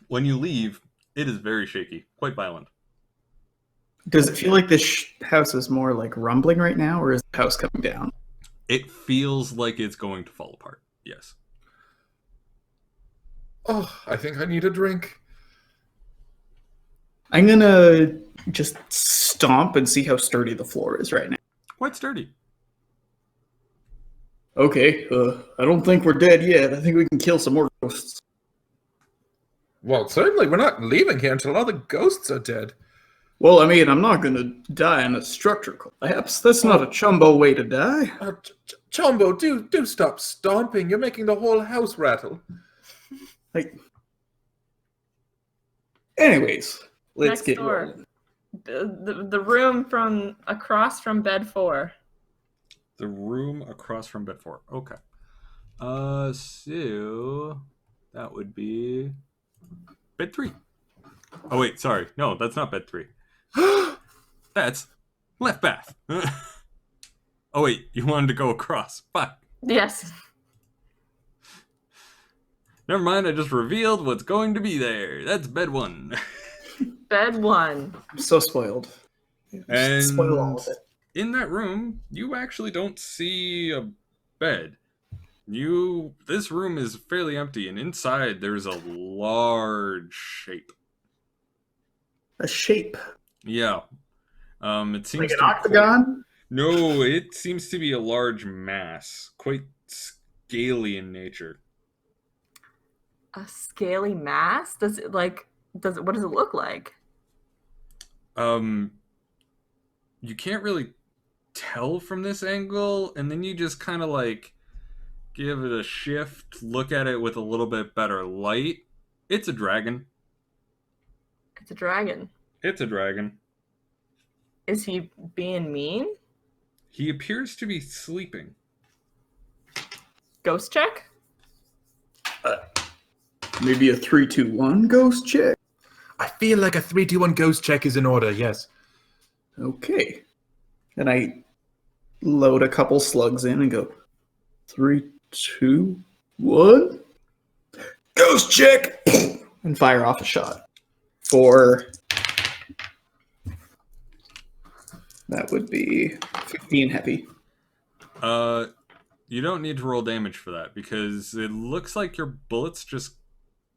When you leave, it is very shaky, quite violent. Does it feel like this house is more like rumbling right now, or is the house coming down? It feels like it's going to fall apart, yes. Oh, I think I need a drink. I'm gonna just stomp and see how sturdy the floor is right now. Quite sturdy. Okay, I don't think we're dead yet. I think we can kill some more ghosts. Well, certainly we're not leaving here until all the ghosts are dead. Well, I mean, I'm not gonna die in a structure collapse. That's not a Chumbo way to die. Chombo, do stop stomping. You're making the whole house rattle. Anyways, let's Next get door. rolling. The room from across from bed 4. The room across from bed 4. Okay. So that would be bed 3. Oh wait, sorry. No, that's not bed 3. That's left bath. Oh wait, you wanted to go across. Fine. Yes. Never mind, I just revealed what's going to be there. That's bed 1. Bed 1. I'm so spoiled. And Spoil all of it. in that room, you actually don't see a bed. This room is fairly empty, and inside there's a large shape. a shape. Yeah. It Like seems an to be octagon? No, it seems to be a large mass, quite scaly in nature. A scaly mass? What does it look like? Um, you can't really tell from this angle, and then you just kind of like give it a shift, look at it with a little bit better light. It's a dragon. It's a dragon. It's a dragon. Is he being mean? He appears to be sleeping. Ghost check? Maybe a 3-2-1 ghost check. I feel like a 3-2-1 ghost check is in order, yes. Okay. And I load a couple slugs in and go 3, 2, 1. Ghost check! And fire off a shot. For that would be 15 heavy. You don't need to roll damage for that because it looks like your bullets just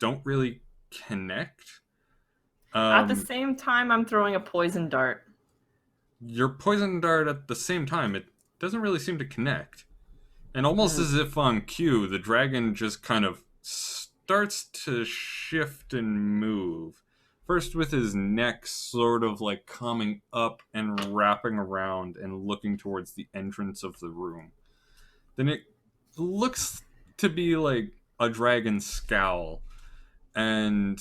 don't really connect. At the same time, I'm throwing a poison dart. Your poison dart at the same time, it doesn't really seem to connect. And almost as if on cue, the dragon just kind of starts to shift and move. First with his neck sort of like coming up and wrapping around and looking towards the entrance of the room. Then it looks to be like a dragon's scowl. And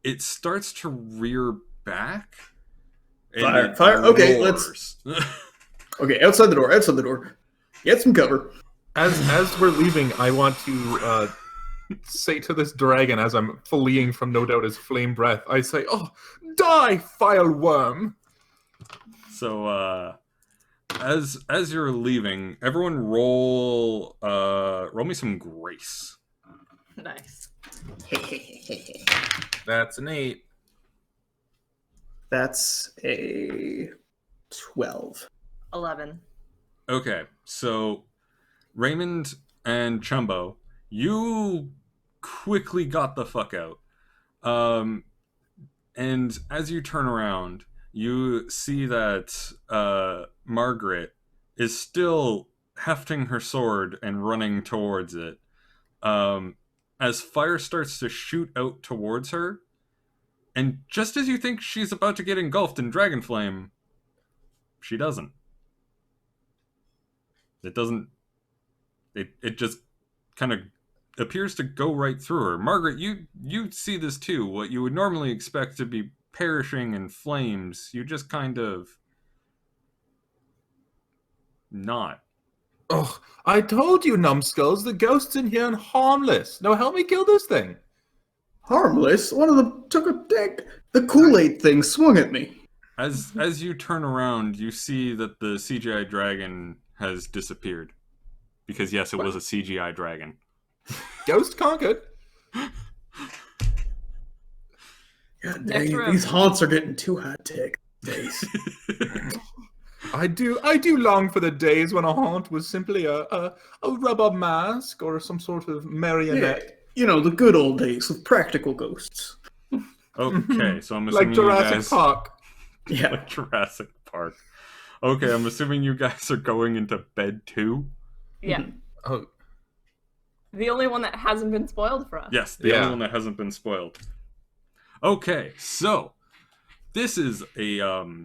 it starts to rear back. Fire, fire. Okay, let's. Okay, outside the door. Outside the door. Get some cover. As we're leaving, I want to say to this dragon as I'm fleeing from no doubt his flame breath, I say, "Oh, die, vile worm!" So, as you're leaving, everyone roll me some grace. Nice. That's an 8. That's a 12. 11. Okay, so Raymond and Chumbo, you quickly got the fuck out. And as you turn around, you see that Margaret is still hefting her sword and running towards it. As fire starts to shoot out towards her, and just as you think she's about to get engulfed in dragon flame, she doesn't. It doesn't. It just kind of appears to go right through her. Margaret, you see this too. What you would normally expect to be perishing in flames, you just kind of not. Oh, I told you, numbskulls, the ghosts in here are harmless. Now help me kill this thing. Harmless? One of them took a dick. The Kool-Aid thing swung at me. As you turn around, you see that the CGI dragon has disappeared. Because yes, it was a CGI dragon. Ghost conquered. God Next dang it, room. these haunts are getting too hot tech days. I do long for the days when a haunt was simply a rubber mask or some sort of marionette. Yeah, you know, the good old days with practical ghosts. Okay, so I'm assuming Like Jurassic you guys... Park. Yeah. Like Jurassic Park. Okay, I'm assuming you guys are going into bed too? Yeah. Oh, The only one that hasn't been spoiled for us. Yes, the only one that hasn't been spoiled. Okay, so this is a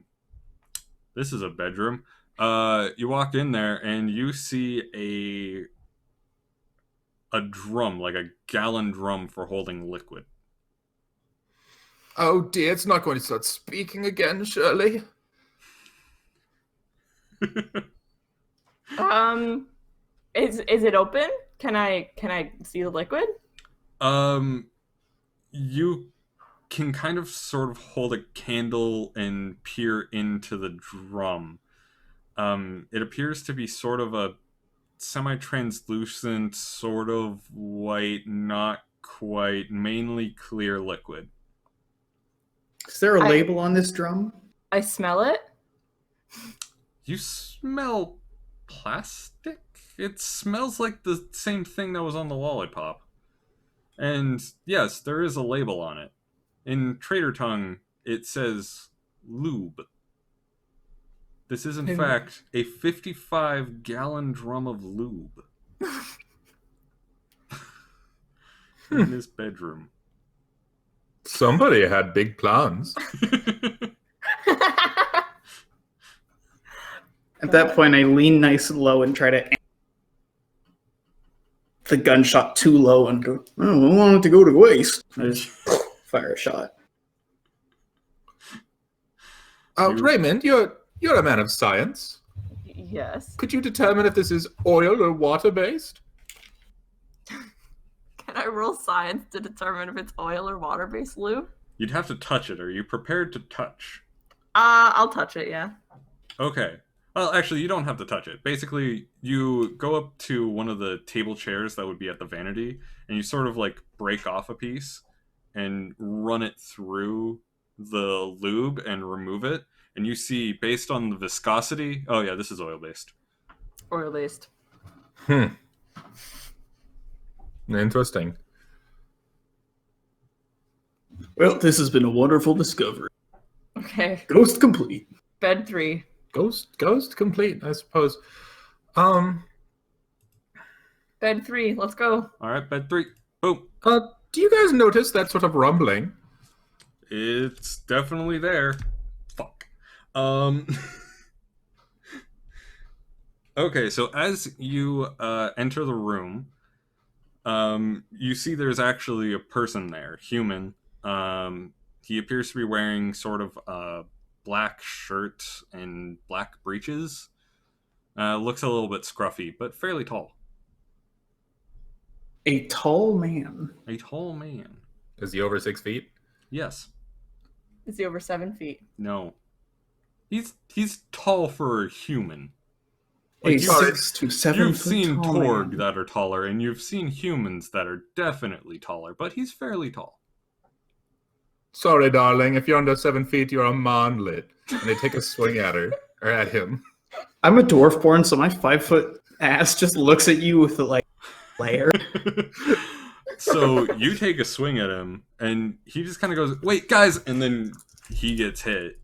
bedroom. You walk in there and you see a drum, like a gallon drum for holding liquid. oh dear, it's not going to start speaking again, surely. Is it open? Can I see the liquid? You can kind of sort of hold a candle and peer into the drum. It appears to be sort of a semi-translucent, sort of white, not quite, mainly clear liquid. Is there a label on this drum? I smell it. You smell plastic? It smells like the same thing that was on the lollipop. And yes, there is a label on it. In Trader Tongue, It says lube. This is, in fact, a 55-gallon drum of lube in his bedroom. Somebody had big plans. At that point, I lean nice and low and try to the gunshot too low and go, oh, I want it to go to waste. I just fire a shot. Raymond, you're a man of science. Yes. Could you determine if this is oil or water-based? Can I roll science to determine if it's oil or water-based lube? You'd have to touch it. Are you prepared to touch? I'll touch it, yeah. Okay. Well, actually, you don't have to touch it. Basically, you go up to one of the table chairs that would be at the vanity, and you sort of like break off a piece and run it through the lube and remove it. And you see, based on the viscosity, oh yeah, this is oil-based. Oil-based. Interesting. Well, this has been a wonderful discovery. Okay. Ghost complete. Bed 3. Ghost complete, I suppose. Bed 3, let's go. All right, bed 3. Boom. Do you guys notice that sort of rumbling? It's definitely there. Fuck. Okay, so as you enter the room, you see there's actually a person there, human. He appears to be wearing sort of a black shirt and black breeches. Looks a little bit scruffy, but fairly tall. A tall man. A tall man. Is he over 6 feet? Yes. Is he over 7 feet? No. He's tall for a human. A Like, 6 to 7 You've foot seen tall Torg man. that are taller, and you've seen humans that are definitely taller, but he's fairly tall. Sorry, darling. If you're under 7 feet, you're a manlet. And they take a swing at her or at him. I'm a dwarf born, so my 5-foot ass just looks at you with like layer. So you take a swing at him, and he just kind of goes, "Wait, guys!" And then he gets hit.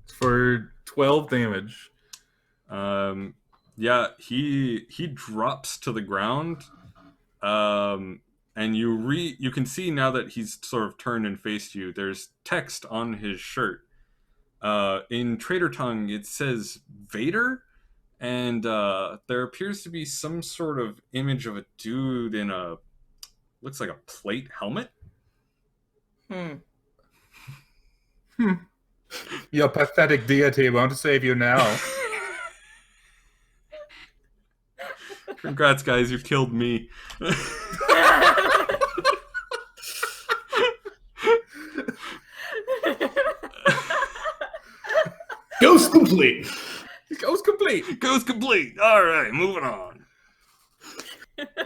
For 12 damage. Yeah, he drops to the ground. And you can see now that he's sort of turned and faced you. There's text on his shirt. In Trader Tongue, it says Vader, and there appears to be some sort of image of a dude in looks like a plate helmet. Your pathetic deity won't save you now. Congrats, guys, you killed me. Ghost complete. Ghost complete. Ghost complete. All right, moving on.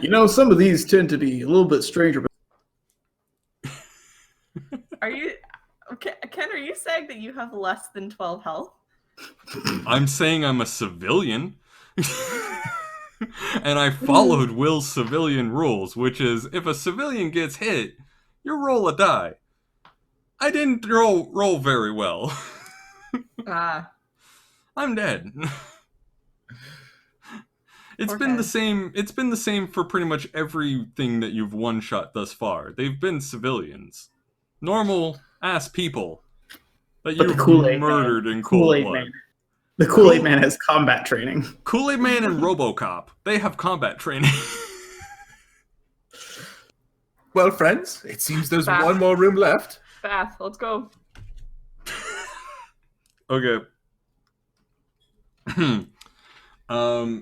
You know, some of these tend to be a little bit stranger. But Are you... Okay, Ken, are you saying that you have less than 12 health? I'm saying I'm a civilian. And I followed Will's civilian rules, which is if a civilian gets hit, you roll a die. I didn't roll very well. I'm dead. It's been the same. It's been the same for pretty much everything that you've one-shot thus far. They've been civilians, normal ass people that But the you've Kool-Aid murdered man, in cold Kool-Aid blood. man. The Kool-Aid Man has combat training. Kool-Aid Man and RoboCop, they have combat training. Well, friends, it seems there's Bath. one more room left. Bath, let's go. Okay.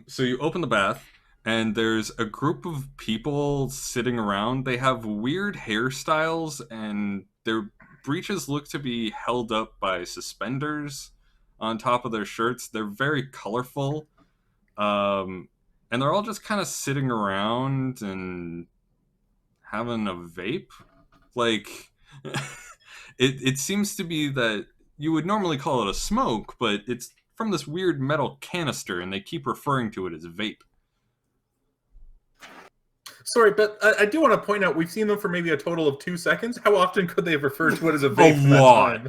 So you open the bath, and there's a group of people sitting around. They have weird hairstyles, and their breeches look to be held up by suspenders on top of their shirts. They're very colorful. And they're all just kind of sitting around and having a vape. Like, it seems to be that you would normally call it a smoke, but it's from this weird metal canister, and they keep referring to it as vape. Sorry, but I do want to point out we've seen them for maybe a total of 2 seconds. How often could they have referred to it as a vape from that lot. time?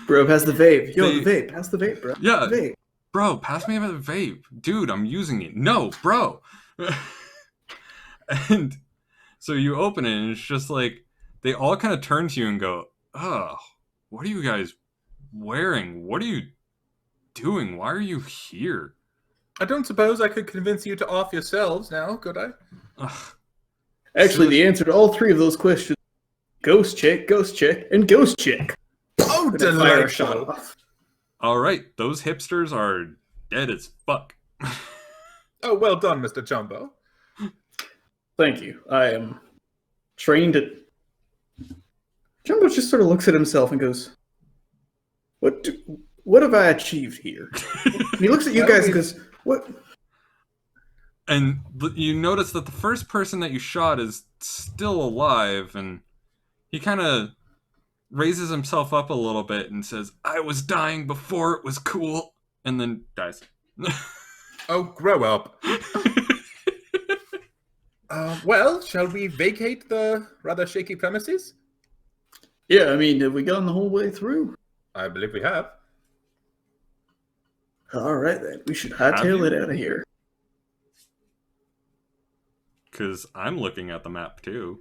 Bro, pass the vape. Yo, the vape. Pass the vape, bro. Yeah. The vape. Bro, pass me the vape. Dude, I'm using it. No, bro. And so you open it, and it's just like, they all kind of turn to you and go, oh, what are you guys wearing? What are you doing? Why are you here? I don't suppose I could convince you to off yourselves now, could I? Ugh. Actually, the answer to all three of those questions: ghost chick, and ghost chick. Oh, Gonna fire a shot delightful. off. All right, those hipsters are dead as fuck. Oh, well done, Mr. Jumbo. Thank you. I am trained at. Jumbo just sort of looks at himself and goes, What have I achieved here?" And he looks at you guys and goes, "What?" And you notice that the first person that you shot is still alive, and he kind of raises himself up a little bit and says, "I was dying before it was cool," and then dies. Oh, grow up. Well, shall we vacate the rather shaky premises? Yeah, I mean, have we gone the whole way through? I believe we have. All right, then. We should hightail it out of here. Because I'm looking at the map too.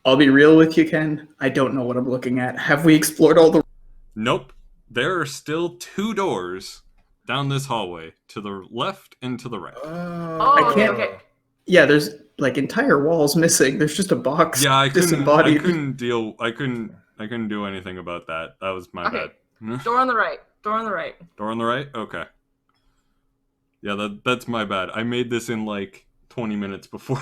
I'll be real with you, Ken. I don't know what I'm looking at. Have we explored all the... Nope. There are still 2 doors down this hallway, to the left and to the right. I can't... okay. Yeah, there's like entire walls missing. There's just a box Yeah, I couldn't disembodied. I couldn't do anything about that. That was my Okay. bad. Door on the right. Door on the right. Door on the right? Okay. Yeah, that's my bad. I made this in like 20 minutes before.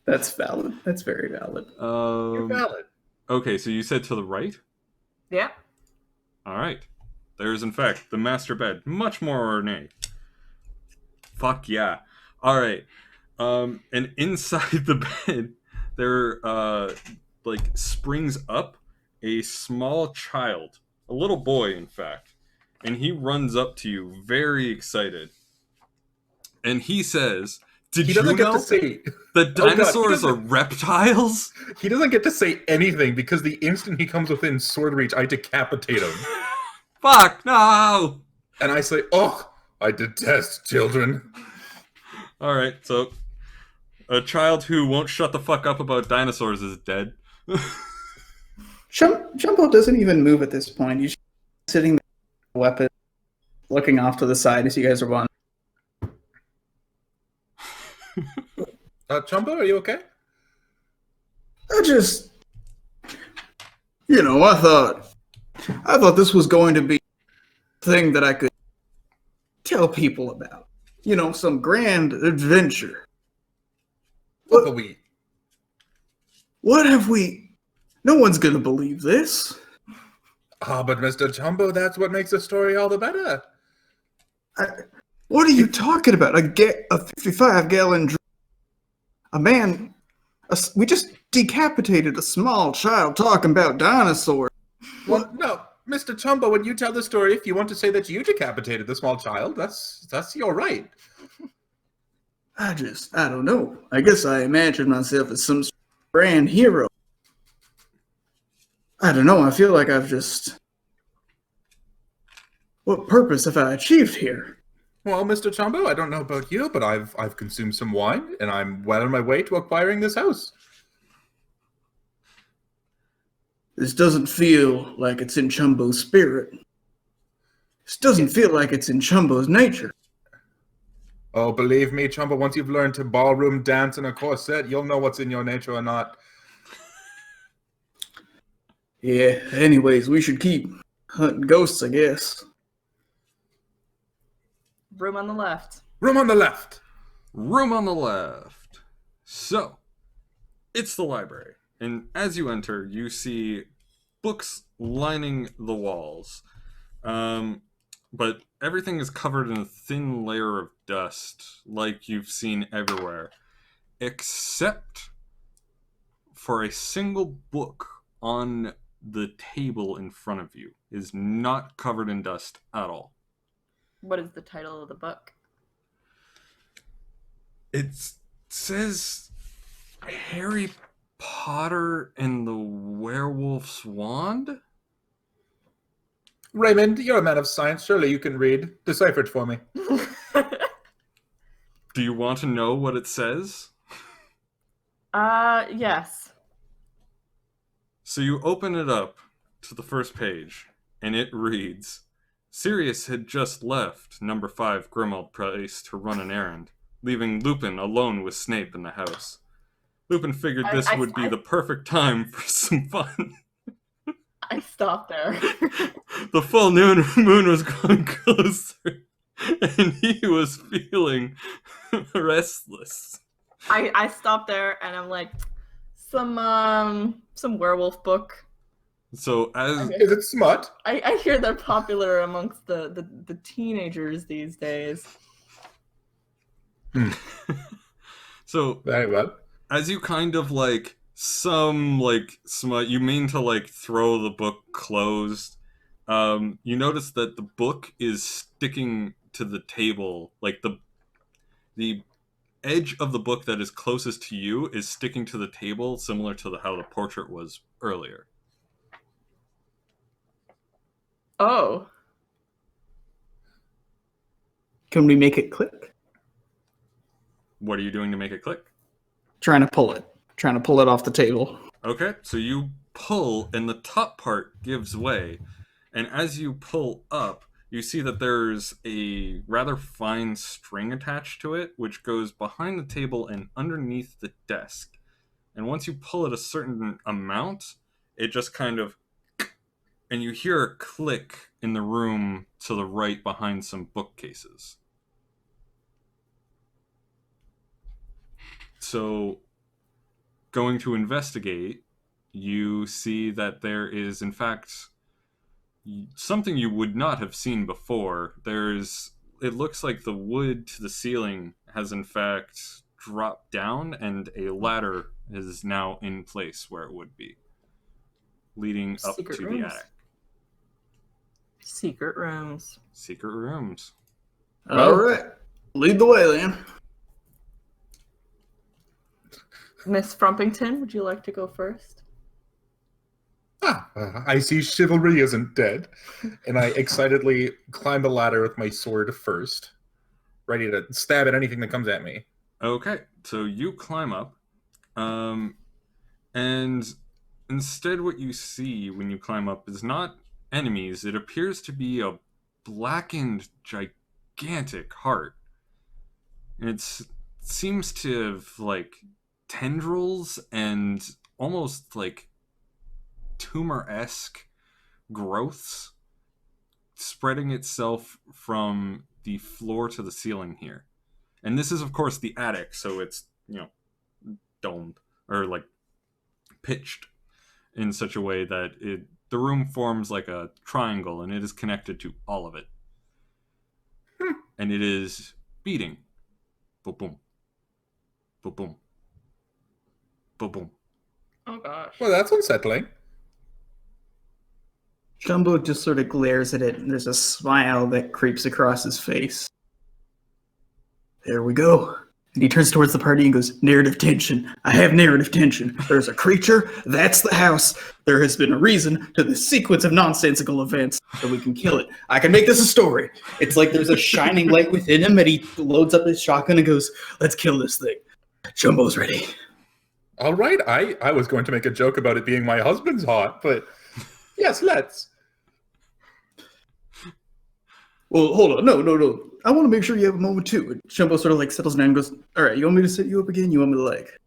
That's valid. That's very valid. You're valid. Okay, so you said to the right? Yeah. All right. There is, in fact, the master bed. Much more ornate. Fuck yeah. All right. And inside the bed, there, like, springs up a small child. A little boy, in fact. And he runs up to you, very excited. And he says, "Did you know that dinosaurs are reptiles?" He doesn't get to say anything because the instant he comes within sword reach, I decapitate him. Fuck, no! And I say, "Oh, I detest children." Alright, so a child who won't shut the fuck up about dinosaurs is dead. Jumbo doesn't even move at this point. He's sitting there with a weapon, looking off to the side as you guys are going. Jumbo, are you okay? I just, I thought this was going to be a thing that I could tell people about. Some grand adventure. What we? What have we? No one's gonna believe this. But Mr. Jumbo, that's what makes the story all the better. What are you talking about? A 55-gallon drum? A man... we just decapitated a small child talking about dinosaurs. Well, no, Mr. Jumbo, when you tell the story, if you want to say that you decapitated the small child, that's your right. I don't know. I guess I imagine myself as some grand hero. I don't know, I feel like I've just... What purpose have I achieved here? Well, Mr. Jumbo, I don't know about you, but I've consumed some wine, and I'm well on my way to acquiring this house. This doesn't feel like it's in Chumbo's spirit. This doesn't feel like it's in Chumbo's nature. Oh, believe me, Chumbo, once you've learned to ballroom dance in a corset, you'll know what's in your nature or not. Yeah, anyways, we should keep hunting ghosts, I guess. Room on the left. Room on the left. Room on the left. So, it's the library. And as you enter, you see books lining the walls. But everything is covered in a thin layer of dust, like you've seen everywhere. Except for a single book on the table in front of you is not covered in dust at all. What is the title of the book? It says Harry Potter and the Werewolf's Wand? Raymond, you're a man of science. Surely you can read. Decipher it for me. Do you want to know what it says? Yes. So you open it up to the first page, and it reads, Sirius had just left number 5 Grimald Place to run an errand, leaving Lupin alone with Snape in the house. Lupin figured this would be the perfect time for some fun. I stopped there. The full moon was growing closer, and he was feeling restless. I stopped there and I'm like, some werewolf book. So as Is it smut? I hear they're popular amongst the teenagers these days. so Very well. as you kind of like some like smut, you mean to like throw the book closed. You notice that the book is sticking to the table, like the edge of the book that is closest to you is sticking to the table, similar to how the portrait was earlier. Oh. Can we make it click? What are you doing to make it click? Trying to pull it off the table. Okay, so you pull and the top part gives way. And as you pull up, you see that there's a rather fine string attached to it, which goes behind the table and underneath the desk. And once you pull it a certain amount, it just kind of... And you hear a click in the room to the right behind some bookcases. So, going to investigate, you see that there is, in fact, something you would not have seen before. It looks like the wood to the ceiling has, in fact, dropped down, and a ladder is now in place where it would be, leading up Secret to rooms. the attic. Secret rooms. Secret rooms. All right. Lead the way, then. Miss Frumpington, would you like to go first? I see chivalry isn't dead. And I excitedly climb the ladder with my sword first, ready to stab at anything that comes at me. Okay, so you climb up, and instead what you see when you climb up is not enemies. It appears to be a blackened, gigantic heart. It seems to have, like, tendrils and almost, like, tumor-esque growths spreading itself from the floor to the ceiling here. And this is, of course, the attic, so it's, domed, or, like, pitched in such a way that the room forms like a triangle, and it is connected to all of it. And it is beating. Boom, boom. Boom, boom. Boom, boom. Oh gosh. Well, that's unsettling. Jumbo just sort of glares at it, and there's a smile that creeps across his face. There we go. And he turns towards the party and goes, narrative tension. I have narrative tension. There's a creature. That's the house. There has been a reason to this sequence of nonsensical events, so we can kill it. I can make this a story. It's like there's a shining light within him, and he loads up his shotgun and goes, let's kill this thing. Jumbo's ready. All right, I was going to make a joke about it being my husband's heart, but yes, let's. Well, hold on. No. I want to make sure you have a moment too. And Jumbo sort of like settles down and goes, all right, you want me to set you up again? You want me to like...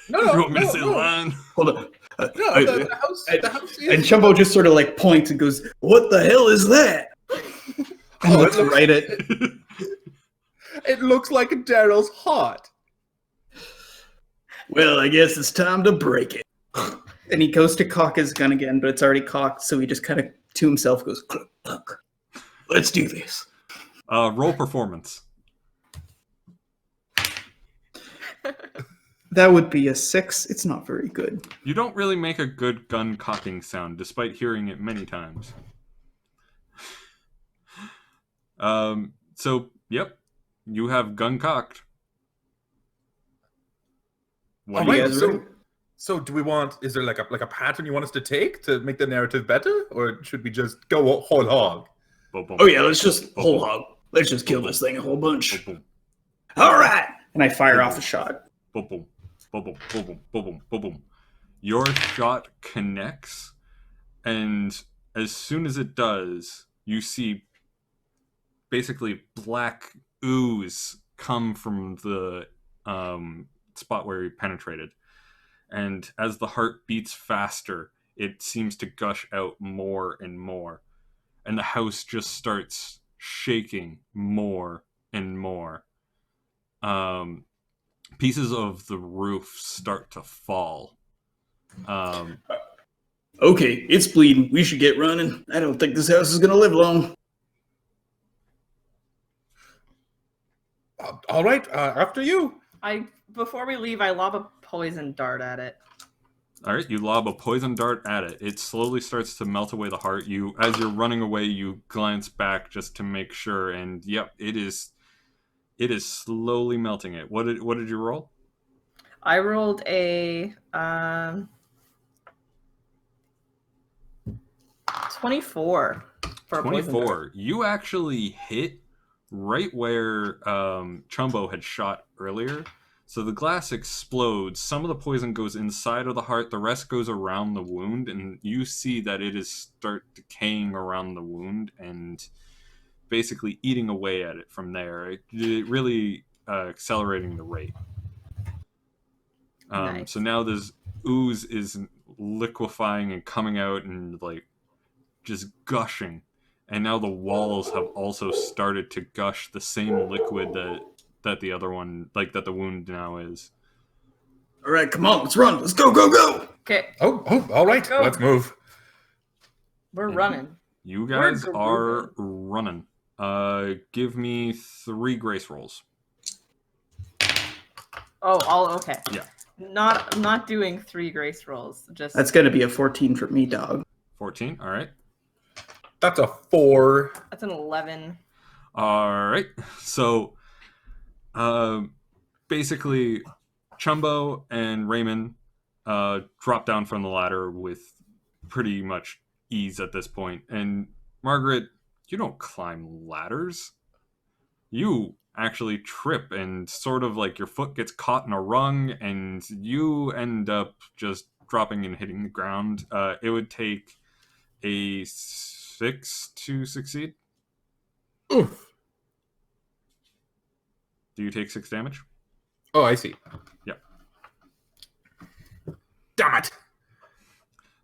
No, You want me to say the line? Hold on. The house is... And Jumbo just sort of like points and goes, what the hell is that? And looks right at... It looks like Daryl's heart. Well, I guess it's time to break it. And he goes to cock his gun again, but it's already cocked, so he just kind of to himself goes, cluck, cluck. Let's do this. Roll performance. That would be a 6. It's not very good. You don't really make a good gun cocking sound, despite hearing it many times. So, yep, you have gun cocked. What All do you right, guys do? ready? so do we want? Is there like a pattern you want us to take to make the narrative better, or should we just go whole hog? Boom, boom, Oh yeah, let's just boom, whole boom, hog. Let's just kill boom, this thing a whole bunch. boom, All right, and I fire Boom, off boom. a shot. boom, boom, boom, boom, boom, boom, boom, boom, boom, boom. Your shot connects, and as soon as it does, you see basically black ooze come from the spot where you penetrated. And as the heart beats faster, it seems to gush out more and more. And the house just starts shaking more and more. Pieces of the roof start to fall. Okay, it's bleeding. We should get running. I don't think this house is gonna live long. All right, after you. Before we leave, I lob a poison dart at it. All right, you lob a poison dart at it. It slowly starts to melt away the heart. As you're running away, you glance back just to make sure, and yep, it is slowly melting it. What did you roll? I rolled a 24 for a poison dart. 24. You actually hit right where Chumbo had shot earlier. So the glass explodes. Some of the poison goes inside of the heart. The rest goes around the wound, and you see that it is start decaying around the wound and basically eating away at it from there. It really accelerating the rate. Nice. So now this ooze is liquefying and coming out and like just gushing. And now the walls have also started to gush the same liquid that the other one, like that the wound now is. All right, come on, let's run. Let's go, go, go. Okay, Oh, all right, Go. let's move. we're And running. You guys We're are running. Give me 3 grace rolls. Oh, all okay. Yeah. Not doing 3 grace rolls. Just That's gonna be a 14 for me, dog. 14. All right. That's a 4. that's an 11. All right. So, basically, Chumbo and Raymond drop down from the ladder with pretty much ease at this point. And Margaret, you don't climb ladders. You actually trip and sort of like your foot gets caught in a rung and you end up just dropping and hitting the ground. It would take a 6 to succeed. Oof. Do you take 6 damage? Oh, I see. Yep. Damn it!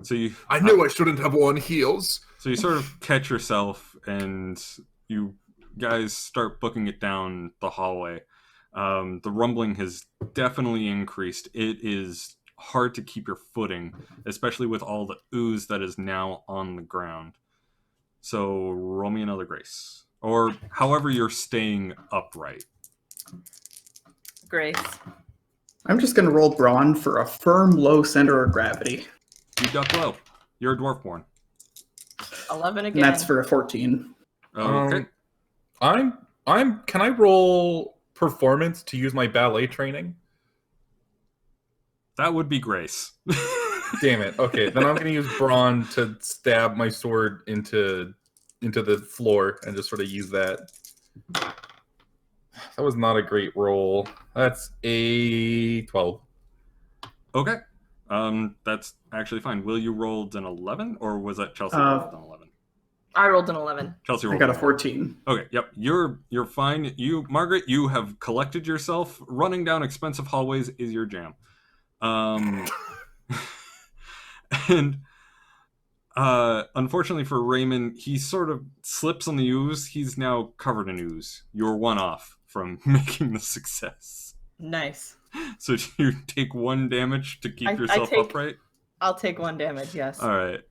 So you I knew I shouldn't have worn heels. So you sort of catch yourself, and you guys start booking it down the hallway. The rumbling has definitely increased. It is hard to keep your footing, especially with all the ooze that is now on the ground. So roll me another grace. Or however you're staying upright. Grace. I'm just gonna roll brawn for a firm low center of gravity. You duck low. You're a dwarfborn. 11 And again. that's for a 14. Okay. Can I roll performance to use my ballet training? That would be grace. Damn it. Okay, then I'm gonna use brawn to stab my sword into the floor and just sort of use that. That was not a great roll. That's a 12. Okay. That's actually fine. Will you rolled an 11, or was that Chelsea Uh, rolled an 11? I rolled an 11. Chelsea I rolled got a an 11. 14. Okay, yep. You're fine. Margaret, you have collected yourself. Running down expensive hallways is your jam. And unfortunately for Raymond, he sort of slips on the ooze. He's now covered in ooze. You're one off from making the success. Nice. So you take 1 damage to keep I yourself take- upright? I'll take 1 damage, yes. All right.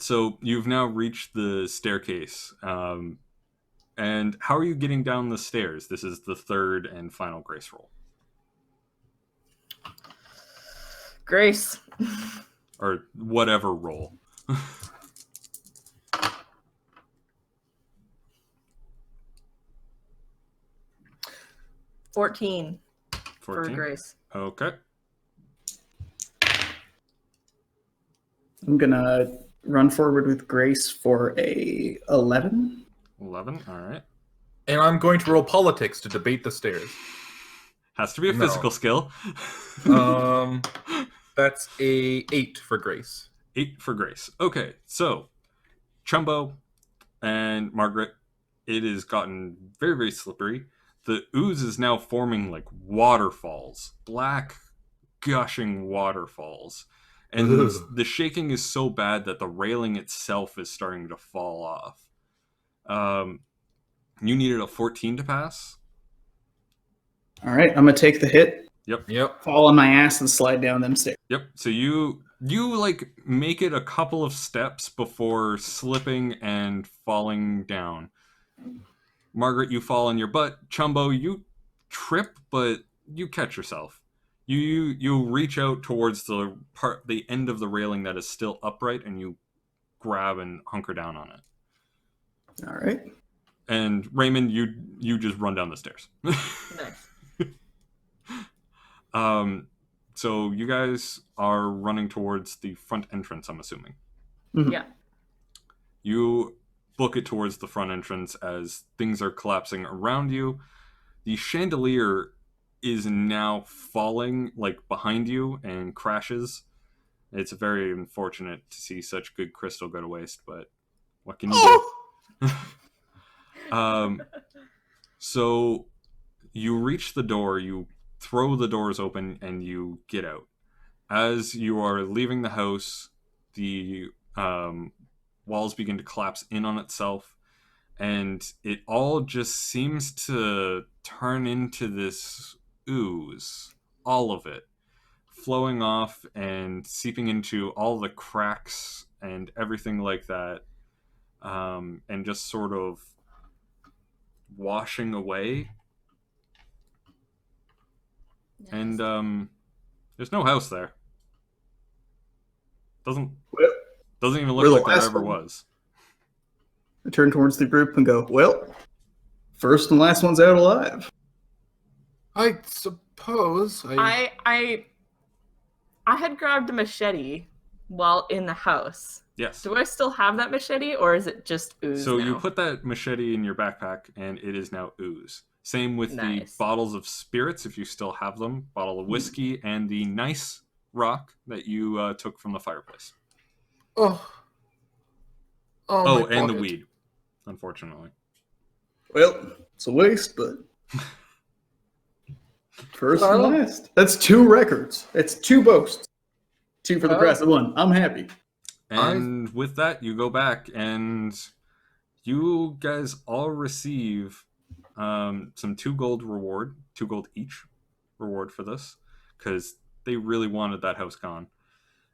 So you've now reached the staircase. And how are you getting down the stairs? This is the 3rd and final grace roll. Grace. Or whatever roll. 14. for 14. Grace. Okay. I'm gonna run forward with Grace for a 11. 11. All right. And I'm going to roll politics to debate the stairs. Has to be a No. physical skill. That's a 8 for Grace. 8 for Grace. Okay, so Chumbo and Margaret, it has gotten very, very slippery. The ooze is now forming like waterfalls, black, gushing waterfalls. And the shaking is so bad that the railing itself is starting to fall off. You needed a 14 to pass. All right, I'm gonna take the hit, Yep. fall on my ass, and slide down them stairs. Yep. So you like make it a couple of steps before slipping and falling down. Margaret, you fall on your butt. Chumbo, you trip, but you catch yourself. You reach out towards the end of the railing that is still upright, and you grab and hunker down on it. All right. And Raymond, you just run down the stairs. Nice. So you guys are running towards the front entrance, I'm assuming. Mhm. Yeah. You book it towards the front entrance as things are collapsing around you. The chandelier is now falling like behind you and crashes. It's very unfortunate to see such good crystal go to waste, but what can you do? So you reach the door, you throw the doors open, and you get out. As you are leaving the house, the walls begin to collapse in on itself, and it all just seems to turn into this ooze. All of it. Flowing off and seeping into all the cracks and everything like that. And just sort of washing away. Nice. And there's no house there. Doesn't even We're look the like there last ever one. was. I turn towards the group and go, well, first and last one's out alive. I suppose I had grabbed a machete while in the house. Yes. Do I still have that machete, or is it just ooze So now? you put that machete in your backpack, and it is now ooze. Same with Nice. the bottles of spirits, if you still have them. Bottle of whiskey, and the nice rock that you took from the fireplace. Oh, Oh, my and the pocket. weed, unfortunately. Well, it's a waste, but first and Well- last. That's 2 records. It's 2 boasts. 2 for the Well- press of 1. I'm happy. And with that, you go back, and you guys all receive some 2 gold reward, 2 gold each reward for this, because they really wanted that house gone.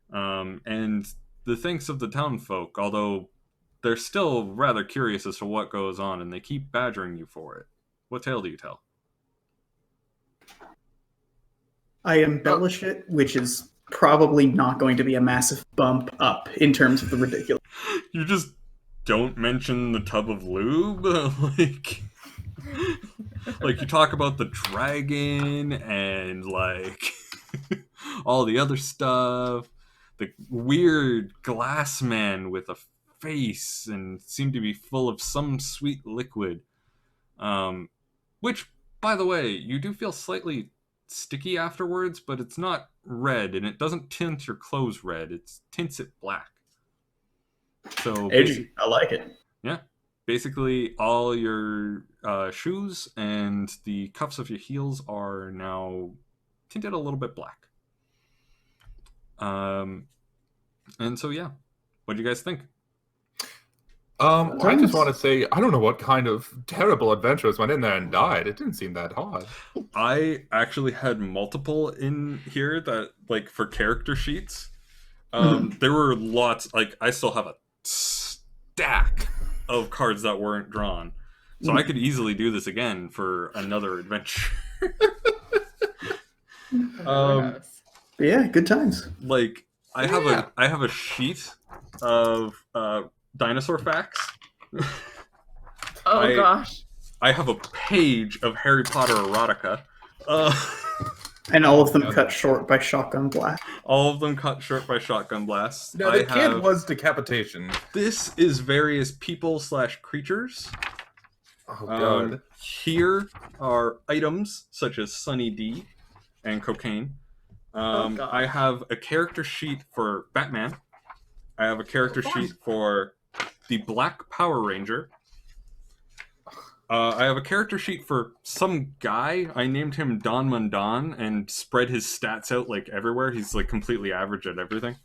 And the thanks of the town folk, although they're still rather curious as to what goes on, and they keep badgering you for it. What tale do you tell? I embellish it, which is probably not going to be a massive bump up in terms of the ridiculous. You just don't mention the tub of lube? Like you talk about the dragon and like all the other stuff. The weird glass man with a face and seemed to be full of some sweet liquid. Which, by the way, you do feel slightly sticky afterwards, but it's not red, and it doesn't tint your clothes red. It tints it black. So Edgy. I like it. yeah, basically all your shoes and the cuffs of your heels are now tinted a little bit black. And so yeah, what do you guys think? I just want to say I don't know what kind of terrible adventurers went in there and died. It didn't seem that hard. I actually had multiple in here that, like, for character sheets. There were lots. Like, I still have a stack of cards that weren't drawn, so I could easily do this again for another adventure. Gross. But yeah, good times. Like, I have a sheet of dinosaur facts. Oh gosh. I have a page of Harry Potter erotica. And all of them cut short by shotgun blast. All of them cut short by shotgun blasts. No, the kid was decapitation. This is various people/creatures. Oh god. Here are items such as Sunny D and cocaine. I have a character sheet for Batman. I have a character sheet for the Black Power Ranger. I have a character sheet for some guy. I named him Don Mundan and spread his stats out like everywhere. He's like completely average at everything.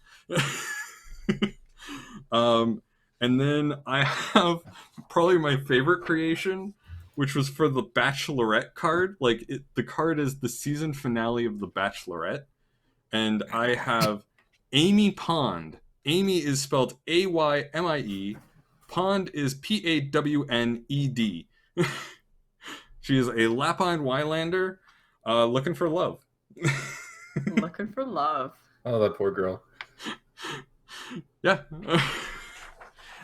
And then I have probably my favorite creation, which was for the Bachelorette card. Like the card is the season finale of the Bachelorette, and I have Amy Pond. Amy is spelled Aymie. Pond is Pawned. She is a Lapine Wylander looking for love. Looking for love. Oh, that poor girl. Yeah.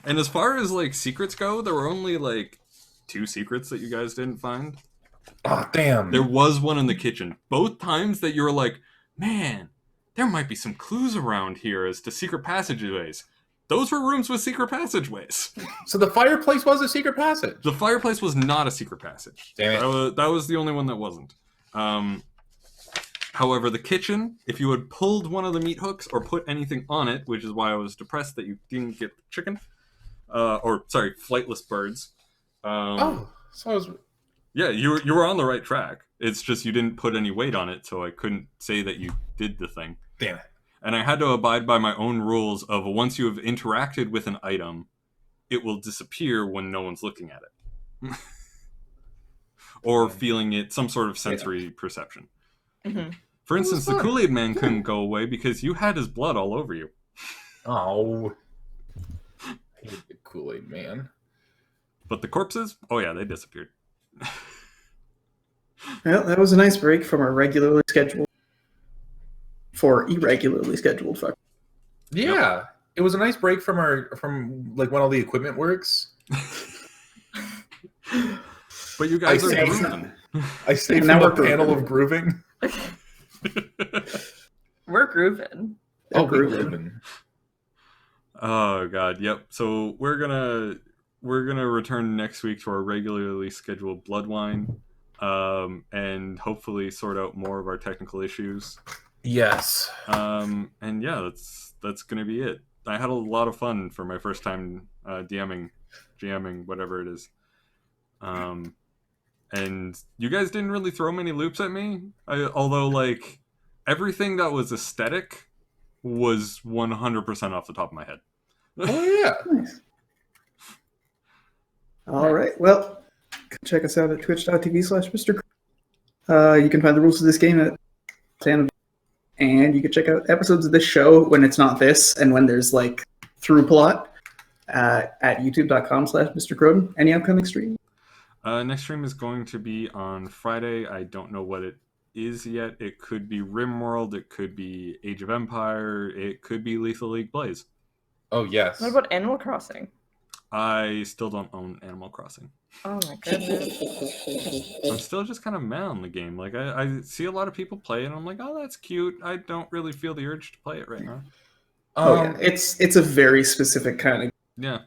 And as far as like secrets go, there were only like 2 secrets that you guys didn't find. Oh, damn. There was one in the kitchen. Both times that you were like, man, there might be some clues around here as to secret passageways. Those were rooms with secret passageways. So the fireplace was a secret passage? The fireplace was not a secret passage. Damn it. That was the only one that wasn't. However, the kitchen, if you had pulled one of the meat hooks or put anything on it, which is why I was depressed that you didn't get the chicken, flightless birds. So I was... Yeah, you were on the right track. It's just you didn't put any weight on it, so I couldn't say that you did the thing. Damn it. And I had to abide by my own rules of once you have interacted with an item, it will disappear when no one's looking at it. Or feeling it, some sort of sensory perception. Mm-hmm. For instance, the Kool-Aid Man couldn't go away because you had his blood all over you. Oh. I hate the Kool-Aid Man. But the corpses, oh yeah, they disappeared. Well, that was a nice break from our irregularly scheduled fuck. Yeah. Yep. It was a nice break from like when all the equipment works. But you guys are grooving. I saved from a panel of grooving. We're grooving. Oh, we're grooving. Oh god, yep. So we're gonna return next week to our regularly scheduled Bloodwine, and hopefully sort out more of our technical issues. Yes. And yeah, that's gonna be it. I had a lot of fun for my first time GMing, whatever it is. And you guys didn't really throw many loops at me. Although like everything that was aesthetic was 100% off the top of my head. Oh yeah. Nice. All right. Well, check us out at twitch.tv/Mr. You can find the rules of this game at and you can check out episodes of this show when it's not this and when there's like through plot at youtube.com/Mr. Croden. Any upcoming stream? Next stream is going to be on Friday. I don't know what it is yet. It could be RimWorld. It could be Age of Empire. It could be Lethal League Blaze. Oh, yes. What about Animal Crossing? I still don't own Animal Crossing. Oh my goodness. I'm still just kind of mad on the game. Like I see a lot of people play it and I'm like, oh, that's cute. I don't really feel the urge to play it right now. Yeah. It's a very specific kind of... Yeah.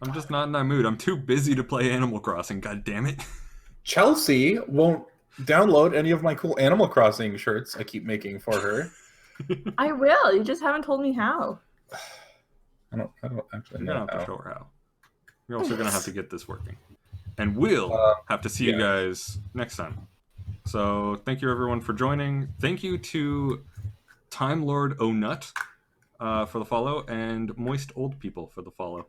I'm just not in that mood. I'm too busy to play Animal Crossing. God damn it. Chelsea won't download any of my cool Animal Crossing shirts I keep making for her. I will. You just haven't told me how. I don't actually You're know gonna have to how. show her how. You're also gonna have to get this working. And we'll have to see you guys next time. So thank you everyone for joining. Thank you to Time Lord O'Nut for the follow and Moist Old People for the follow.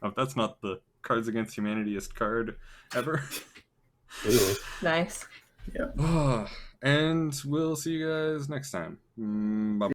Oh, that's not the Cards Against Humanityist card ever. Nice. Yeah. And we'll see you guys next time. Bye.